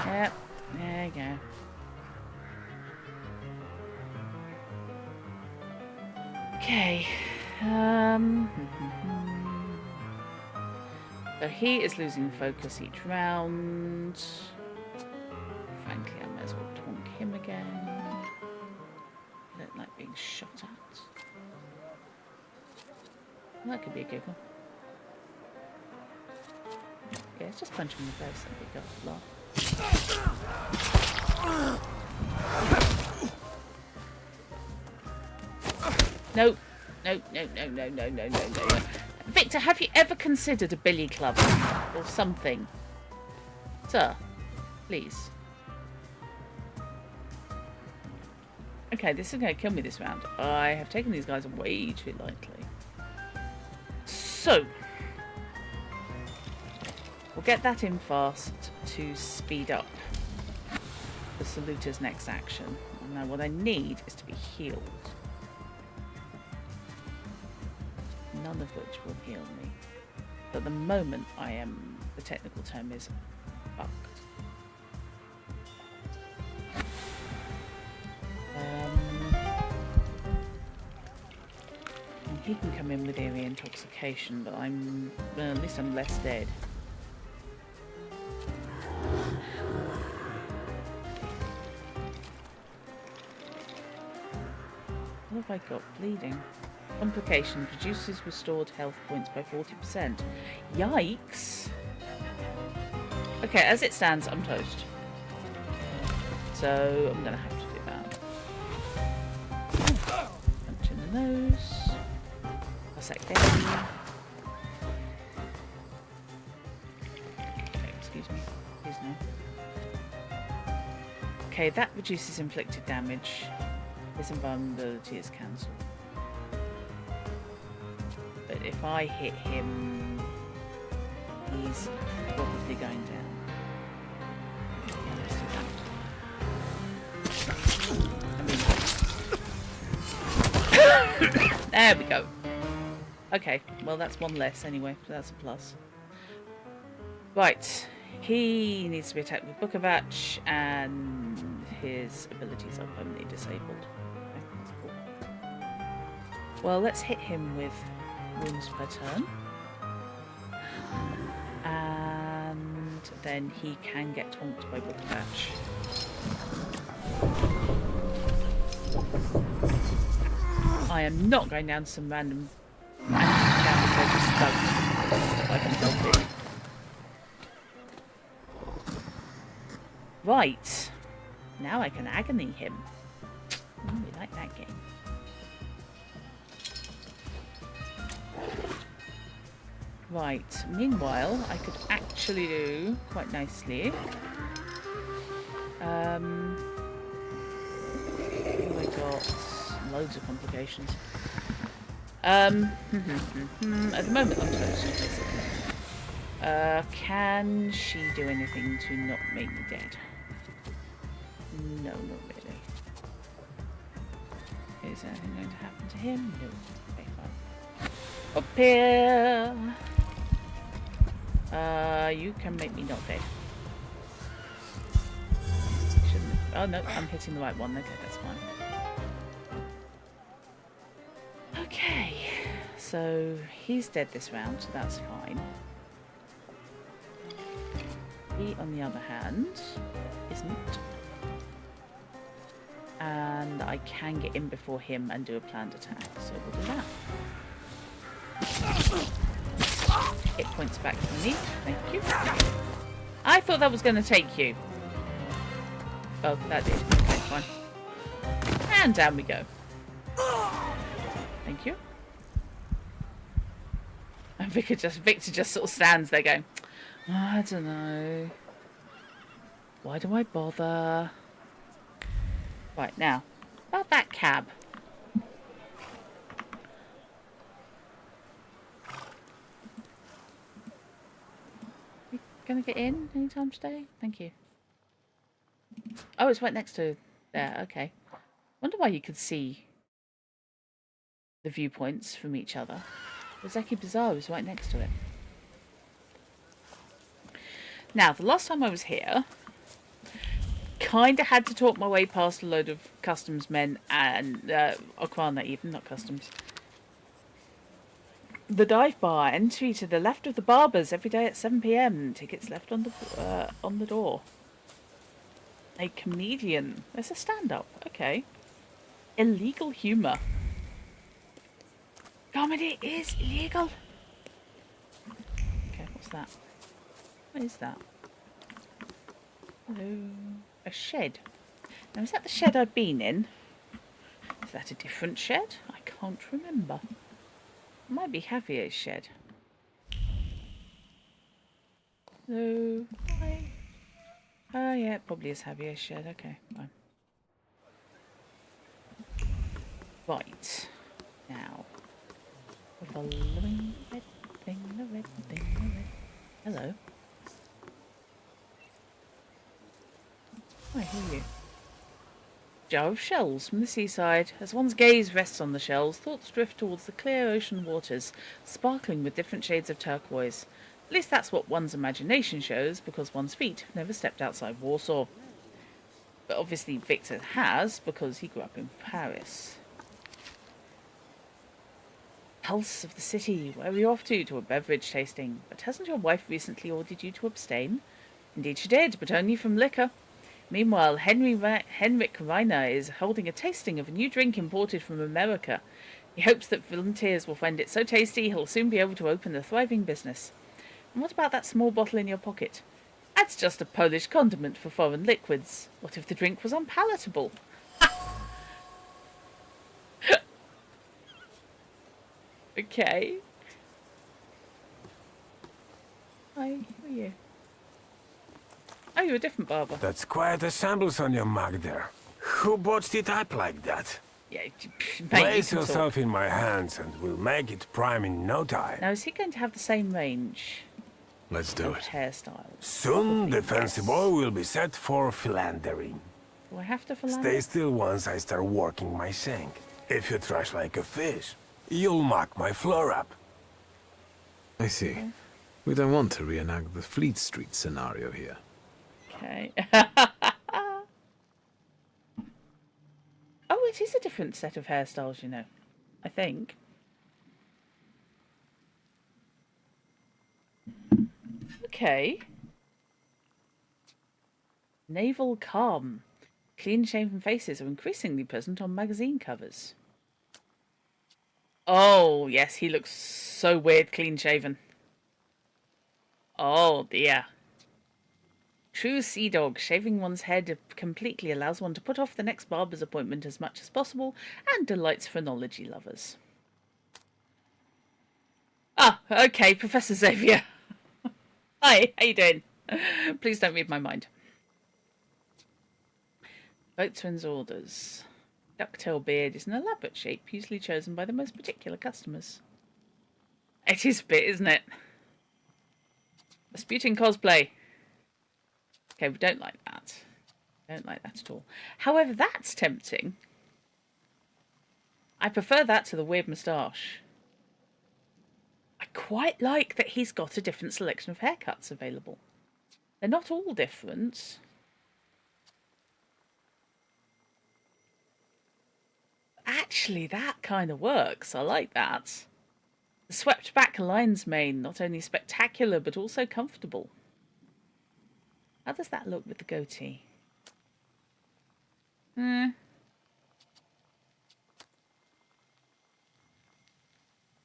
Yep, there you go. Okay. So he is losing focus each round. Frankly, I might as well tonk him again. I don't like being shot at. Well, that could be a giggle. Yeah, let's just punch him in the face and pick up the laugh. No. No. Victor, have you ever considered a billy club or something? Sir, please. Okay, this is going to kill me this round. I have taken these guys way too lightly. So, we'll get that in fast to speed up the Saluter's next action. Now, what I need is to be healed. None of which will heal me. But at the moment, I am, the technical term is, fucked. And he can come in with eerie intoxication, but I'm, well, at least I'm less dead. What have I got? Bleeding. Complication. Reduces restored health points by 40%. Yikes! Okay, as it stands, I'm toast. So, I'm gonna have to do that. Punch in the nose. Cossack Daddy. Okay, excuse me. Please no. Okay, that reduces inflicted damage. His invulnerability is cancelled. But if I hit him, he's probably going down. Yeah, let's do that. There we go. Okay, well that's one less anyway, so that's a plus. Right, he needs to be attacked with Book of Atch, and his abilities are permanently disabled. Okay, that's cool. Well, let's hit him with wounds per turn, and then he can get tonked by Book of Atch. I am not going down some random chance I just stuck if I can help it. Right, now I can agony him. We like that game. Right, meanwhile, I could actually do quite nicely. Oh my god, loads of complications. At the moment I'm toast, basically. Can she do anything to not make me dead? No, not really. Is anything going to happen to him? No. Okay, fine. Up here! You can make me not dead. Shouldn't... Oh no, I'm hitting the right one. Okay, that's fine. Okay, so he's dead this round, so that's fine. He, on the other hand, isn't. And I can get in before him and do a planned attack, so we'll do that. Hit points back from me. Thank you. I thought that was going to take you. Oh, that did. Okay, fine. And down we go. Thank you. And Victor just sort of stands there going, oh, I don't know. Why do I bother? Right, now, About that cab. You gonna get in anytime today? Thank you. Oh, it's right next to there. Okay. Wonder why you could see the viewpoints from each other. The Zeki Bazaar is right next to it. Now, the last time I was here, kind of had to talk my way past a load of customs men and Okwana even, not customs. The dive bar entry to the left of the barbers every day at 7 p.m. Tickets left on the door. A comedian. There's a stand-up. Okay. Illegal humour. Comedy is illegal. Okay, what's that? What is that? Hello. A shed. Now, is that the shed I've been in? Is that a different shed? I can't remember. It might be Javier's shed. Hello. Hi. Oh, yeah, it probably is Javier's shed. Okay, fine. Right. Now. We're following the red thing, the red thing, the red. Hello. Hi, who are you? Jar of shells from the seaside. As one's gaze rests on the shells, thoughts drift towards the clear ocean waters, sparkling with different shades of turquoise. At least that's what one's imagination shows, because one's feet have never stepped outside Warsaw. But obviously Victor has, because he grew up in Paris. Pulse of the city. Where are you off to? To a beverage tasting. But hasn't your wife recently ordered you to abstain? Indeed she did, but only from liquor. Meanwhile, Henrik Reiner is holding a tasting of a new drink imported from America. He hopes that volunteers will find it so tasty he'll soon be able to open a thriving business. And what about that small bottle in your pocket? That's just a Polish condiment for foreign liquids. What if the drink was unpalatable? Okay. Hi, who are you? Oh, you're a different barber. That's quite a shambles on your mug there. Who botched it up like that? Yeah, mate, Place you can yourself talk. in my hands and we'll make it prime in no time. Now, is he going to have the same range Let's do of it. hairstyles? Soon Probably the fancy yes. boy will be set for philandering. Do I have to philander? Stay still once I start working my shank. If you trash like a fish, you'll muck my floor up. I see. We don't want to reenact the Fleet Street scenario here. Okay. Oh, it is a different set of hairstyles, you know. I think. Okay. Naval calm. Clean-shaven faces are increasingly present on magazine covers. Oh, yes, he looks so weird clean-shaven. Oh, dear. True sea dog, shaving one's head completely allows one to put off the next barber's appointment as much as possible and delights phrenology lovers. Ah, okay, Professor Xavier. Hi, how you doing? Please don't read my mind. Boatswain's orders. Ducktail beard is an elaborate shape usually chosen by the most particular customers. It is a bit, isn't it? Rasputin cosplay. Okay, we don't like that. Don't like that at all. However, that's tempting. I prefer that to the weird moustache. I quite like that he's got a different selection of haircuts available. They're not all different. Actually, that kind of works. I like that. The swept back lion's mane, not only spectacular, but also comfortable. How does that look with the goatee?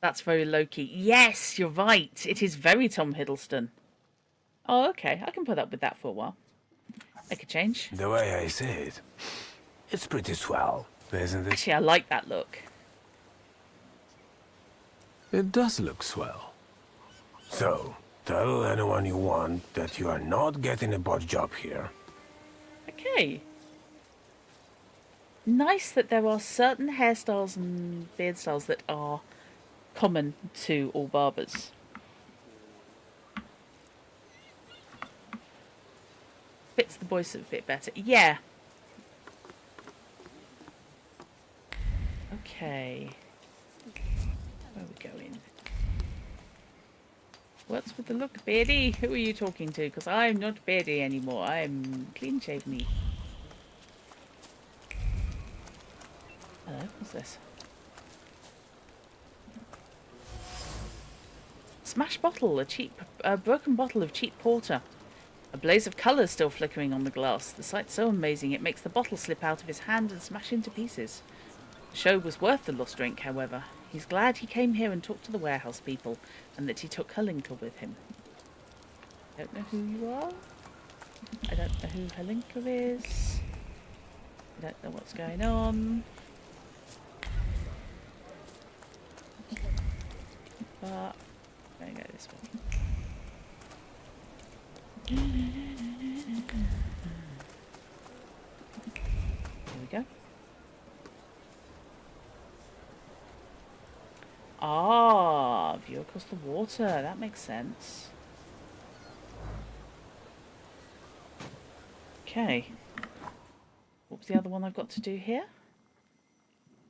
That's very low-key. Yes, you're right. It is very Tom Hiddleston. Oh, okay. I can put up with that for a while. Make a change. The way I see it, it's pretty swell, isn't it? Actually, I like that look. It does look swell. So, tell anyone you want that you are not getting a botch job here. Okay. nice that there are certain hairstyles and beard styles that are common to all barbers. Fits the voice a bit better. Yeah. Okay. Where are we going? What's with the look, Beardy? Who are you talking to? Because I'm not Beardy anymore. I'm clean shaven. Hello, what's this? Smash bottle, a broken bottle of cheap porter. A blaze of colour still flickering on the glass. The sight's so amazing it makes the bottle slip out of his hand and smash into pieces. The show was worth the lost drink, however. He's glad he came here and talked to the warehouse people, and that he took Helinka with him. I don't know who you are. I don't know who Helinka is. I don't know what's going on. But I'm going to go this way. Here we go. Ah, view across the water. That makes sense. Okay. What was the other one I've got to do here?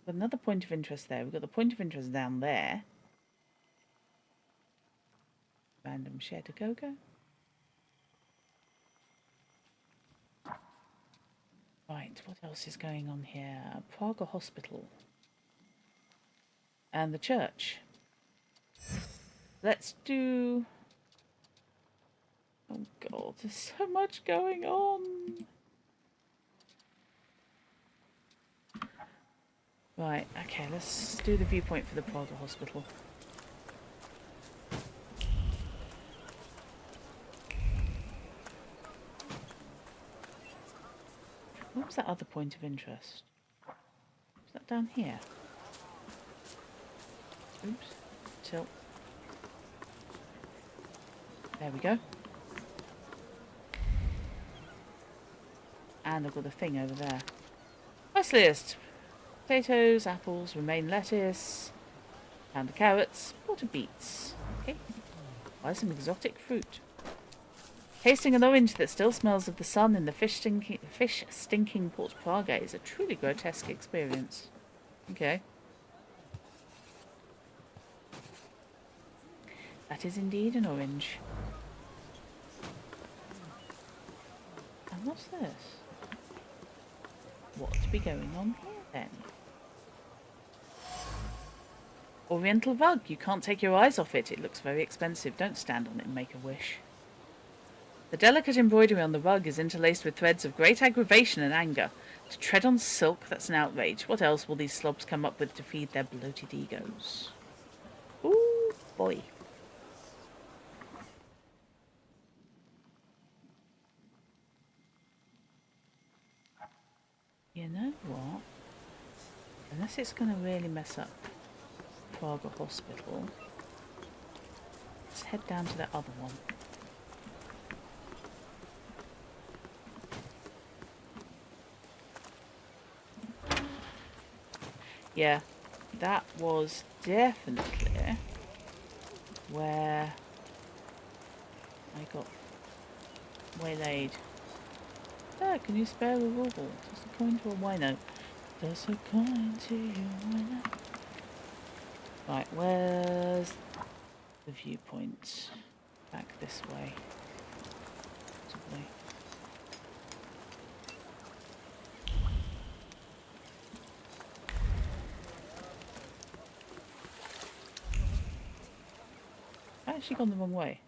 Got another point of interest there. We've got the point of interest down there. Random shed a go-go. Right, what else is going on here? Praga Hospital. And the church. Let's do... Oh god, there's so much going on. Right, okay, let's do the viewpoint for the Praga Hospital. What was that other point of interest? Is that down here? Oops. Tilt. There we go. And I've got the thing over there. Price list. Potatoes, apples, romaine lettuce, pound of carrots, quarter beets. Okay. Buy some exotic fruit. Tasting an orange that still smells of the sun in the fish-stinking Port Praga is a truly grotesque experience. Okay. That is indeed an orange. And what's this? What's be going on here then? Oriental rug. You can't take your eyes off it. It looks very expensive. Don't stand on it and make a wish. The delicate embroidery on the rug is interlaced with threads of great aggravation and anger. To tread on silk, that's an outrage. What else will these slobs come up with to feed their bloated egos? Ooh, boy. You know what? Unless it's going to really mess up Praga Hospital, let's head down to that other one. Yeah, that was definitely where I got waylaid. Ah, can you spare a ruble? Toss a coin to a wino. Toss a coin to your wino. Right, where's the viewpoint? Back this way. Possibly. I've actually gone the wrong way.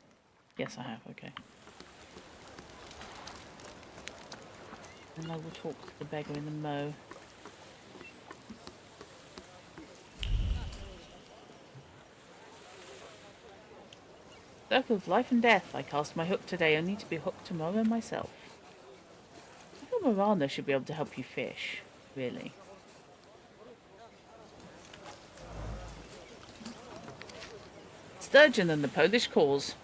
Yes, I have, okay. And I will talk to the beggar in the mow. Circle of life and death. I cast my hook today, only to be hooked tomorrow myself. I feel Morana should be able to help you fish, really. Sturgeon and the Polish cause.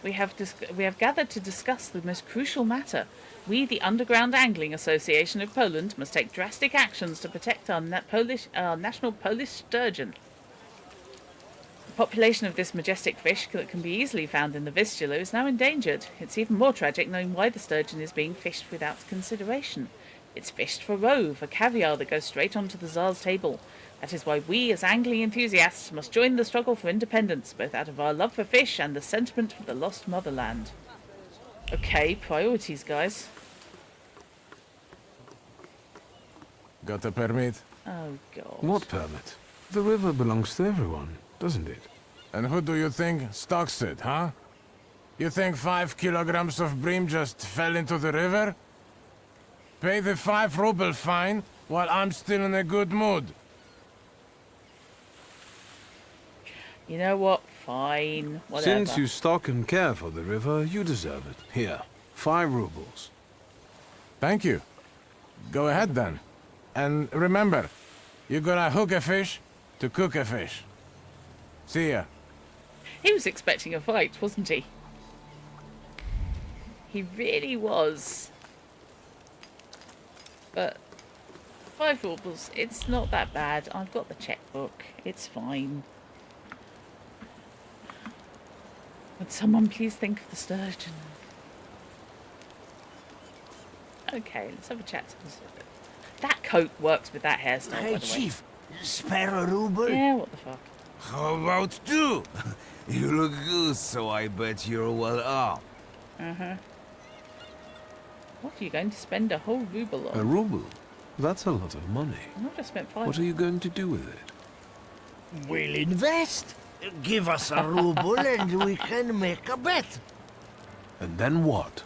We have gathered to discuss the most crucial matter. We, the Underground Angling Association of Poland, must take drastic actions to protect our national Polish sturgeon. The population of this majestic fish that can be easily found in the Vistula is now endangered. It's even more tragic knowing why the sturgeon is being fished without consideration. It's fished for roe, for caviar that goes straight onto the Tsar's table. That is why we, as angling enthusiasts, must join the struggle for independence, both out of our love for fish and the sentiment for the lost motherland. Okay, priorities, guys. Got a permit? Oh, God. What permit? The river belongs to everyone, doesn't it? And who do you think stocks it, huh? You think 5 kilograms of bream just fell into the river? Pay the 5 ruble fine while I'm still in a good mood. You know what? Fine. Whatever. Since you stock and care for the river, you deserve it. Here, 5 rubles. Thank you. Go ahead then. And remember, you gotta hook a fish to cook a fish. See ya. He was expecting a fight, wasn't he? He really was. But 5 rubles, it's not that bad. I've got the checkbook. It's fine. Would someone please think of the sturgeon? Okay, let's have a chat to this. That coat works with that hairstyle, Hey, by the way. Chief, spare a ruble? Yeah, what the fuck? How about 2? You look good, so I bet you're well off. Uh-huh. What are you going to spend a whole ruble on? A ruble? That's a lot of money. I just spent 5. What are you going to do with it? We'll invest. Give us a ruble and we can make a bet. And then what?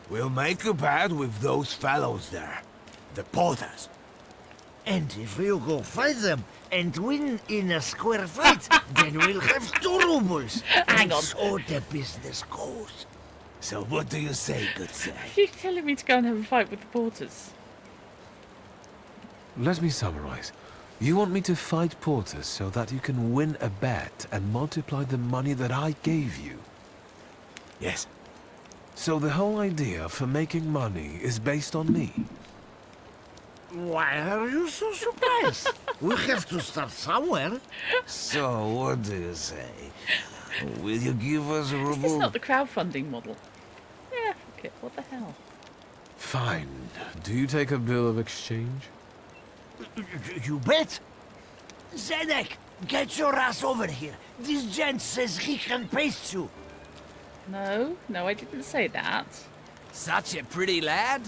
We'll make a bet with those fellows there, the porters. And if you go fight them and win in a square fight, then we'll have 2 rubles. Hang on. So the business goes. So what do you say, good sir? You're telling me to go and have a fight with the porters? Let me summarize. You want me to fight porters so that you can win a bet and multiply the money that I gave you? Yes. So the whole idea for making money is based on me? Why are you so surprised? We have to start somewhere. So what do you say? Will you give us a Is this not the crowdfunding model? Yeah, fuck it. What the hell? Fine. Do you take a bill of exchange? You bet. Zedek, get your ass over here. This gent says he can paste you. No, I didn't say that. Such a pretty lad.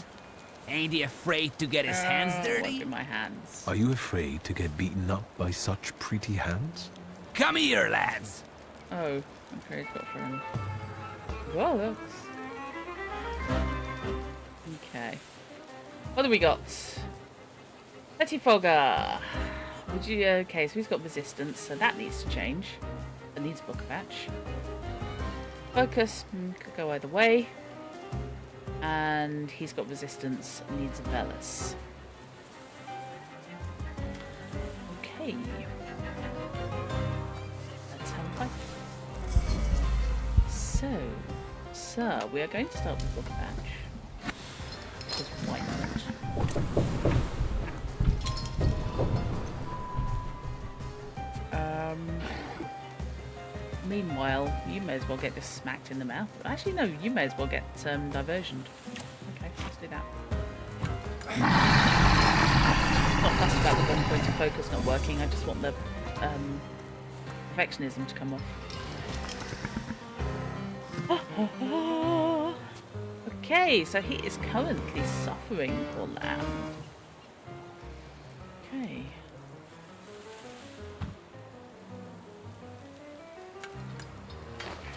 Ain't he afraid to get his hands dirty? Won't be my hands. Are you afraid to get beaten up by such pretty hands? Come here, lads. Oh, okay, he's got friends. Well, that's... Okay. What do we got? Petty Fogger. Would you... Okay, so he's got resistance, so that needs to change. It needs book patch. Focus, could go either way. And he's got resistance, needs Velas. Okay. Let's have a fight. So, sir, we are going to start with book patch. Because why not? Meanwhile, you may as well get just smacked in the mouth. Actually, no, you may as well get diversioned. Okay, let's do that. Not fussed about the 1 point of focus not working. I just want the perfectionism to come off. Okay, so he is currently suffering, poor lamb. Okay.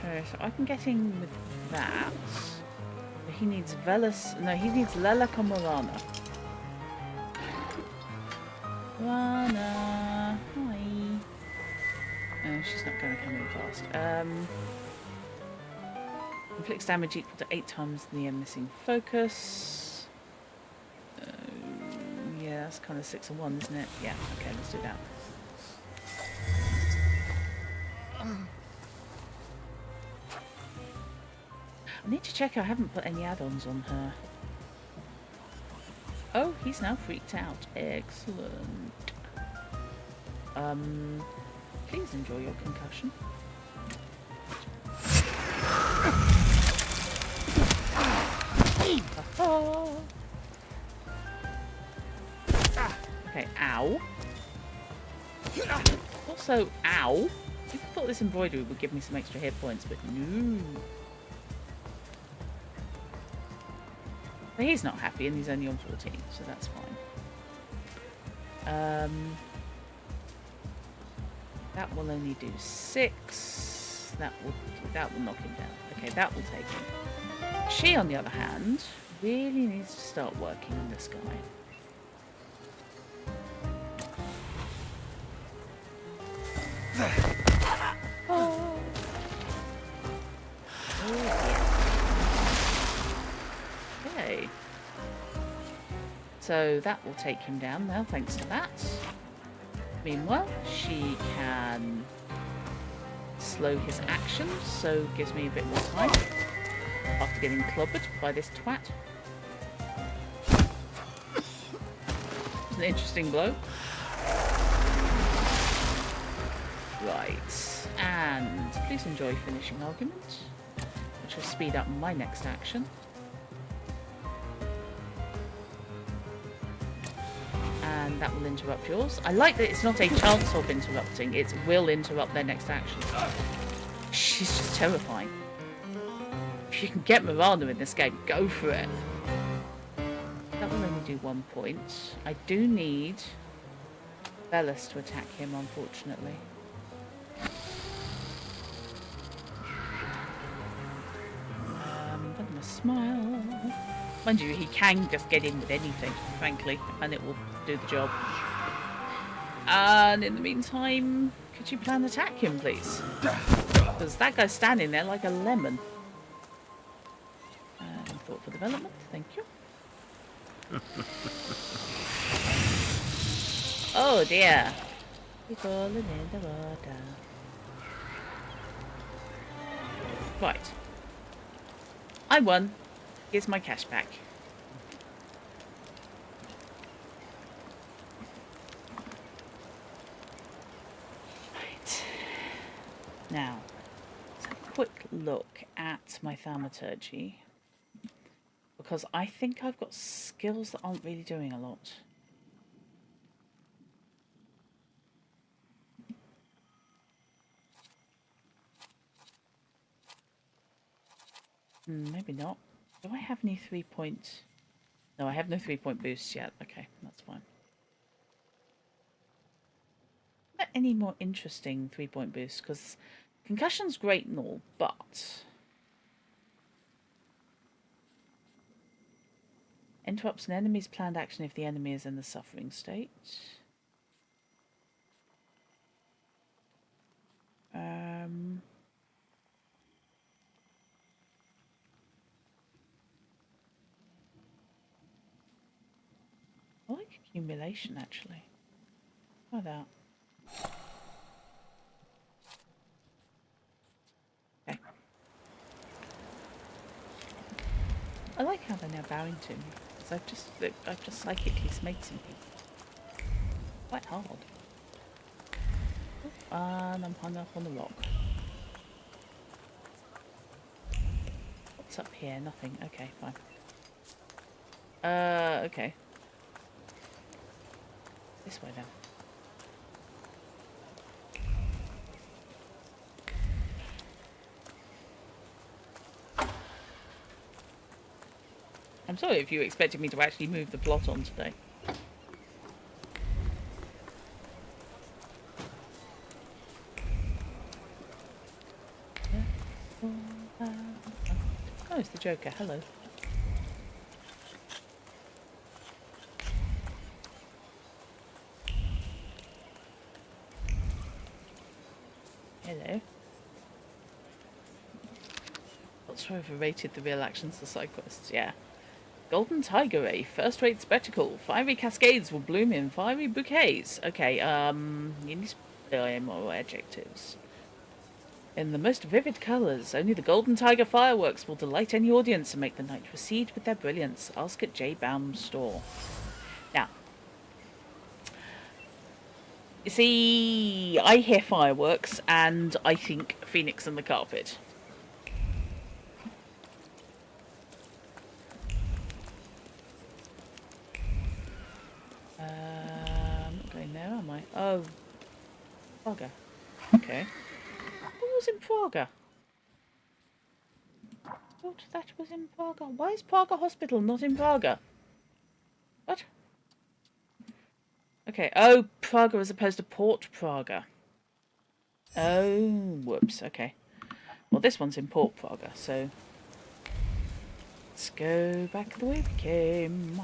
Okay, so I can get in with that. But he needs Velas. No, he needs Lela Comorana. Rana. Hi. Oh, she's not going to come in fast. Inflicts damage equal to 8 times the missing focus. Yeah, that's kind of 6 and 1, isn't it? Yeah, okay, let's do that. I need to check I haven't put any add-ons on her. Oh, he's now freaked out. Excellent. Please enjoy your concussion. Okay, ow. Also, ow. I thought this embroidery would give me some extra hit points, but no. But he's not happy and he's only on 14, so that's fine. That will only do 6. That will knock him down. Okay, that will take him. She, on the other hand, really needs to start working on this guy. Oh. Okay. So that will take him down now, thanks to that. Meanwhile, she can slow his actions, so gives me a bit more time after getting clobbered by this twat. It's an interesting blow. Right, and please enjoy finishing argument, which will speed up my next action. And that will interrupt yours. I like that it's not a chance of interrupting, it will interrupt their next action. She's just terrifying. If you can get Miranda in this game, go for it. That will only do 1 point. I do need Bellis to attack him, unfortunately. I'm gonna smile. Mind you, he can just get in with anything, frankly, and it will do the job. And in the meantime, could you plan to attack him, please? Because that guy's standing there like a lemon. Thought for development, thank you. Oh dear. We're falling in the water. Right. I won. Here's my cash back. Right. Now, let's have a quick look at my Thaumaturge. Because I think I've got skills that aren't really doing a lot. Maybe not. Do I have any 3-point? No, I have no 3-point boosts yet. Okay, that's fine. Not any more interesting 3-point boosts, because concussion's great and all, but interrupts an enemy's planned action if the enemy is in the suffering state. I like accumulation, actually. Try that. Okay. I like how they're now bowing to me. I've just psychically smoked some people. Quite hard. And I'm hung up on the rock. What's up here? Nothing. Okay, fine. Okay. This way then. I'm sorry if you expected me to actually move the plot on today. Oh, it's the Joker. Hello. Hello. What's overrated the real actions, the side quests? Yeah. Golden Tiger Ray, first-rate spectacle. Fiery cascades will bloom in fiery bouquets. Okay, you need to play more adjectives. In the most vivid colours, only the Golden Tiger fireworks will delight any audience and make the night recede with their brilliance. Ask at J. Baum's store. Now, you see, I hear fireworks and I think Phoenix and the Carpet. I'm not going there, am I? Oh, Praga. Okay. What was in Praga? I thought that was in Praga. Why is Praga Hospital not in Praga? What? Okay. Oh, Praga as opposed to Port Praga. Oh, whoops. Okay. Well, this one's in Port Praga, so let's go back the way we came.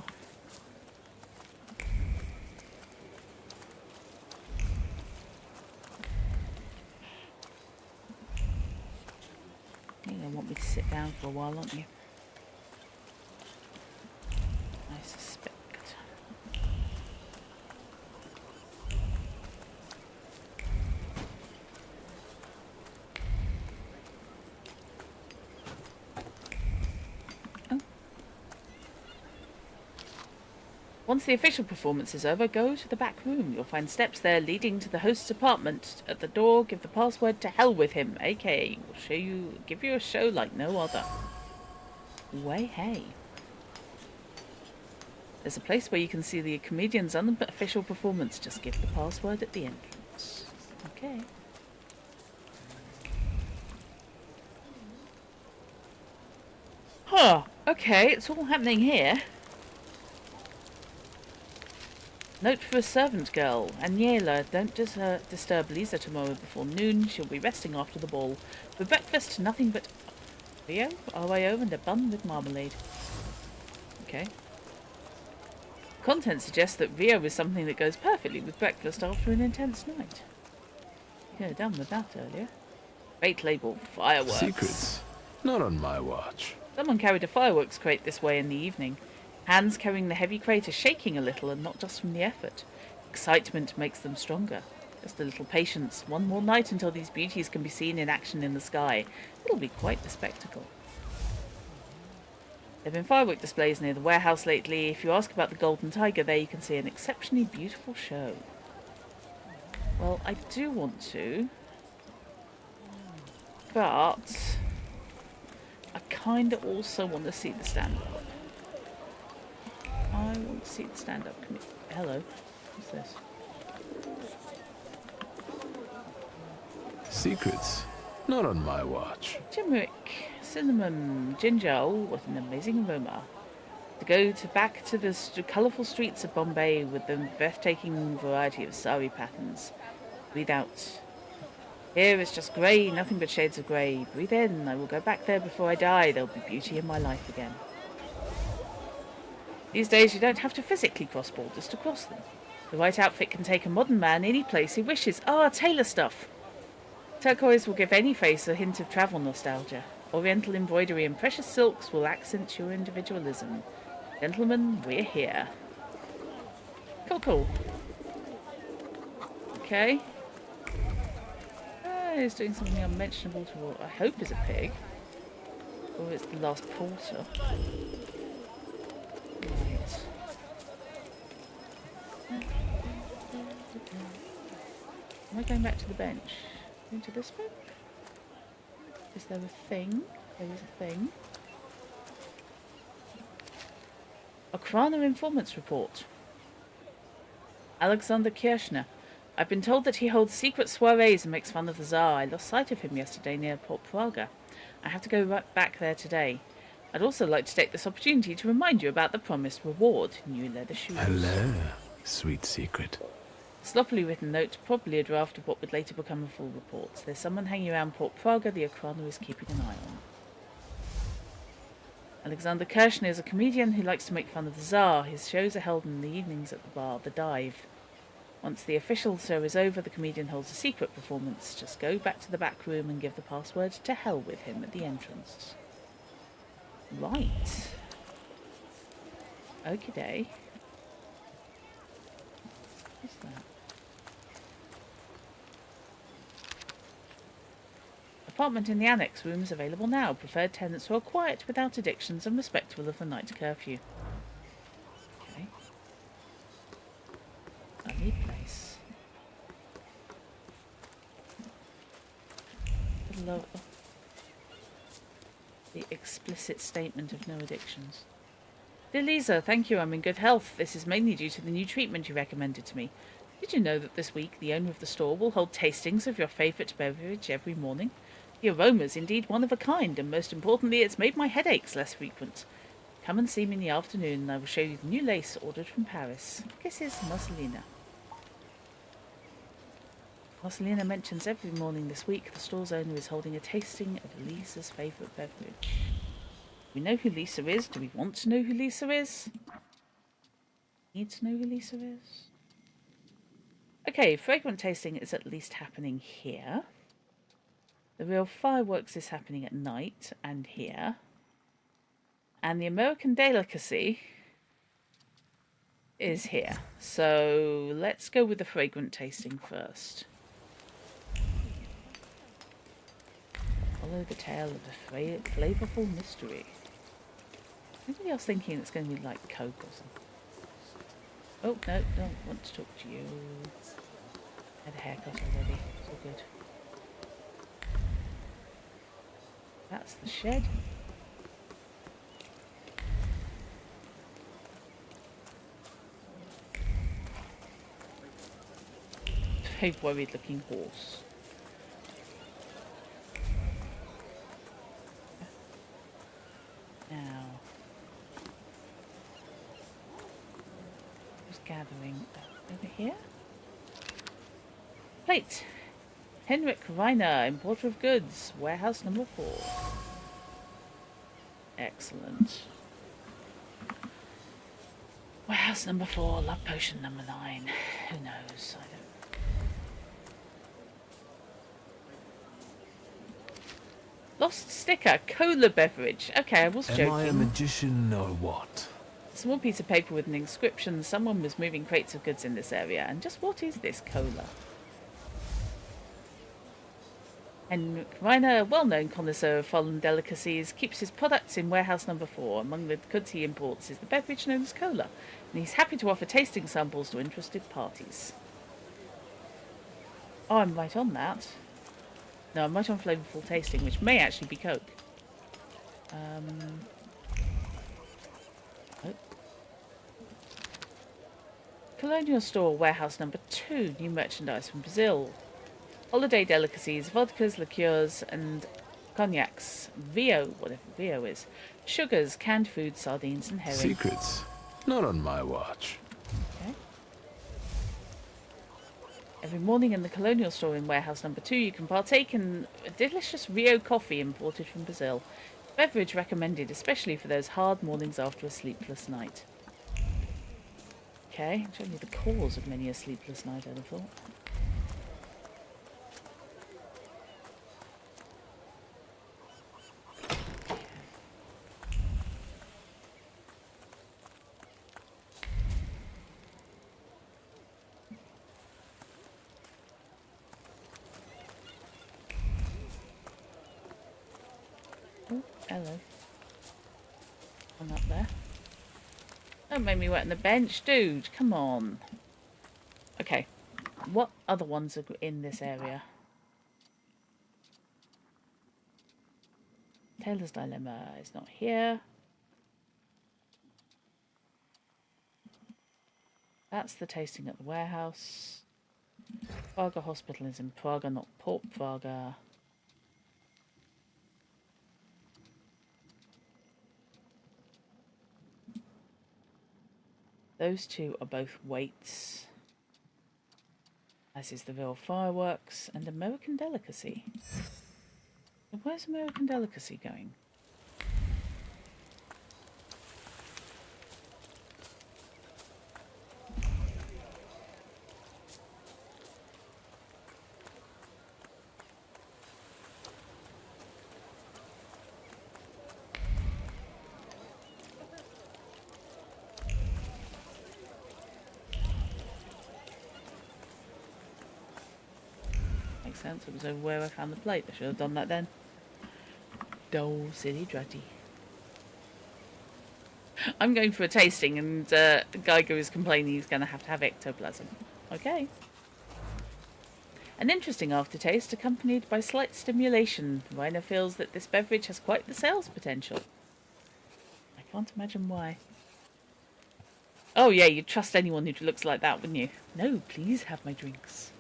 You're going to want me to sit down for a while, aren't you? I suspect. Oh. Once the official performance is over, go to the back room. You'll find steps there leading to the host's apartment. At the door, give the password to hell with him, aka will give you a show like no other. Way hey. There's a place where you can see the comedian's unofficial performance. Just give the password at the entrance. Okay. Huh. Okay, it's all happening here. Note for a servant girl. Aniela, don't disturb Lisa tomorrow before noon. She'll be resting after the ball. For breakfast, nothing but Rio, RYO, and a bun with marmalade. Okay. Content suggests that Rio is something that goes perfectly with breakfast after an intense night. You could have done with that earlier. Fate label, fireworks. Secrets. Not on my watch. Someone carried a fireworks crate this way in the evening. Hands carrying the heavy crate are shaking a little, and not just from the effort. Excitement makes them stronger. Just a little patience. One more night until these beauties can be seen in action in the sky. It'll be quite the spectacle. There have been firework displays near the warehouse lately. If you ask about the Golden Tiger, there you can see an exceptionally beautiful show. Well, I do want to, but I kind of also want to see the stand-up. I want to see the stand-up. Hello. What's this? Secrets. Not on my watch. Turmeric, cinnamon, ginger. Oh, what an amazing aroma. To go back to the colourful streets of Bombay with the breathtaking variety of sari patterns. Breathe out. Here it's just grey, nothing but shades of grey. Breathe in. I will go back there before I die. There'll be beauty in my life again. These days you don't have to physically cross borders to cross them. The right outfit can take a modern man any place he wishes. Ah, tailor stuff! Turquoise will give any face a hint of travel nostalgia. Oriental embroidery and precious silks will accent your individualism. Gentlemen, we're here. Cool, cool. Okay. He's doing something unmentionable to what I hope is a pig. Or it's the last porter. Right. Am I going back to the bench? Into this one? Is there a thing? There is a thing. Okrana Informants Report. Alexander Kirchner. I've been told that he holds secret soirees and makes fun of the Tsar. I lost sight of him yesterday near Port Praga. I have to go right back there today. I'd also like to take this opportunity to remind you about the promised reward, new leather shoes. Hello, sweet secret. Sloppily written note, probably a draft of what would later become a full report. There's someone hanging around Port Praga the Okrana is keeping an eye on. Alexander Kirchner is a comedian who likes to make fun of the Tsar. His shows are held in the evenings at the bar, The Dive. Once the official show is over, the comedian holds a secret performance. Just go back to the back room and give the password to hell with him at the entrance. Right. Okie day. What's that? apartment in the annex. Rooms available now. Preferred tenants who are quiet, without addictions, and respectful of the night curfew. Okay. Lovely place. The explicit statement of no addictions. Dear Lisa, thank you. I'm in good health. This is mainly due to the new treatment you recommended to me. Did you know that this week the owner of the store will hold tastings of your favourite beverage every morning? The aroma is indeed one of a kind, and most importantly, it's made my headaches less frequent. Come and see me in the afternoon, and I will show you the new lace ordered from Paris. Kisses, Marcelina. Marcelina mentions every morning this week the store's owner is holding a tasting of Lisa's favourite beverage. We know who Lisa is. Do we want to know who Lisa is? Need to know who Lisa is? Okay, fragrant tasting is at least happening here. The real fireworks is happening at night and here. And the American delicacy is here. So let's go with the fragrant tasting first. Follow the tale of a flavourful mystery. Anybody else thinking it's going to be like Coke or something? Oh, no, don't want to talk to you. Had a haircut already. It's all good. That's the shed. Very worried looking horse. Now, who's gathering over here? Plate. Henrik Reiner, importer of goods, warehouse number 4. Excellent. Warehouse number 4, love potion number 9. Who knows? I don't. Lost sticker, cola beverage. Okay, I was joking. Am I a magician or what? A small piece of paper with an inscription. Someone was moving crates of goods in this area. And just what is this cola? Henrik Reiner, a well-known connoisseur of foreign delicacies, keeps his products in warehouse number 4. Among the goods he imports is the beverage known as cola, and he's happy to offer tasting samples to interested parties. Oh, I'm right on that. No, I'm right on flavourful tasting, which may actually be Coke. Oh. Colonial store, warehouse number 2. New merchandise from Brazil. Holiday delicacies, vodkas, liqueurs, and cognacs. Vio, whatever Vio is. Sugars, canned food, sardines, and herring. Secrets? Not on my watch. Okay. Every morning in the Colonial store in warehouse number 2, you can partake in a delicious Rio coffee imported from Brazil. Beverage recommended, especially for those hard mornings after a sleepless night. Okay, it's only the cause of many a sleepless night, I'd have thought. Hello. I'm up there. Don't make me wet on the bench, dude. Come on. Okay. What other ones are in this area? Taylor's Dilemma is not here. That's the tasting at the warehouse. Praga Hospital is in Praga, not Port Praga. Those two are both weights, as is the real fireworks and American delicacy. Where's American delicacy going? makes sense. It was over where I found the plate. I should have done that then. Dull, silly Drutty. I'm going for a tasting, and Geiger is complaining he's going to have ectoplasm. Okay. An interesting aftertaste accompanied by slight stimulation. Rainer feels that this beverage has quite the sales potential. I can't imagine why. Oh yeah, you'd trust anyone who looks like that, wouldn't you? No, please have my drinks.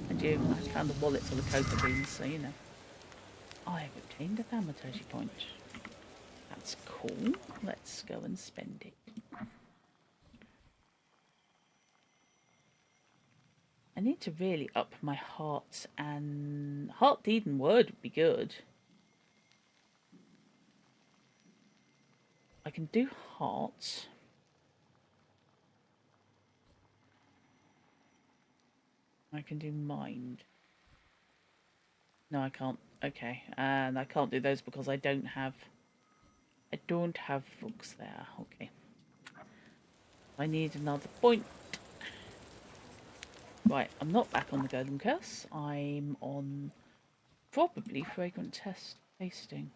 And you, I found the wallet for the cocoa beans, so you know. I've obtained a Thaumaturge point. That's cool. Let's go and spend it. I need to really up my heart, and heart, deed and word would be good. I can do heart. I can do mind. No, I can't. Okay, and I can't do those because I don't have books there. Okay. I need another point. Right, I'm not back on the golem curse. I'm on probably fragrant tasting.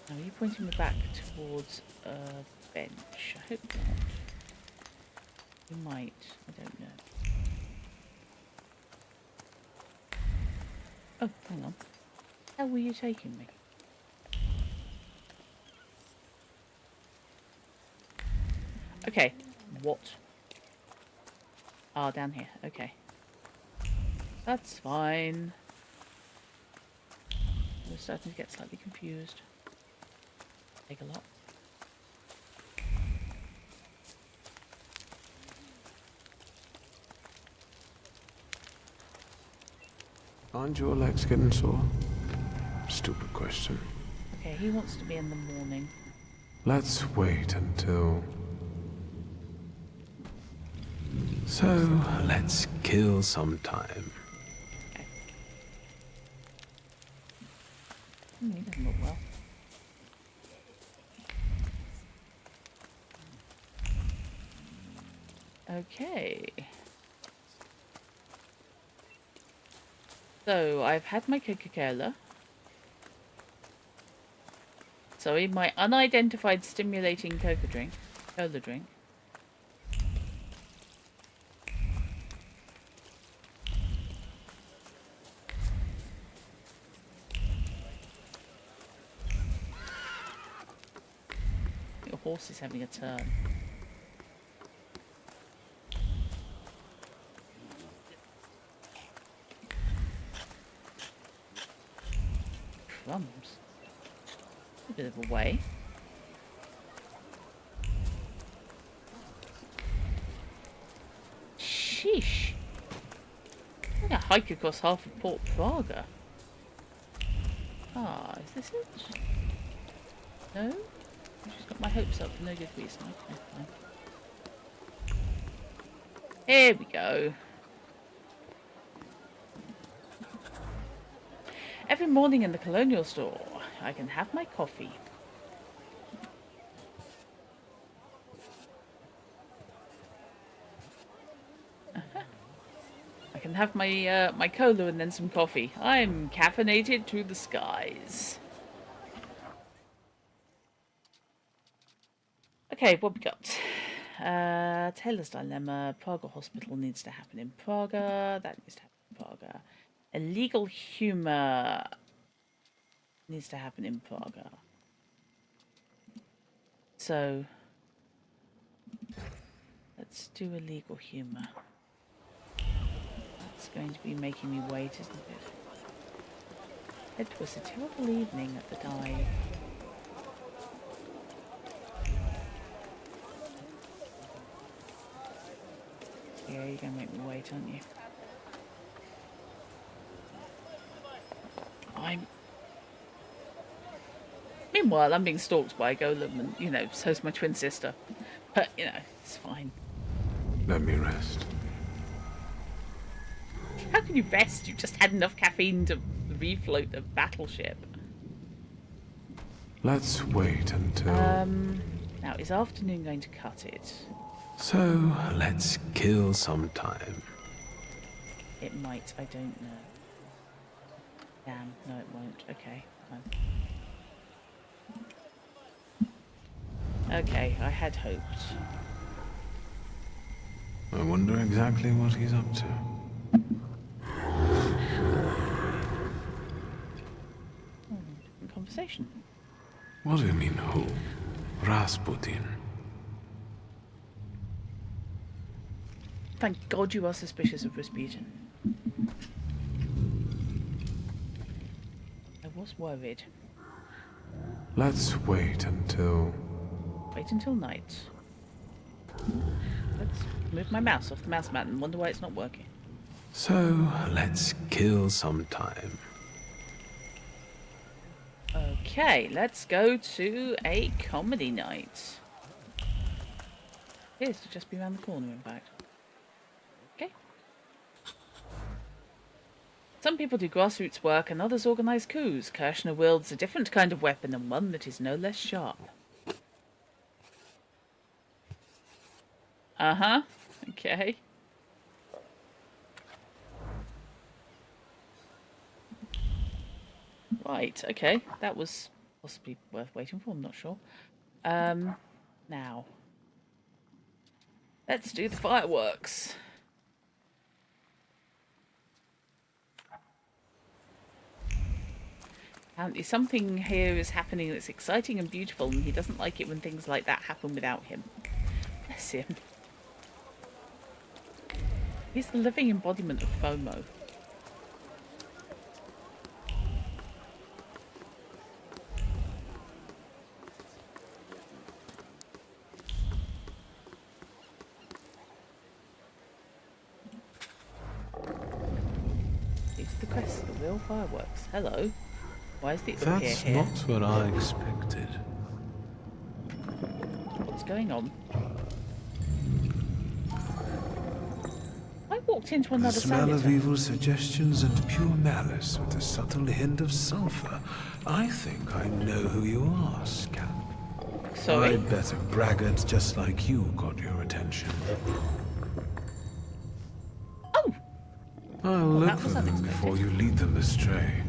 Now, are you pointing me back towards a bench? I hope not. You might. I don't know. Oh, hang on. How were you taking me? Okay, what? Ah, down here. Okay. That's fine. We're starting to get slightly confused. Take a lot. Aren't your legs getting sore? Stupid question. Okay, he wants to be in the morning. Let's wait until... So, let's kill some time. Okay. He doesn't look well. Okay. So, I've had my Coca-Cola. Sorry, my unidentified stimulating cola drink. Your horse is having a turn. Crumbs. A bit of a way. Sheesh. I'm gonna hike across half of Port Praga. Ah, is this it? No? I've just got my hopes up for no good reason. Okay, fine. Here we go. Every morning in the colonial store, I can have my coffee. I can have my my cola and then some coffee. I'm caffeinated to the skies. Okay, what we got? Taylor's Dilemma. Praga Hospital needs to happen in Praga. That needs to happen in Praga. Illegal humor needs to happen in Praga. So let's do illegal humor. That's going to be making me wait, isn't it? It was a terrible evening at the dive. Yeah, you're going to make me wait, aren't you? Meanwhile, I'm being stalked by a golem, and, you know, so's my twin sister. But, you know, it's fine. Let me rest. How can you rest? You've just had enough caffeine to refloat the battleship. Let's wait until... Now, is afternoon going to cut it? So, let's kill some time. It might, I don't know. Damn, no it won't. Okay, fine. Okay, I had hoped. I wonder exactly what he's up to. Different conversation. What do you mean, who? Rasputin. Thank God you are suspicious of Rasputin. I was worried. Let's wait until... Wait until night. Let's move my mouse off the mouse mat and wonder why it's not working. So, let's kill some time. Okay, let's go to a comedy night. Appears to just be around the corner, in fact. Okay. Some people do grassroots work and others organise coups. Kirshner wields a different kind of weapon and one that is no less sharp. Uh-huh. Okay. Right, okay. That was possibly worth waiting for, I'm not sure. Now. Let's do the fireworks. Apparently something here is happening that's exciting and beautiful, and he doesn't like it when things like that happen without him. Bless him. He's the living embodiment of FOMO. These are the crests, the real fireworks. Hello. Why is the That's here? not what I expected. What's going on? I walked into The another smell of salad. evil suggestions and pure malice with a subtle hint of sulfur. I think I know who you are, Scamp. Sorry? I bet a braggart just like you got your attention. Oh! I'll look that for was them unexpected. before you lead them astray.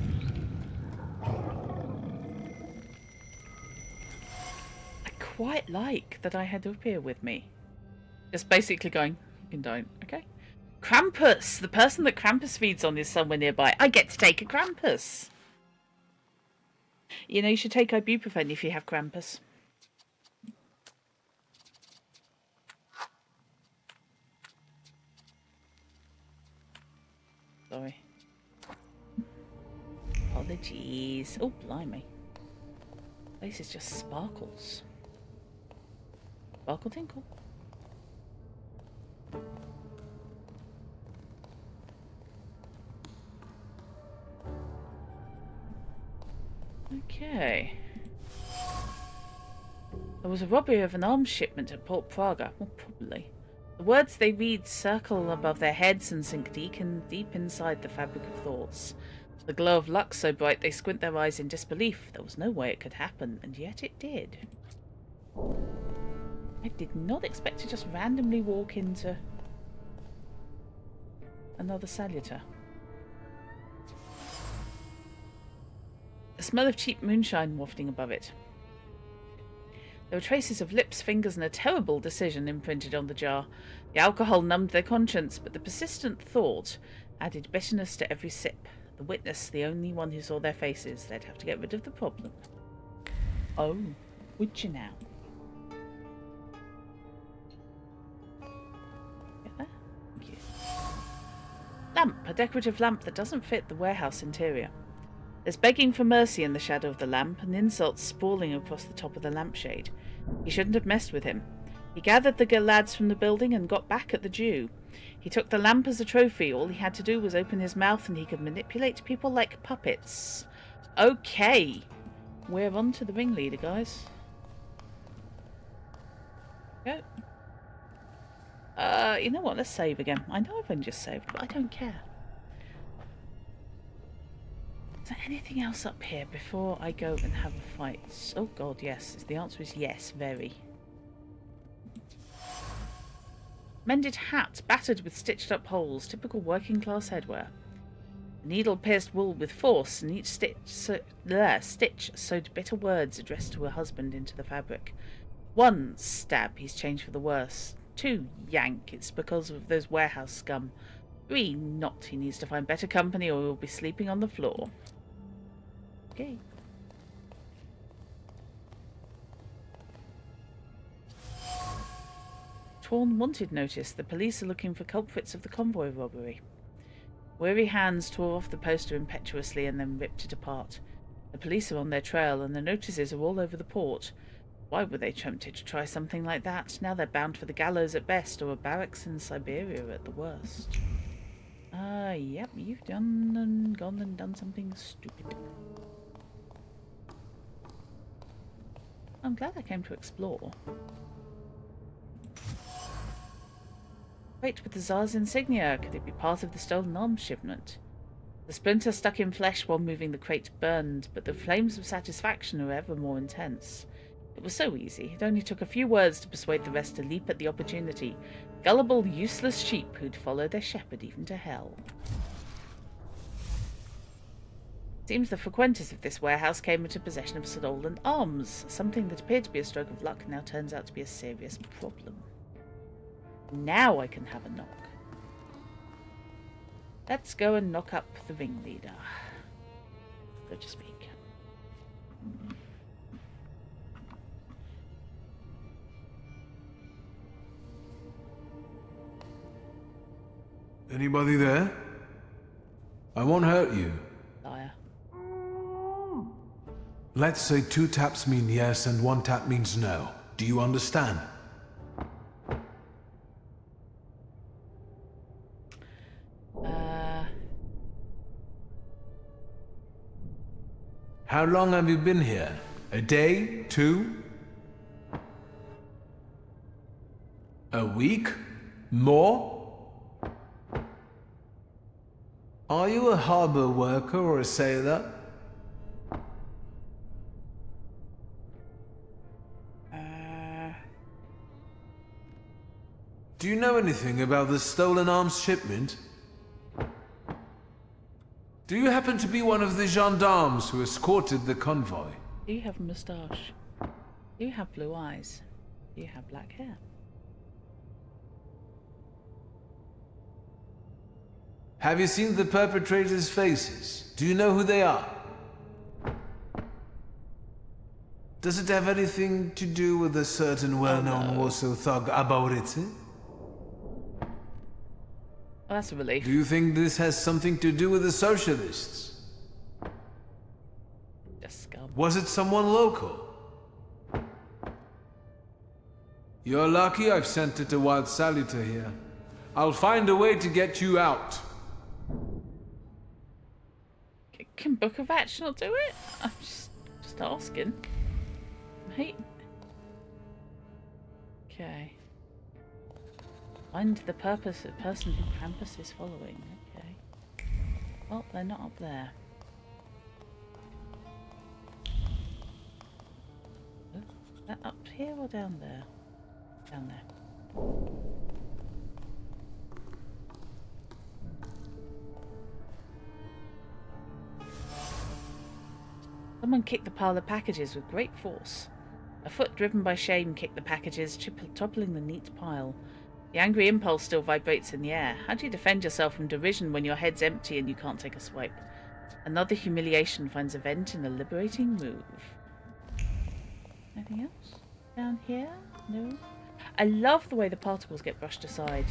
I quite like that I had to appear with me. Just basically going, you can don't, okay? Krampus! The person that Krampus feeds on is somewhere nearby. I get to take a Krampus! You know, you should take ibuprofen if you have Krampus. Sorry. Apologies. Oh, blimey. Place is just sparkles. Sparkle tinkle. Okay. There was a robbery of an arms shipment at Port Praga. Well, probably. The words they read circle above their heads and sink deep inside the fabric of thoughts. The glow of luck so bright they squint their eyes in disbelief. There was no way it could happen, and yet it did. I did not expect to just randomly walk into another salutar. A smell of cheap moonshine wafting above it. There were traces of lips, fingers, and a terrible decision imprinted on the jar. The alcohol numbed their conscience, but the persistent thought added bitterness to every sip. The witness, the only one who saw their faces. They'd have to get rid of the problem. Oh, would you now? Get there? Thank you. Lamp, a decorative lamp that doesn't fit the warehouse interior. There's begging for mercy in the shadow of the lamp, and insults sprawling across the top of the lampshade. He shouldn't have messed with him. He gathered the lads from the building and got back at the Jew. He took the lamp as a trophy. All he had to do was open his mouth and he could manipulate people like puppets. Okay. We're on to the ringleader, guys. Go. You know what? Let's save again. I know I've only just saved, but I don't care. Is there anything else up here before I go and have a fight? Oh god, yes. The answer is yes, very. Mended hat, battered with stitched up holes, typical working class headwear. Needle pierced wool with force, and each stitch sewed bitter words addressed to her husband into the fabric. 1, stab, he's changed for the worse. 2, yank, it's because of those warehouse scum. 3, not, he needs to find better company or he'll be sleeping on the floor. Okay. Torn wanted notice. The police are looking for culprits of the convoy robbery. Weary hands tore off the poster impetuously and then ripped it apart. The police are on their trail and the notices are all over the port. Why were they tempted to try something like that? Now they're bound for the gallows at best, or a barracks in Siberia at the worst. Yep, you've gone and done something stupid. I'm glad I came to explore. Crate with the Tsar's insignia. Could it be part of the stolen arms shipment? The splinter stuck in flesh while moving the crate burned, but the flames of satisfaction are ever more intense. It was so easy. It only took a few words to persuade the rest to leap at the opportunity. Gullible, useless sheep who'd follow their shepherd even to hell. Seems the frequenters of this warehouse came into possession of stolen arms. Something that appeared to be a stroke of luck now turns out to be a serious problem. Now I can have a knock. Let's go and knock up the ringleader, so to speak. Anybody there? I won't hurt you. Liar. Let's say 2 taps mean yes and 1 tap means no. Do you understand? How long have you been here? A day? 2? A week? More? Are you a harbor worker or a sailor? Do you know anything about the stolen arms shipment? Do you happen to be one of the gendarmes who escorted the convoy? Do you have a moustache? Do you have blue eyes? Do you have black hair? Have you seen the perpetrators' faces? Do you know who they are? Does it have anything to do with a certain well-known Warsaw thug, Abaurycy? Well, that's a relief. Do you think this has something to do with the socialists? Just scum. Was it someone local? You're lucky I've sent it a wild saluter here. I'll find a way to get you out. Can Book of Action not do it? I'm just asking. Mate. Okay. Find the person who Krampus is following. Okay. Well, they're not up there. Is that up here or down there? Down there. Someone kicked the pile of packages with great force. A foot driven by shame kicked the packages, toppling the neat pile. The angry impulse still vibrates in the air. How do you defend yourself from derision when your head's empty and you can't take a swipe? Another humiliation finds a vent in a liberating move. Anything else? Down here? No? I love the way the particles get brushed aside.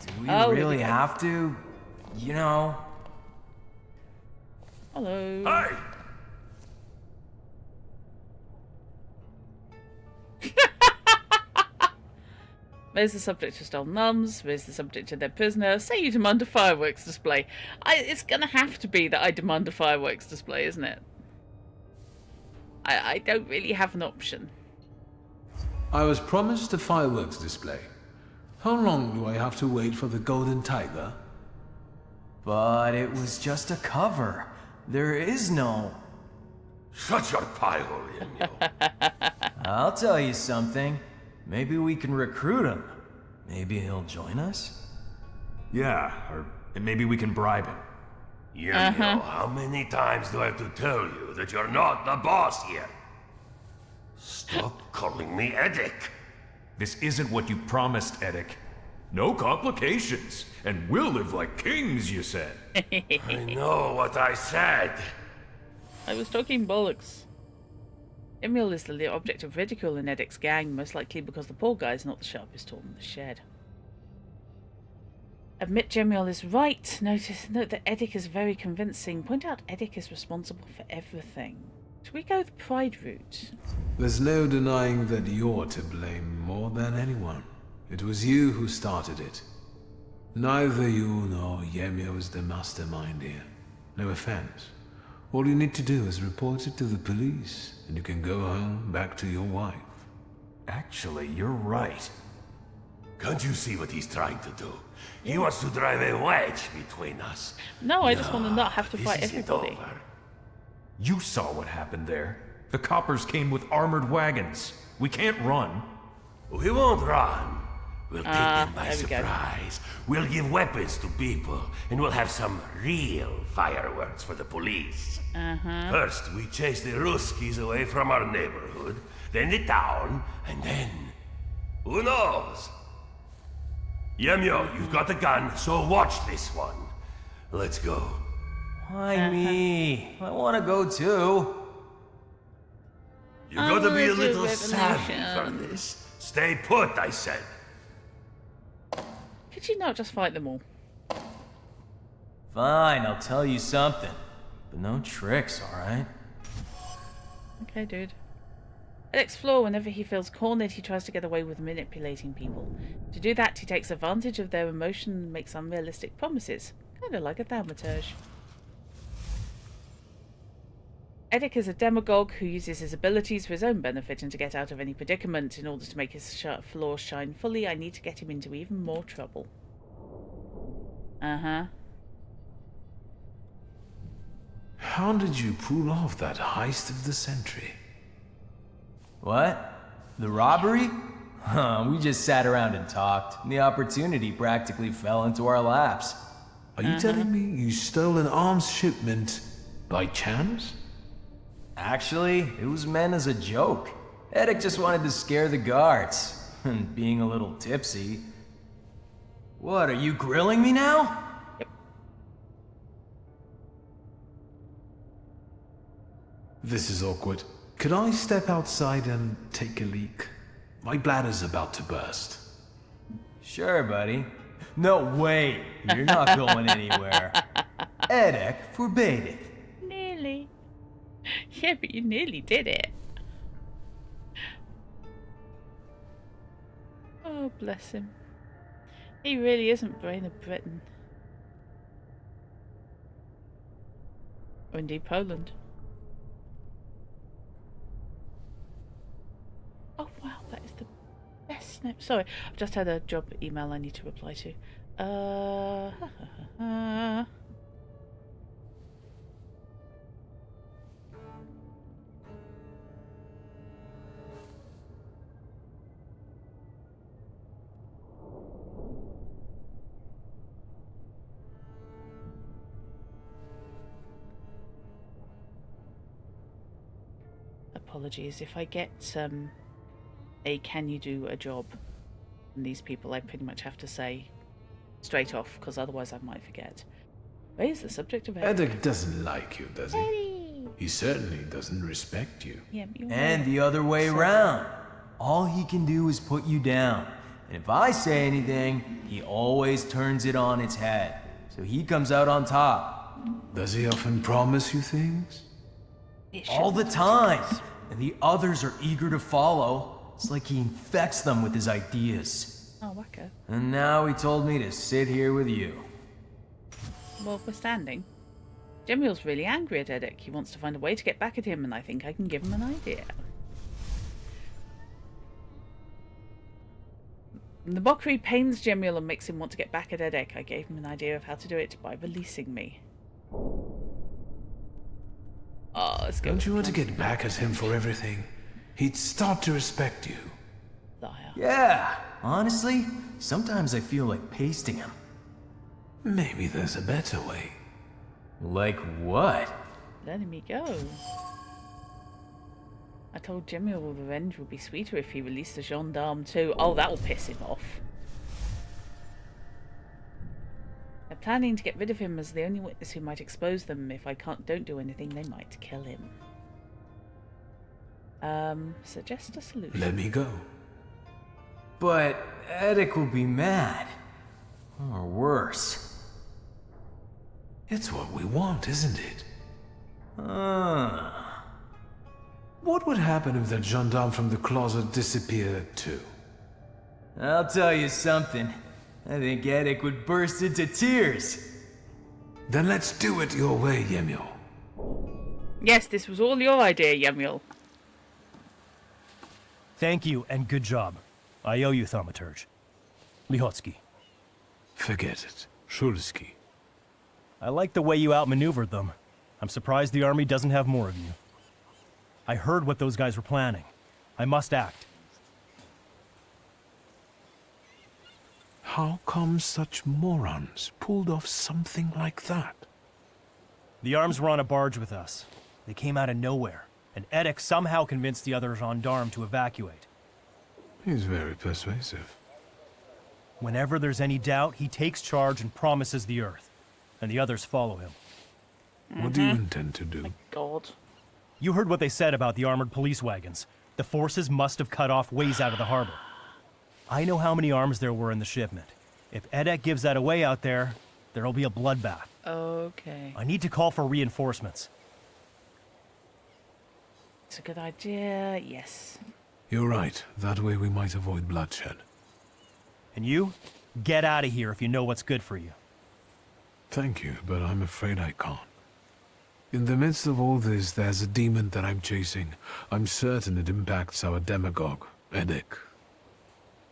Do we really have to? You know... Hello. Hey! Raise the subject to stolen arms, raise the subject to their prisoner, say you demand a fireworks display. It's gonna have to be that I demand a fireworks display, isn't it? I don't really have an option. I was promised a fireworks display. How long do I have to wait for the Golden Tiger? But it was just a cover. There is no... Shut your pie hole, Yemio. I'll tell you something. Maybe we can recruit him. Maybe he'll join us? Yeah, or maybe we can bribe him. Yemio, how many times do I have to tell you that you're not the boss here? Stop calling me Edic. This isn't what you promised, Edic. No complications, and we'll live like kings, you said. I know what I said. I was talking bollocks. Emil is the object of ridicule in Edic's gang, most likely because the poor guy's not the sharpest tool in the shed. Admit Jemiel is right. Note that Edic is very convincing. Point out Edic is responsible for everything. Should we go the pride route? There's no denying that you're to blame more than anyone. It was you who started it. Neither you nor Yemio is the mastermind here. No offense. All you need to do is report it to the police, and you can go home back to your wife. Actually, you're right. Can't you see what he's trying to do? He wants to drive a wedge between us. No, I just want to not have to fight everybody. Over. You saw what happened there. The coppers came with armored wagons. We can't run. We won't run. We'll take them by surprise. We'll give weapons to people, and we'll have some real fireworks for the police. First, we chase the Ruskies away from our neighborhood, then the town, and then... who knows? Yemio, you've got a gun, so watch this one. Let's go. Why me? I want to go too. You gotta be a little savvy for this. Stay put, I said. Could you not just fight them all? Fine, I'll tell you something. But no tricks, alright? Okay, dude. Edic's flaw, whenever he feels cornered, he tries to get away with manipulating people. To do that, he takes advantage of their emotion and makes unrealistic promises. Kind of like a Thaumaturge. Edic is a demagogue who uses his abilities for his own benefit and to get out of any predicament. In order to make his flaws shine fully, I need to get him into even more trouble. How did you pull off that heist of the century? What? The robbery? We just sat around and talked, and the opportunity practically fell into our laps. Are you telling me you stole an arms shipment by chance? Actually, it was meant as a joke. Edic just wanted to scare the guards. And being a little tipsy... What, are you grilling me now? Yep. This is awkward. Could I step outside and take a leak? My bladder's about to burst. Sure, buddy. No, wait. You're not going anywhere. Edic forbade it. Nearly. Yeah, but you nearly did it. Oh, bless him. He really isn't Brain of Britain. Or indeed Poland. Oh wow, that is the best snap. Sorry, I've just had a job email I need to reply to. Apologies if I get a can you do a job from these people. I pretty much have to say straight off because otherwise I might forget. Raise the subject of Edic doesn't like you, does he? He certainly doesn't respect you. Yeah, and the other way around. All he can do is put you down. And if I say anything, he always turns it on its head. So he comes out on top. Does he often promise you things? All the time. And the others are eager to follow. It's like he infects them with his ideas. Oh, wacko. And now he told me to sit here with you. Well, we're standing. Jemiel's really angry at Edic. He wants to find a way to get back at him, and I think I can give him an idea. The mockery pains Jemiel and makes him want to get back at Edic. I gave him an idea of how to do it by releasing me. let's go. Don't you want to get back at him for everything? He'd start to respect you. Liar. Yeah, honestly, sometimes I feel like pasting him. Maybe there's a better way. Like what? Letting me go. I told Jimmy all revenge would be sweeter if he released the gendarme too. Oh, that'll piss him off. They're planning to get rid of him as the only witness who might expose them. If I don't do anything, they might kill him. Suggest a solution. Let me go. But Edic will be mad. Or worse. It's what we want, isn't it? What would happen if that gendarme from the closet disappeared too? I'll tell you something. I think Edic would burst into tears. Then let's do it your way, Yemio. Yes, this was all your idea, Yemil. Thank you, and good job. I owe you, Thaumaturge. Lihotsky. Forget it. Shulsky. I like the way you outmaneuvered them. I'm surprised the army doesn't have more of you. I heard what those guys were planning. I must act. How come such morons pulled off something like that? The arms were on a barge with us. They came out of nowhere, and Edic somehow convinced the other gendarme to evacuate. He's very persuasive. Whenever there's any doubt, he takes charge and promises the Earth, and the others follow him. What do you intend to do? My God. You heard what they said about the armored police wagons. The forces must have cut off ways out of the harbor. I know how many arms there were in the shipment. If Edek gives that away out there, there'll be a bloodbath. Okay. I need to call for reinforcements. It's a good idea, yes. You're right. That way we might avoid bloodshed. And you? Get out of here if you know what's good for you. Thank you, but I'm afraid I can't. In the midst of all this, there's a demon that I'm chasing. I'm certain it impacts our demagogue, Edek.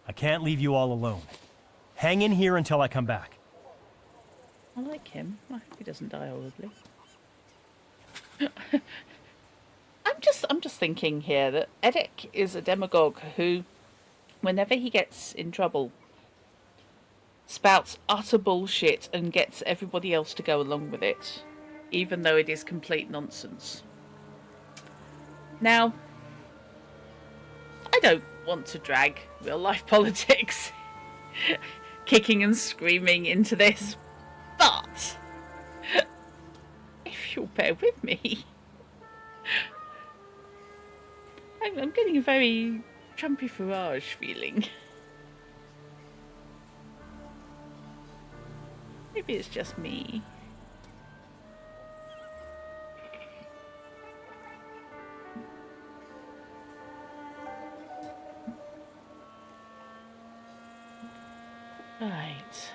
I can't leave you all alone. Hang in here until I come back. I like him. I hope he doesn't die horribly. I'm just thinking here that Edek is a demagogue who, whenever he gets in trouble, spouts utter bullshit and gets everybody else to go along with it, even though it is complete nonsense. Now, I don't want to drag real life politics kicking and screaming into this, but if you'll bear with me, I'm getting a very Trumpy Farage feeling. Maybe it's just me. Right.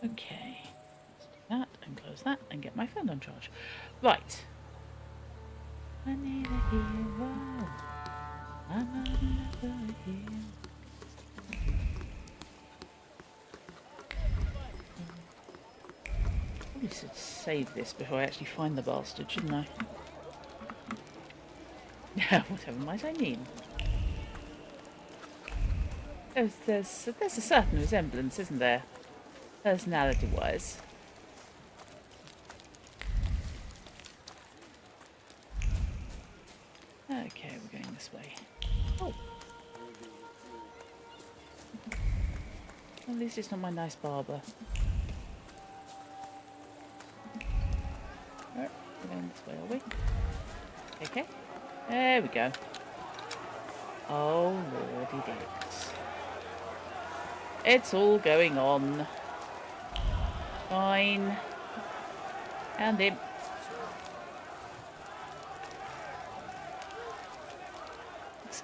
Okay. Let's do that and close that and get my phone on charge. Right. I need a hero. I'm another hero. Probably should save this before I actually find the bastard, shouldn't I? Whatever might I mean. There's a certain resemblance, isn't there? Personality-wise. Okay, we're going this way. Oh. At least it's not my nice barber. Alright, we're going this way, are we? Okay. There we go. Oh, lordy dicks. It's all going on. Fine. And him.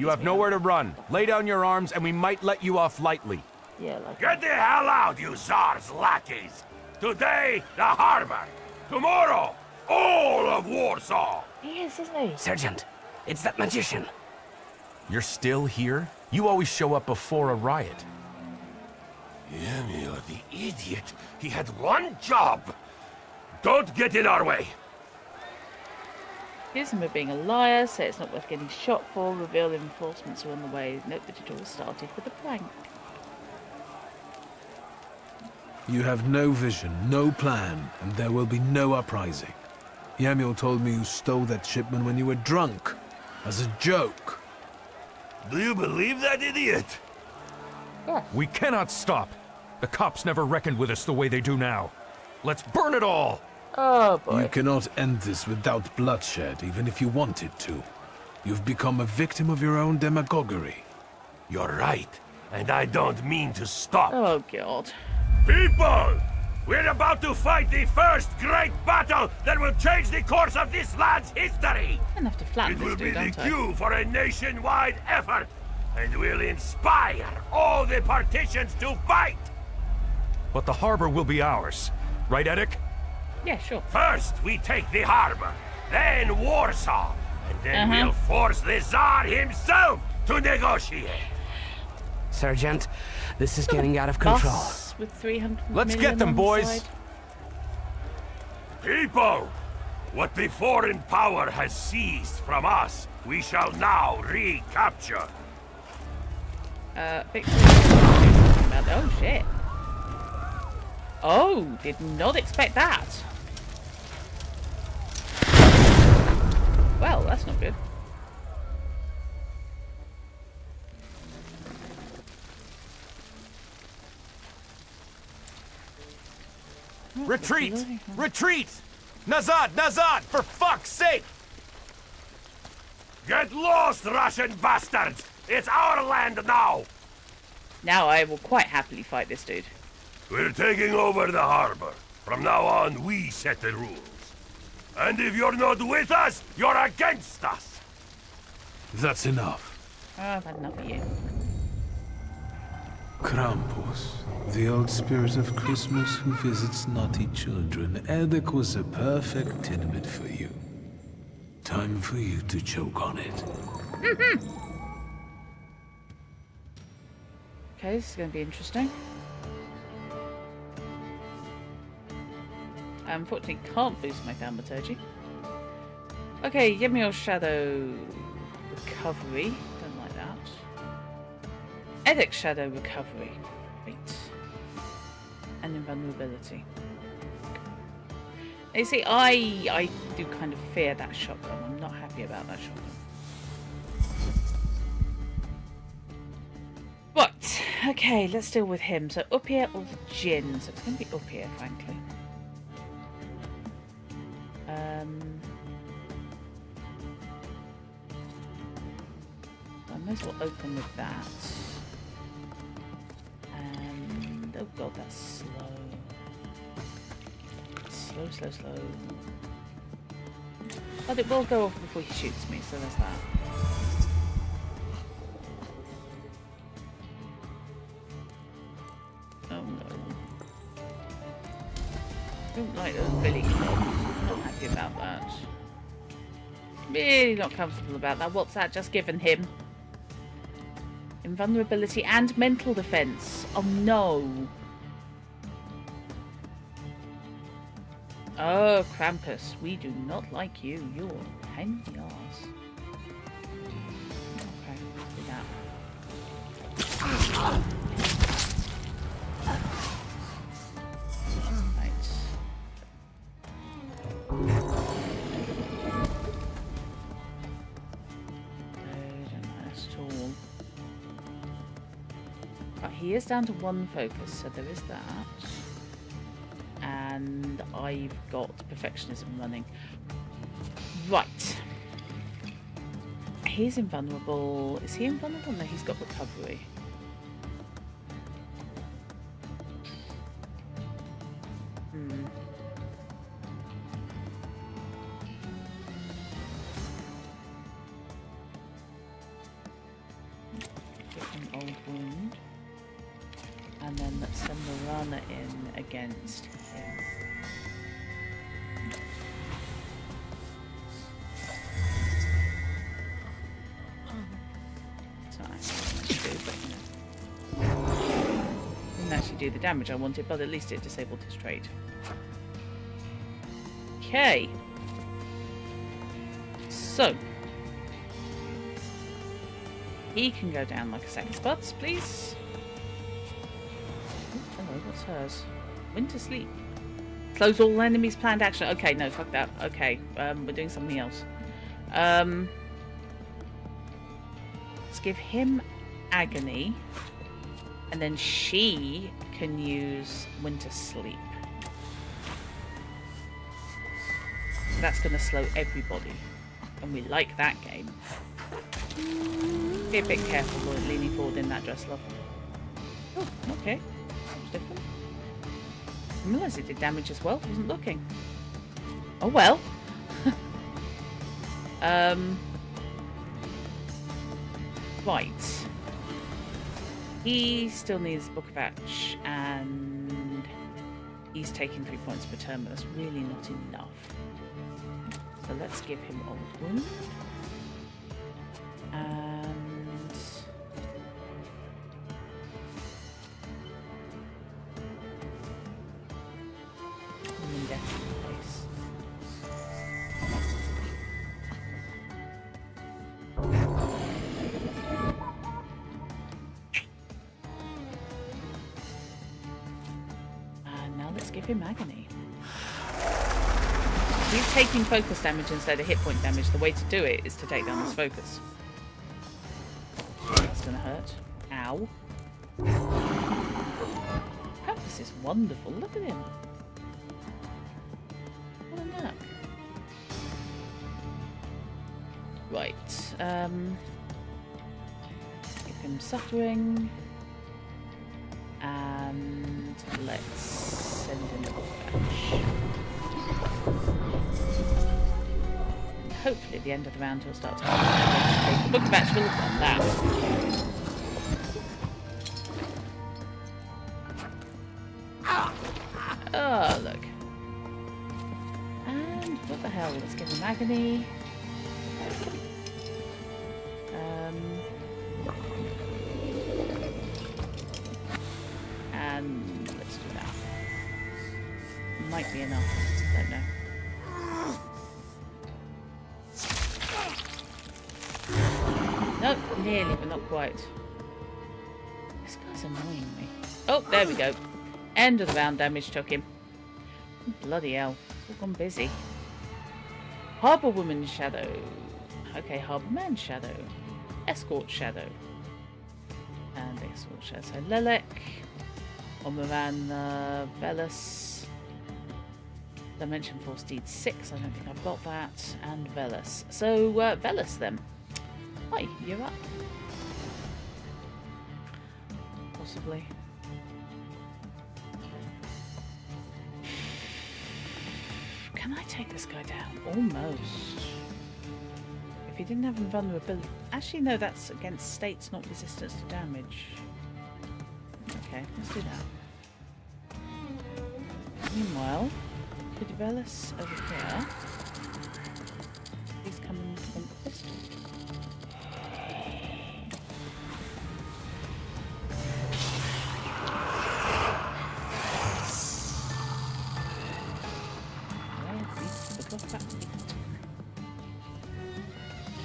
You have nowhere to run. Lay down your arms and we might let you off lightly. Yeah, like Get the hell out, you Tsar's lackeys! Today, the harbor. Tomorrow, all of Warsaw! He is, isn't he? Sergeant, it's that magician. You're still here? You always show up before a riot. Ymir, the idiot. He had one job. Don't get in our way. Accuse him of being a liar, say it's not worth getting shot for, reveal reinforcements are on the way, note that it all started with a prank. You have no vision, no plan, and there will be no uprising. Yamiel told me you stole that shipment when you were drunk, as a joke. Do you believe that, idiot? We cannot stop. The cops never reckoned with us the way they do now. Let's burn it all! Oh boy. You cannot end this without bloodshed, even if you wanted to. You've become a victim of your own demagoguery. You're right, and I don't mean to stop. Oh god. People! We're about to fight the first great battle that will change the course of this land's history! I'm gonna have to flatten It this will be dude, the aren't I? cue for a nationwide effort, and will inspire all the partitions to fight! But the harbor will be ours. Right, Eddick? Yeah, sure. First, we take the harbor, then Warsaw, and then we'll force the Tsar himself to negotiate. Sergeant, this is getting out of control. Bus with 300 Let's million get them, on the boys. side. People, what the foreign power has seized from us, we shall now recapture. Victory. Oh shit. Oh, did not expect that. Well, that's not good. Retreat! Retreat! Nazad! Nazad! For fuck's sake! Get lost, Russian bastards! It's our land now! Now I will quite happily fight this dude. We're taking over the harbor. From now on, we set the rules. And if you're not with us, you're against us! That's enough. Oh, I've had enough of you. Krampus, the old spirit of Christmas who visits naughty children. Eddick was a perfect tidbit for you. Time for you to choke on it. Okay, this is going to be interesting. I unfortunately can't boost my Thaumaturge. Okay, Yemiel's Shadow Recovery. Don't like that. Eddick's Shadow Recovery. Wait. And Invulnerability. You see, I do kind of fear that shotgun. I'm not happy about that shotgun. Right, okay, let's deal with him. So up here or the Jinn? So it's going to be up here, frankly. I may as well open with that. And oh god, that's slow. Slow. But it will go off before he shoots me, so there's that. Oh no. Don't like those billy clubs. Not happy about that. Really not comfortable about that. What's that just given him? Invulnerability and mental defense. Oh no. Oh, Krampus, we do not like you. You're a pain in the arse. Okay, let's do that. Right. Don't nice at all. Right, he is down to 1 focus, so there is that. And I've got perfectionism running. Right. He's invulnerable. Is he invulnerable? No, he's got recovery. Give him old wound. And then let's send the runner in against him. didn't actually do the damage I wanted, but at least it disabled his trait. Okay. So. He can go down like a sack of butts, please. Oh, hello, what's hers? Winter sleep. Close all enemies' planned action. Okay, no, fuck that. Okay, we're doing something else. Let's give him agony. And then she can use winter sleep. So that's going to slow everybody. And we like that game. Be a bit careful leaning forward in that dress, love. Oh, okay. That was different. I didn't realise it did damage as well. I wasn't looking. Oh well. Right. He still needs Book of Ash, and he's taking 3 points per turn, but that's really not enough. So let's give him Old Wound. And Death in place. And now let's give him agony. He's taking focus damage instead of hit point damage. The way to do it is to take down this focus. That's gonna hurt. Ow. Oh, this is wonderful. Look at him. What a nut. Right. Give him suffering. And let's send in the Book of Ash. Hopefully at the end of the round he'll start to have damage. The Book of Ash will have done that. Oh, look. And what the hell? Let's give him agony. And let's do that. Might be enough. Don't know. Nope, nearly, but not quite. This guy's annoying me. Oh, there we go. End of the round damage took him. Bloody hell. It's all gone busy. Harbour Woman Shadow. Okay, Harbour Man Shadow. Escort Shadow. And Escort Shadow. So Lelek. Omoran Velas. Dimension Force Deed 6. I don't think I've got that. And Velas. So, Velas then. Hi, you're up. Possibly. Can I take this guy down? Almost. If he didn't have invulnerability... Actually, no, that's against states, not resistance to damage. Okay, let's do that. Meanwhile, Velas over here. He's coming from this way.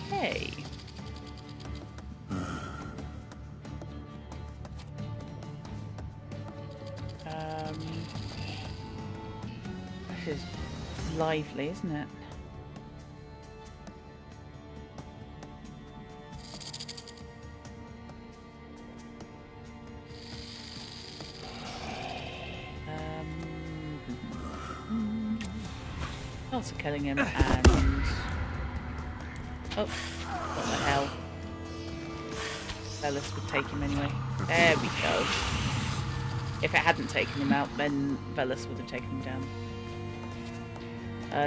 Okay. This is lively, isn't it? Lots of killing him and... Oh, what the hell? Velas would take him anyway. There we go. If it hadn't taken him out, then Velas would have taken him down.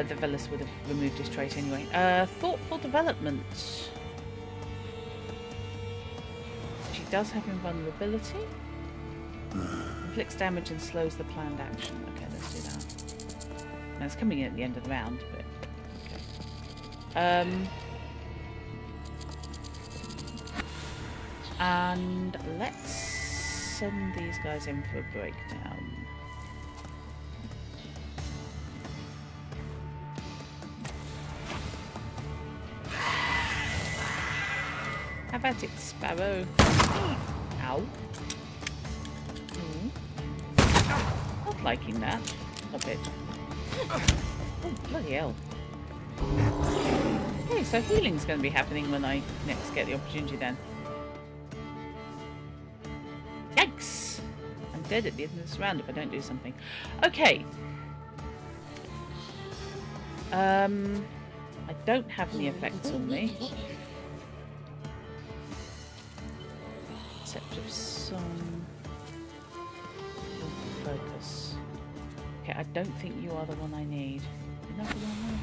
The Velas would have removed his trait anyway. Thoughtful Development. She does have invulnerability. Inflicts damage and slows the planned action. Okay, let's do that. Now it's coming in at the end of the round, but okay. And let's send these guys in for a breakdown. How about it, Sparrow? Ow. Not liking that. Stop it. Oh, bloody hell. Okay, so healing's going to be happening when I next get the opportunity then. Yikes! I'm dead at the end of this round if I don't do something. Okay. I don't have any effects on me. Deceptive Song. Focus. Okay, I don't think you are the one I need. Another one.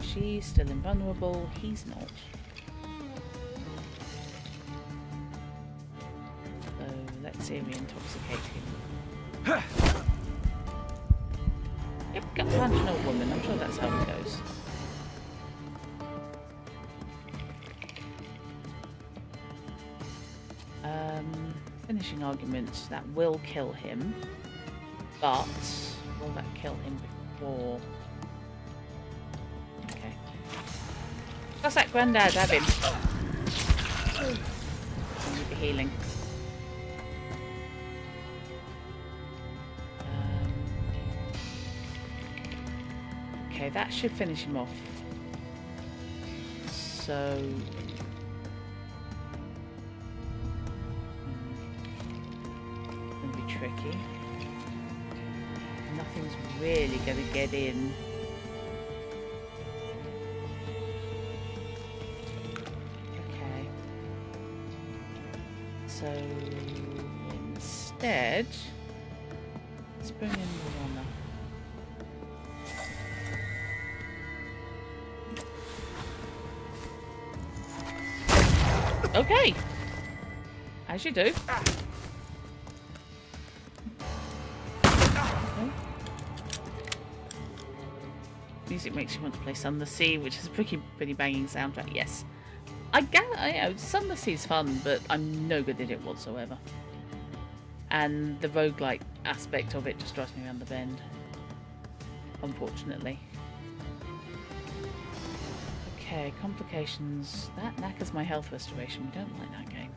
She's still invulnerable. He's not. So let's see if we intoxicate him. Yep, gut punch an old woman. I'm sure that's how it goes. Finishing argument, that will kill him, but will that kill him before? Okay. That's that granddad, have him. I need the healing. Okay, that should finish him off. So tricky. Nothing's really going to get in. Okay. So instead, let's bring in Warsaw. Okay. As you do. Music makes you want to play Sun the Sea, which is a pretty banging soundtrack. Yes, I know Sun the Sea is fun, but I'm no good at it whatsoever. And the roguelike aspect of it just drives me around the bend, unfortunately. Okay, complications. That knackers my health restoration. We don't like that game.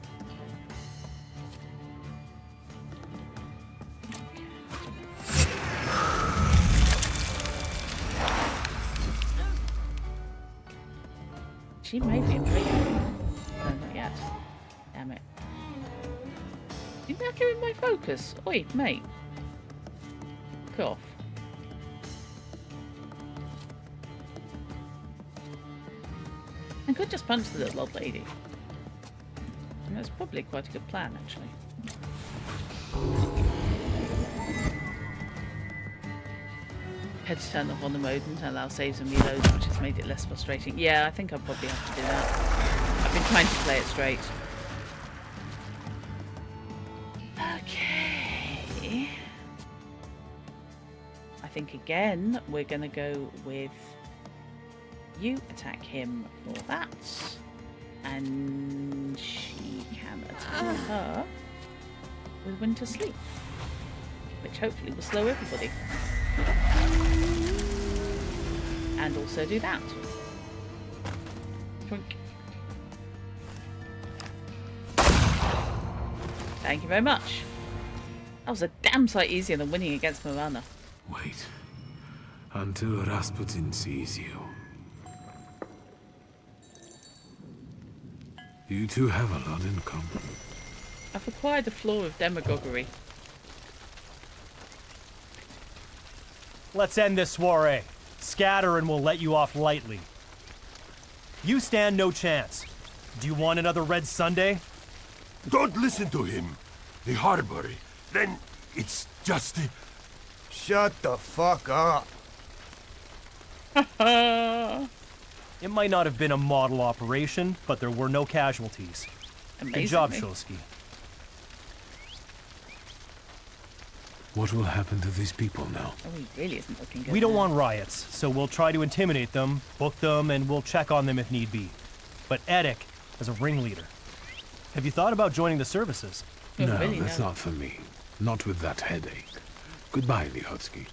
She may be in treatment. No, not yet. Damn it. You're knacking my focus. Oi, mate. Cough. I could just punch the little old lady. And that's probably quite a good plan, actually. Had to turn off on the mode and allow saves and reloads, which has made it less frustrating. Yeah, I think I'll probably have to do that. I've been trying to play it straight. Okay. I think again we're going to go with you attack him for that. And she can attack her with Winter Sleep, which hopefully will slow everybody. And also do that. Twink. Thank you very much. That was a damn sight easier than winning against Marana. Wait. Until Rasputin sees you. You two have a lot in common. I've acquired a floor of demagoguery. Let's end this soiree. Scatter and we'll let you off lightly. You stand no chance. Do you want another Red Sunday? Don't listen to him. The harbor. Then it's just... Shut the fuck up. It might not have been a model operation, but there were no casualties. Good job, Shosky. What will happen to these people now? Oh, he really isn't looking good. We don't want riots, so we'll try to intimidate them, book them, and we'll check on them if need be. But Eddick is a ringleader. Have you thought about joining the services? No, that's not for me. Not with that headache. Goodbye, Lihotsky.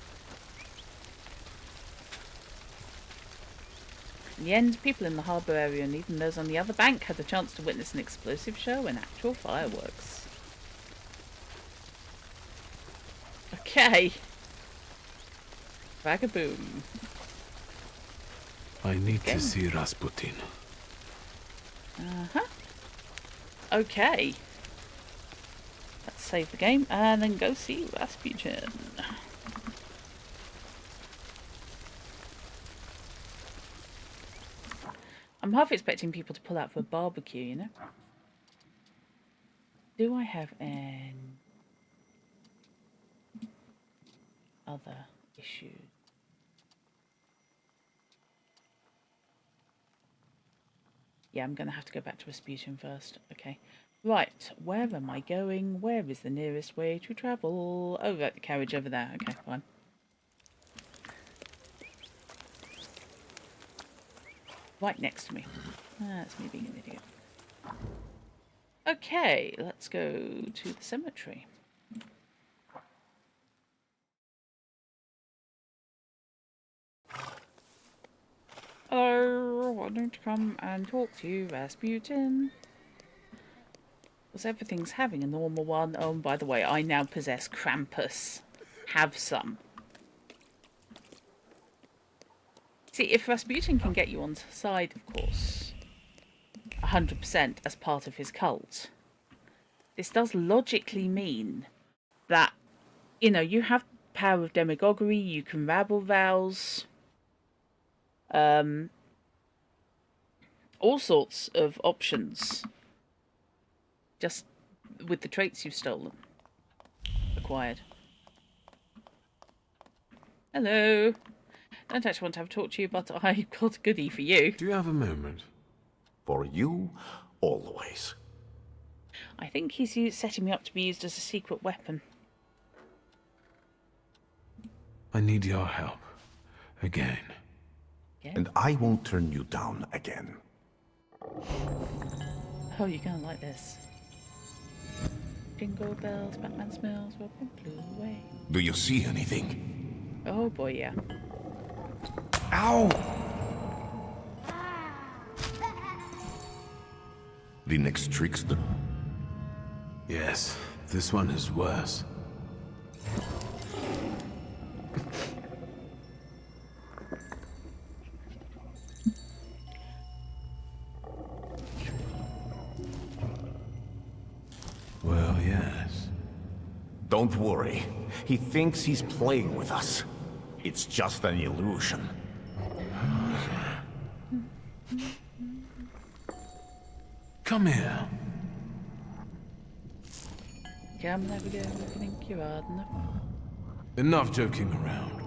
In the end, people in the harbour area and even those on the other bank had the chance to witness an explosive show and actual fireworks. Okay. Vagaboom. I need to see Rasputin. Uh-huh. Okay. Let's save the game and then go see Rasputin. I'm half expecting people to pull out for a barbecue, you know? Do I have any other issues? Yeah, I'm going to have to go back to Rasputin first. Okay. Right, where am I going? Where is the nearest way to travel? Oh, right, the carriage over there. Okay, fine. Right next to me. That's me being an idiot. Okay, let's go to the cemetery. Hello, why don't you come and talk to you, Rasputin? Because everything's having a normal one. Oh, and by the way, I now possess Krampus. Have some. See, if Rasputin can get you on side, of course, 100% as part of his cult, this does logically mean that, you know, you have power of demagoguery, you can rabble rouse, all sorts of options, just with the traits you've stolen, acquired. Hello. Don't actually want to have a talk to you, but I've got a goodie for you. Do you have a moment? For you, always. I think he's setting me up to be used as a secret weapon. I need your help. Again. Yeah. And I won't turn you down again. Oh, you're gonna like this. Jingle bells, Batman smells, Robin flew away. Do you see anything? Oh boy, yeah. Ow! The next trickster? Yes, this one is worse. Well, yes. Don't worry. He thinks he's playing with us. It's just an illusion. Come here. Come, there we go. I think you're hard enough. Enough joking around.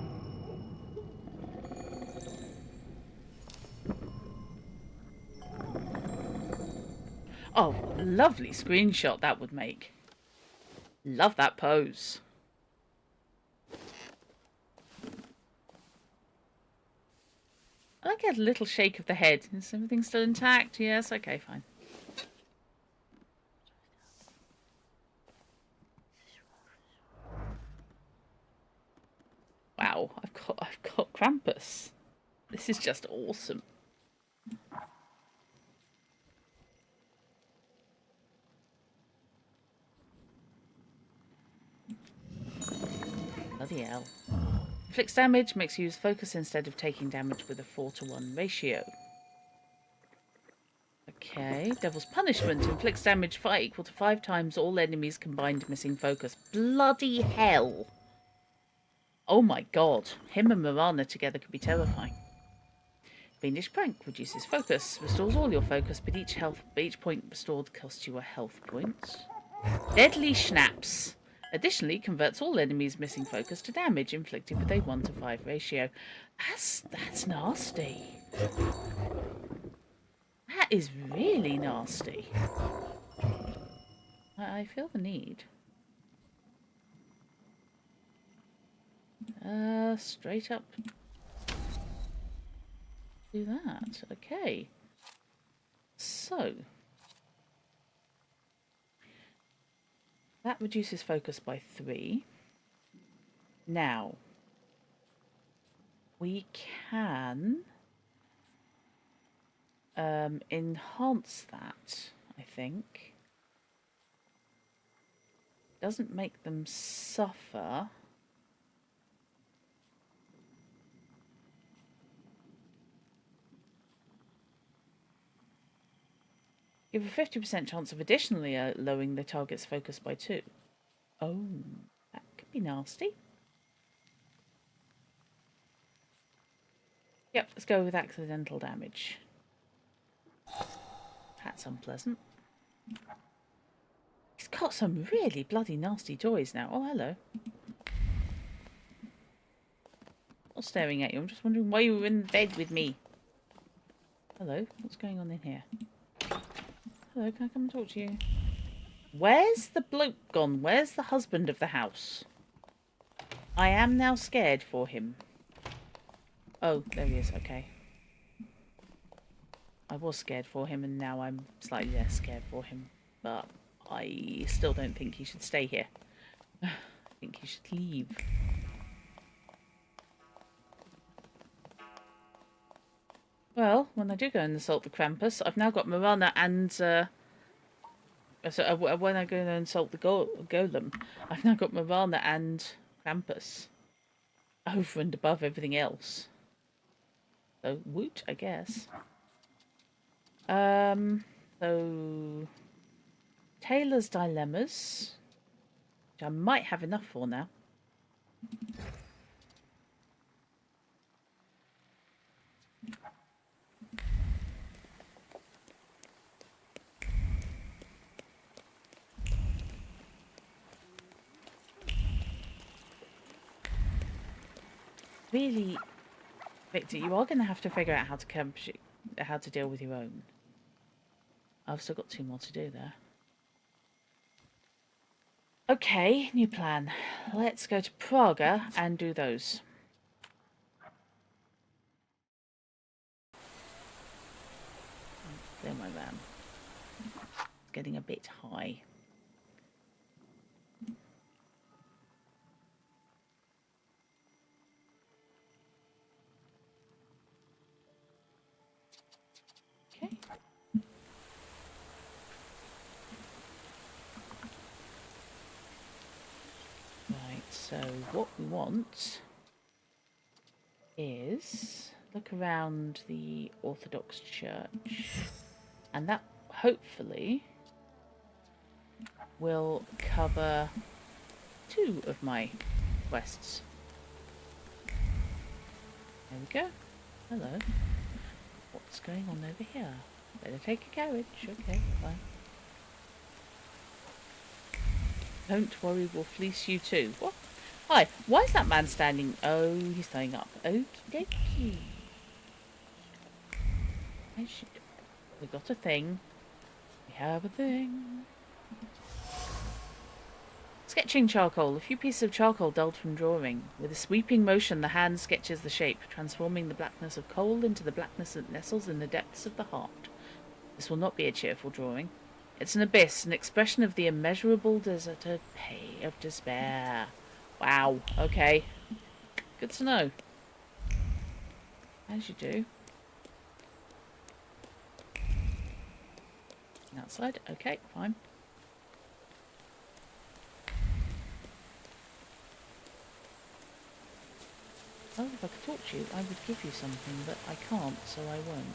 Oh, lovely screenshot that would make. Love that pose. I like a little shake of the head. Is everything still intact? Yes, okay, fine. Wow, I've got Krampus. This is just awesome. Bloody hell. Inflicts damage, makes you use focus instead of taking damage with a 4-to-1 ratio. Okay, Devil's Punishment inflicts damage equal to 5 times all enemies combined missing focus. Bloody hell! Oh my god, him and Marana together could be terrifying. Fiendish Prank reduces focus, restores all your focus, but each point restored costs you a health point. Deadly Schnapps. Additionally, converts all enemies missing focus to damage inflicted with a 1-to-5 ratio. That's nasty. That is really nasty. I feel the need. Straight up. Do that. Okay. So. That reduces focus by 3. Now, we can enhance that, I think. Doesn't make them suffer. Give a 50% chance of additionally lowering the target's focus by 2. Oh, that could be nasty. Yep, let's go with accidental damage. That's unpleasant. He's got some really bloody nasty toys now. Oh, hello. Not staring at you. I'm just wondering why you were in bed with me. Hello, what's going on in here? Hello, can I come and talk to you? Where's the bloke gone? Where's the husband of the house? I am now scared for him. Oh, there he is. Okay. I was scared for him and now I'm slightly less scared for him. But I still don't think he should stay here. I think he should leave. Well, when I do go and assault the Krampus, I've now got Marana and... when I go and assault the golem, I've now got Marana and Krampus over and above everything else. So, woot, I guess. So... Taylor's Dilemmas, which I might have enough for now. Really, Victor, you are going to have to figure out how to deal with your own. I've still got 2 more to do there. Okay, new plan. Let's go to Praga and do those. Clear my van. It's getting a bit high. Okay. Right, so what we want is look around the Orthodox Church, and that hopefully will cover 2 of my quests. There we go. Hello. What's going on over here? Better take a carriage. Okay, fine. Don't worry, we'll fleece you too. What? Hi, why is that man standing? Oh, he's staying up. Okie dokie. We got a thing. We have a thing. Sketching charcoal. A few pieces of charcoal dulled from drawing. With a sweeping motion, the hand sketches the shape, transforming the blackness of coal into the blackness that nestles in the depths of the heart. This will not be a cheerful drawing. It's an abyss, an expression of the immeasurable deserted pay of despair. Wow, okay. Good to know. As you do. Outside? Okay, fine. Oh, if I could talk to you, I would give you something, but I can't, so I won't.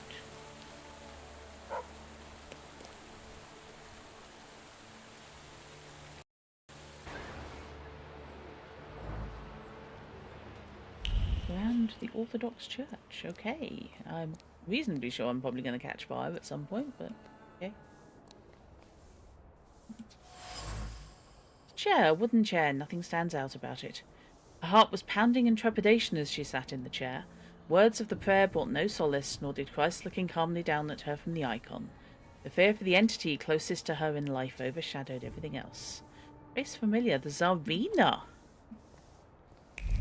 Around the Orthodox Church. Okay. I'm reasonably sure I'm probably going to catch fire at some point, but okay. Chair, wooden chair, nothing stands out about it. Her heart was pounding in trepidation as she sat in the chair. Words of the prayer brought no solace, nor did Christ looking calmly down at her from the icon. The fear for the entity closest to her in life overshadowed everything else. Face familiar, the Tsarina.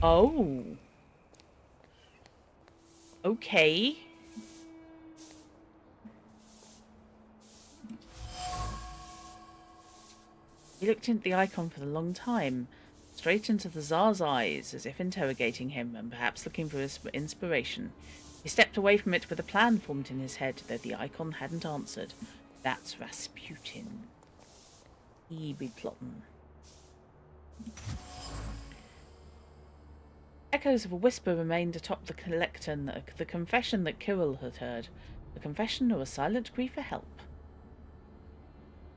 Oh. Okay. He looked into the icon for a long time, straight into the Tsar's eyes, as if interrogating him and perhaps looking for inspiration. He stepped away from it with a plan formed in his head, though the icon hadn't answered. That's Rasputin. He be plotting. Echoes of a whisper remained atop the lectern, the confession that Kirill had heard. The confession of a silent cry for help.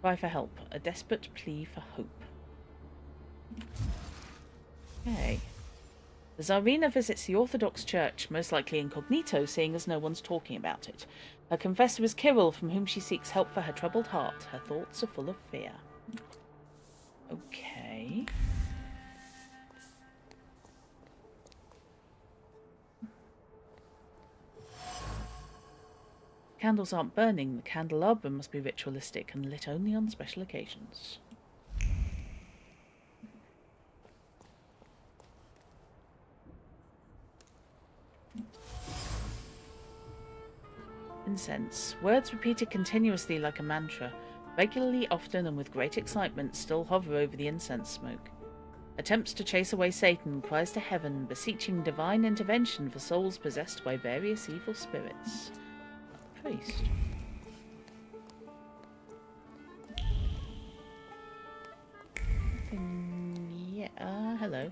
Cry for help. A desperate plea for hope. Okay. The Tsarina visits the Orthodox Church, most likely incognito, seeing as no one's talking about it. Her confessor is Kirill, from whom she seeks help for her troubled heart. Her thoughts are full of fear. Okay. Candles aren't burning. The candelabra must be ritualistic and lit only on special occasions. Incense. Words repeated continuously like a mantra, regularly, often, and with great excitement, still hover over the incense smoke. Attempts to chase away Satan, cries to heaven, beseeching divine intervention for souls possessed by various evil spirits. Priest. Yeah, hello.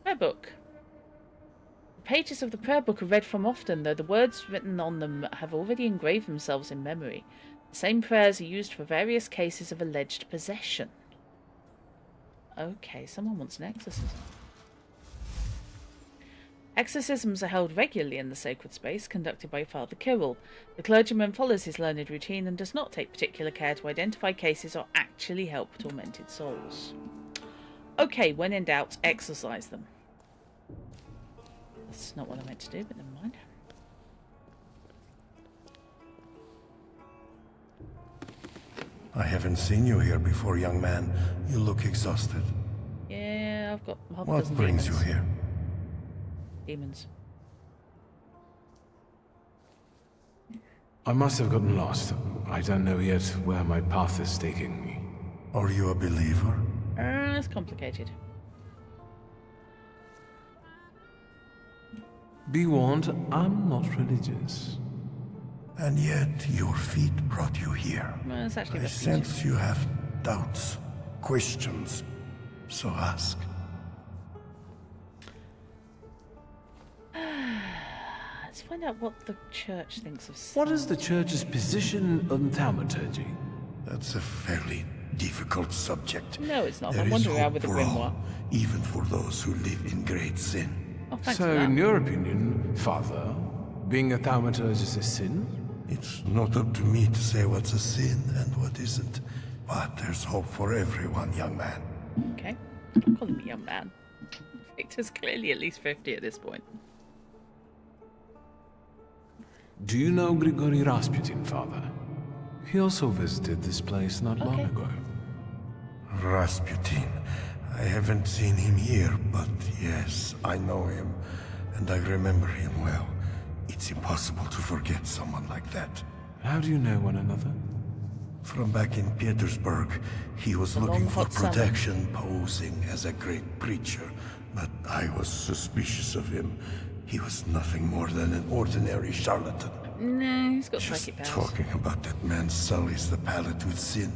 Prayer book. The pages of the prayer book are read from often, though the words written on them have already engraved themselves in memory. The same prayers are used for various cases of alleged possession. Okay, someone wants an exorcism. Exorcisms are held regularly in the sacred space, conducted by Father Kirill. The clergyman follows his learned routine and does not take particular care to identify cases or actually help tormented souls. Okay, when in doubt, exorcise them. That's not what I meant to do, but never mind. I haven't seen you here before, young man. You look exhausted. Yeah, I've got half a What dozen brings demons. you here? Demons. I must have gotten lost. I don't know yet where my path is taking me. Are you a believer? It's complicated. Be warned, I'm not religious. And yet your feet brought you here. Well, it's actually I Rasputin. sense you have doubts, questions. So ask. Let's find out what the church thinks of What is the church's position on Thaumaturge? That's a fairly difficult subject. No, it's not. There I'm is wandering around hope with the for all, grimoire. even for those who live in great sin. Oh, thanks for So, that. in your opinion, Father, being a Thaumaturge is a sin? It's not up to me to say what's a sin and what isn't. But there's hope for everyone, young man. Okay. Stop calling me young man. Victor's clearly at least 50 at this point. Do you know Grigory Rasputin, Father? He also visited this place not long ago. Rasputin. I haven't seen him here, but yes, I know him. And I remember him well. It's impossible to forget someone like that. How do you know one another? From back in Petersburg, he was looking for protection, posing as a great preacher. But I was suspicious of him. He was nothing more than an ordinary charlatan. No, he's got Just psychic powers. talking about that man sullies the palate with sin.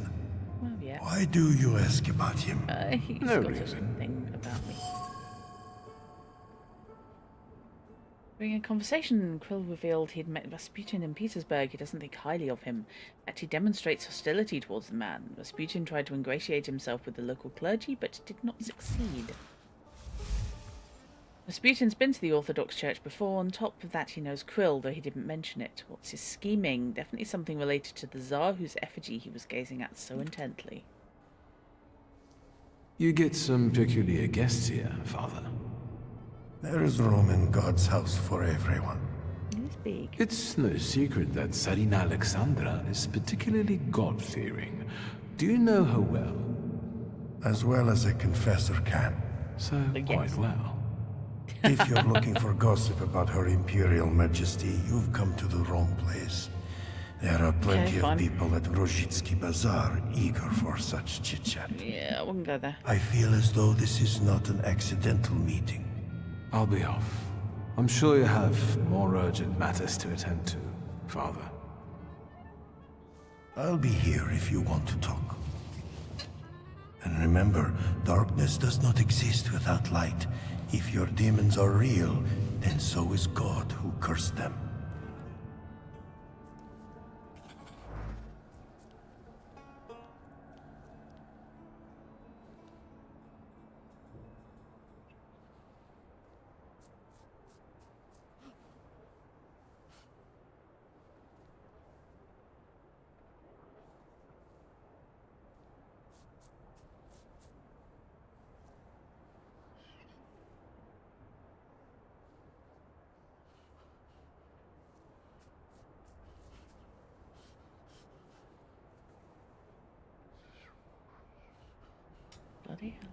Well, yeah. Why do you ask about him? He's No got reason. a thing about me. During a conversation, Krill revealed he'd met Rasputin in Petersburg. He doesn't think highly of him. That he demonstrates hostility towards the man. Rasputin tried to ingratiate himself with the local clergy, but did not succeed. Rasputin's been to the Orthodox Church before. On top of that, he knows Krill, though he didn't mention it. What's his scheming? Definitely something related to the Tsar, whose effigy he was gazing at so intently. You get some peculiar guests here, Father. There is room in God's house for everyone. He's big. It's no secret that Tsarina Alexandra is particularly God-fearing. Do you know her well? As well as a confessor can. So, quite well. If you're looking for gossip about Her Imperial Majesty, you've come to the wrong place. There are plenty fine. of people at Rozhitsky Bazaar eager for such chit-chat. Yeah, I wouldn't go there. I feel as though this is not an accidental meeting. I'll be off. I'm sure you have more urgent matters to attend to, Father. I'll be here if you want to talk. And remember, darkness does not exist without light. If your demons are real, then so is God who cursed them. Bloody hell.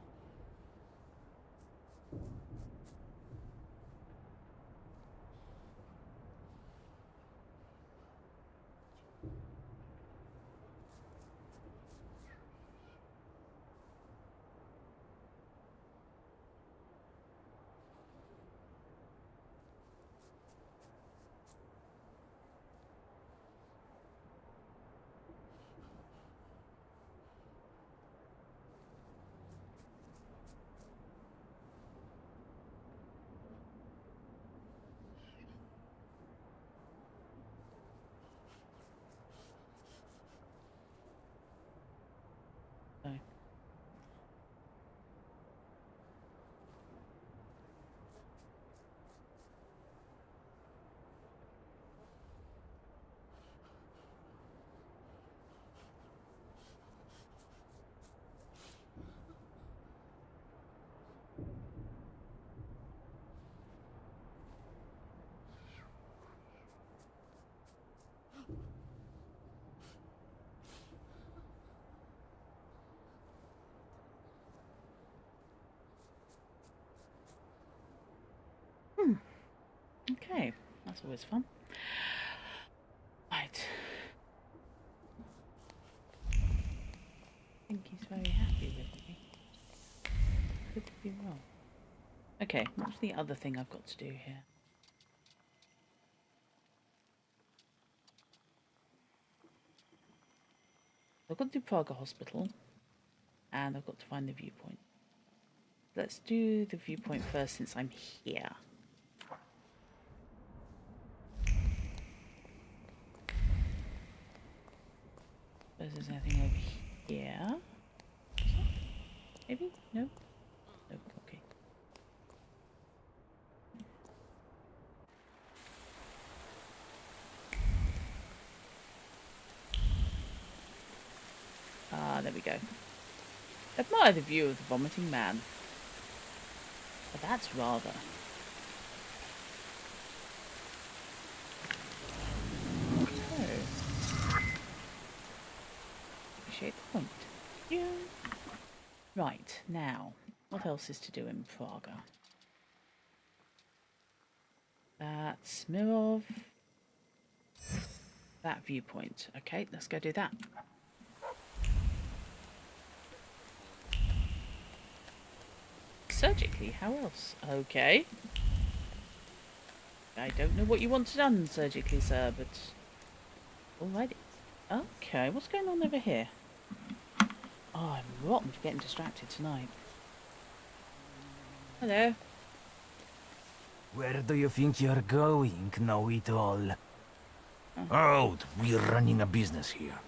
Okay, that's always fun. Right. I think he's very happy with me. Could be wrong. Okay, what's the other thing I've got to do here? I've got to do Praga Hospital, and I've got to find the viewpoint. Let's do the viewpoint first since I'm here. There's anything over here? Maybe? No? No, okay. Ah, there we go. Admire the view of the vomiting man. But that's rather... Appreciate the point. Yeah. Right, now, what else is to do in Praga? That's Mirov. That viewpoint. Okay, let's go do that. Surgically, how else? Okay. I don't know what you want done surgically, sir, but... Alrighty. Okay, what's going on over here? Oh, I'm rotten for getting distracted tonight. Hello. Where do you think you're going, know-it-all? Out! We're running a business here.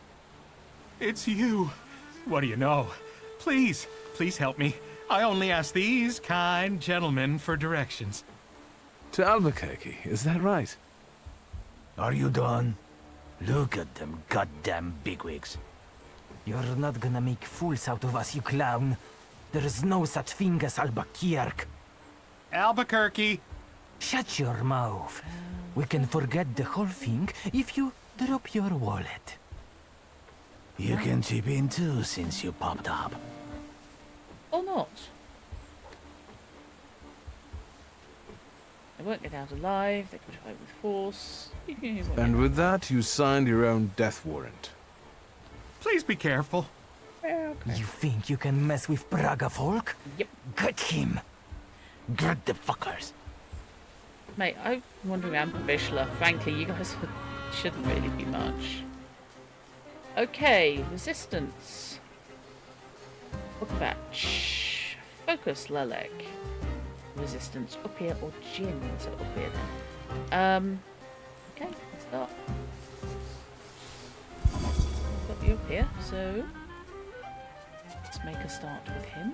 It's you. What do you know? Please, please help me. I only ask these kind gentlemen for directions. To Albuquerque, is that right? Are you done? Look at them goddamn bigwigs. You're not gonna make fools out of us, you clown. There's no such thing as Albuquerque. Albuquerque! Shut your mouth. We can forget the whole thing if you drop your wallet. You can chip in too since you popped up. Or not. They won't get out alive. They could fight with force. And with that, you signed your own death warrant. Please be careful. Yeah, okay. You think you can mess with Praga folk? Yep. Get him. Get the fuckers. Mate, I'm wandering around Vishla. Frankly, you guys shouldn't really be much. Okay, resistance. Book batch. Focus, Lelek. Resistance, up here or Jin? So up here then. Okay, let's start. Got you up here, so let's make a start with him.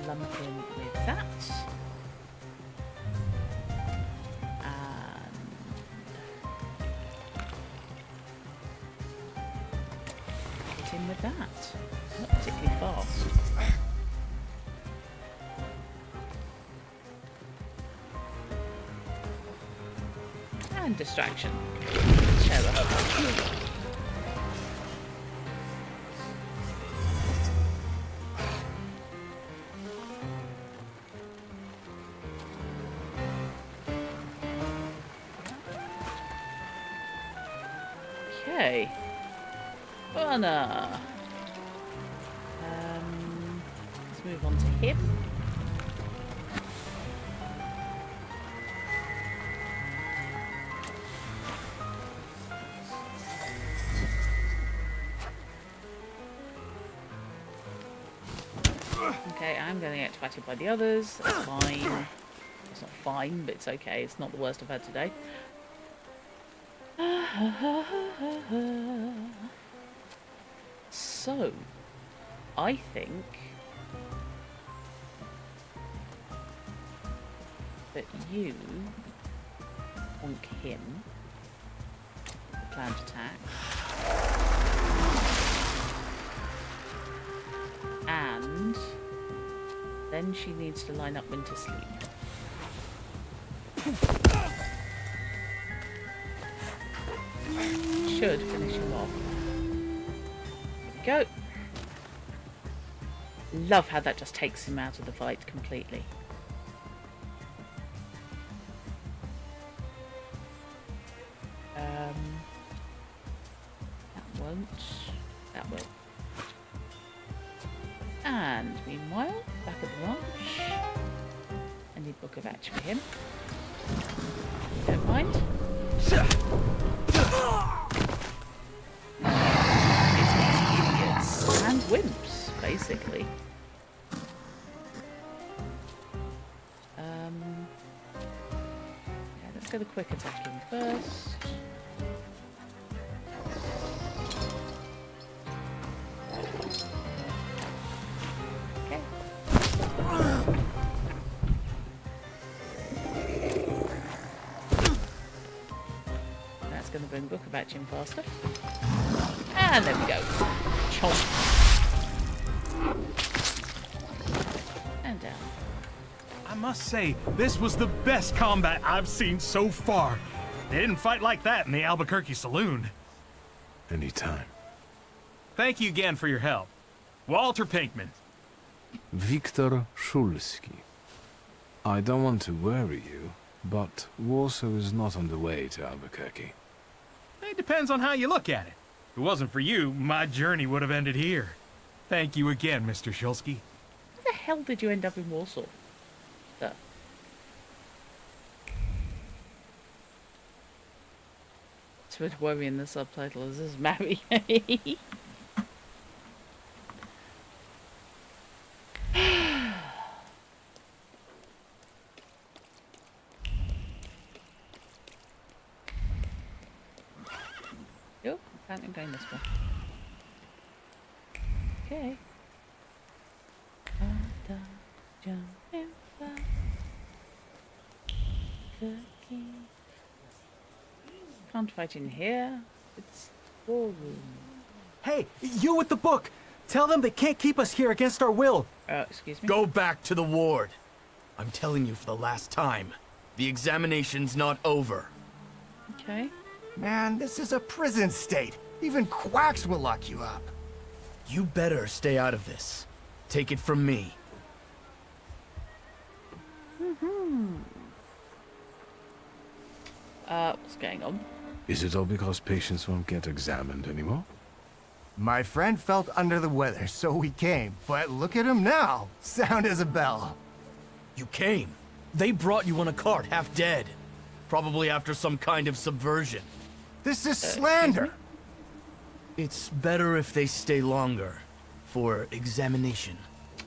Lump in with that. And hit him with that. Not particularly fast. And distraction. Terror. Okay. Anna. Let's move on to him. Okay, I'm going to get twatted by the others. That's fine. It's not fine, but it's okay. It's not the worst I've had today. So, I think that you bonk him. The planned attack. And then she needs to line up Winter Sleep. Should finish him off. There we go. Love how that just takes him out of the fight completely. That won't. That will. And meanwhile, back at the launch, I need Book of Action for him. Don't mind. Idiots and wimps, basically. Yeah, let's go the quick attacking first. Going to bring Book of Action faster. And there we go. Chomp. And down. I must say, this was the best combat I've seen so far. They didn't fight like that in the Albuquerque saloon. Anytime. Thank you again for your help. Walter Pinkman. Wiktor Szulski. I don't want to worry you, but Warsaw is not on the way to Albuquerque. It depends on how you look at it. If it wasn't for you, my journey would have ended here. Thank you again, Mr. Shulsky. How the hell did you end up in Warsaw? It's a bit worrying the subtitle is this marry. I'm going this way. Okay. Can't fight in here. It's ballroom. Hey, you with the book! Tell them they can't keep us here against our will. Excuse me? Go back to the ward. I'm telling you for the last time. The examination's not over. Okay. Man, this is a prison state. Even quacks will lock you up. You better stay out of this. Take it from me. What's going on? Is it all because patients won't get examined anymore? My friend felt under the weather, so we came. But look at him now. Sound as a bell. You came. They brought you on a cart, half dead. Probably after some kind of subversion. This is slander. It's better if they stay longer. For examination.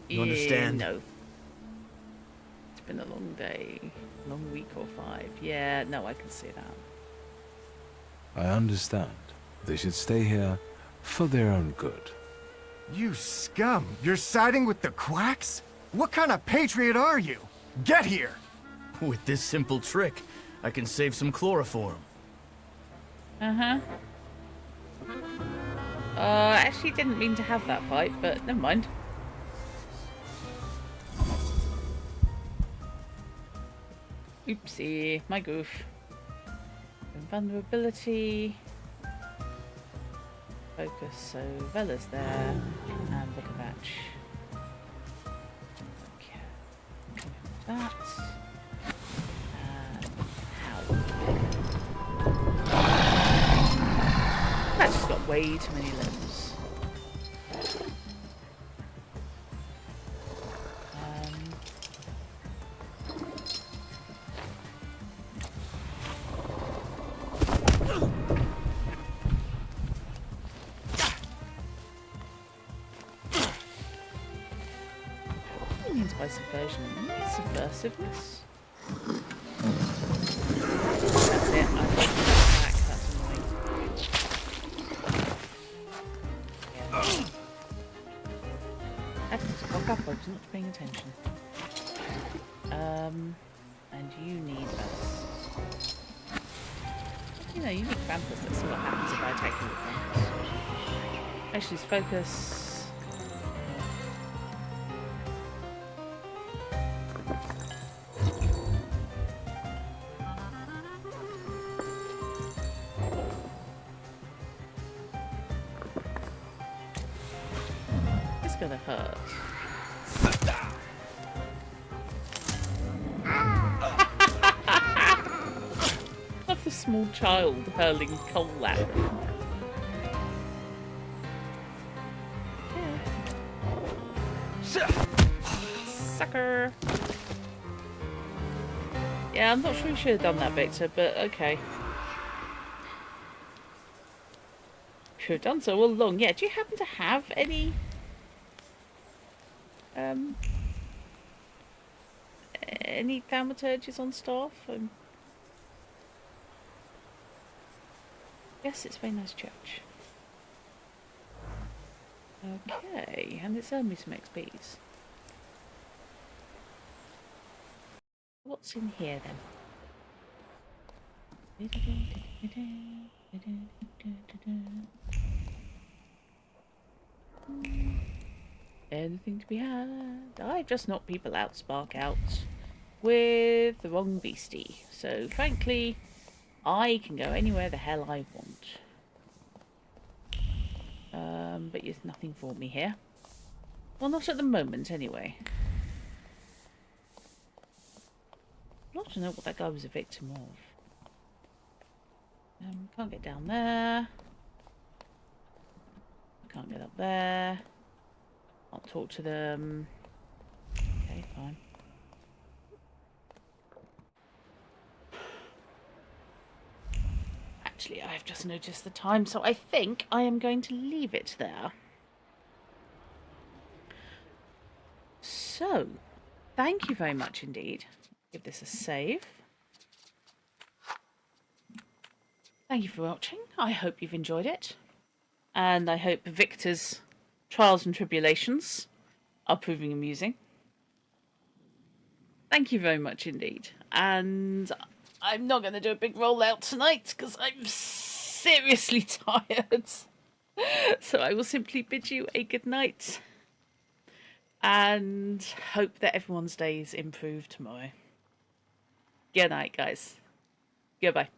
You understand? No. It's been a long day. Long week or 5. Yeah, no, I can see that. I understand. They should stay here for their own good. You scum. You're siding with the quacks? What kind of patriot are you? Get here! With this simple trick, I can save some chloroform. Uh-huh. I actually didn't mean to have that fight, but never mind. Oopsie, my goof. Invulnerability. Focus, so Vela's there. And look at that. Okay. Come in with that. And how? That's just got way too many limbs. By subversion, subversiveness. That's it. I think back. That's annoying. That's cock up. I was not paying attention. And you need this. You know, you need Krampus. Let's see what happens if I attack you with Krampus. Actually, focus. Gonna hurt. Love the small child hurling coal at them. Sucker. Yeah, I'm not sure you should have done that, Victor, but okay. Should have done so all along. Yeah, do you happen to have any any Thaumaturges on staff? Yes, it's a very nice church. Okay, and it's earned me some XPs. What's in here then? Anything to be had? I've just knocked people out, spark out with the wrong beastie. So frankly, I can go anywhere the hell I want. But there's nothing for me here. Well, not at the moment anyway. I'd love to know what that guy was a victim of. Can't get down there. Can't get up there. I'll talk to them. Okay, fine. Actually, I've just noticed the time, so I think I am going to leave it there. So, thank you very much indeed. Give this a save. Thank you for watching. I hope you've enjoyed it. And I hope Victor's trials and tribulations are proving amusing. Thank you very much indeed. And I'm not going to do a big rollout tonight because I'm seriously tired. So I will simply bid you a good night and hope that everyone's days improve tomorrow. Good night, guys. Goodbye.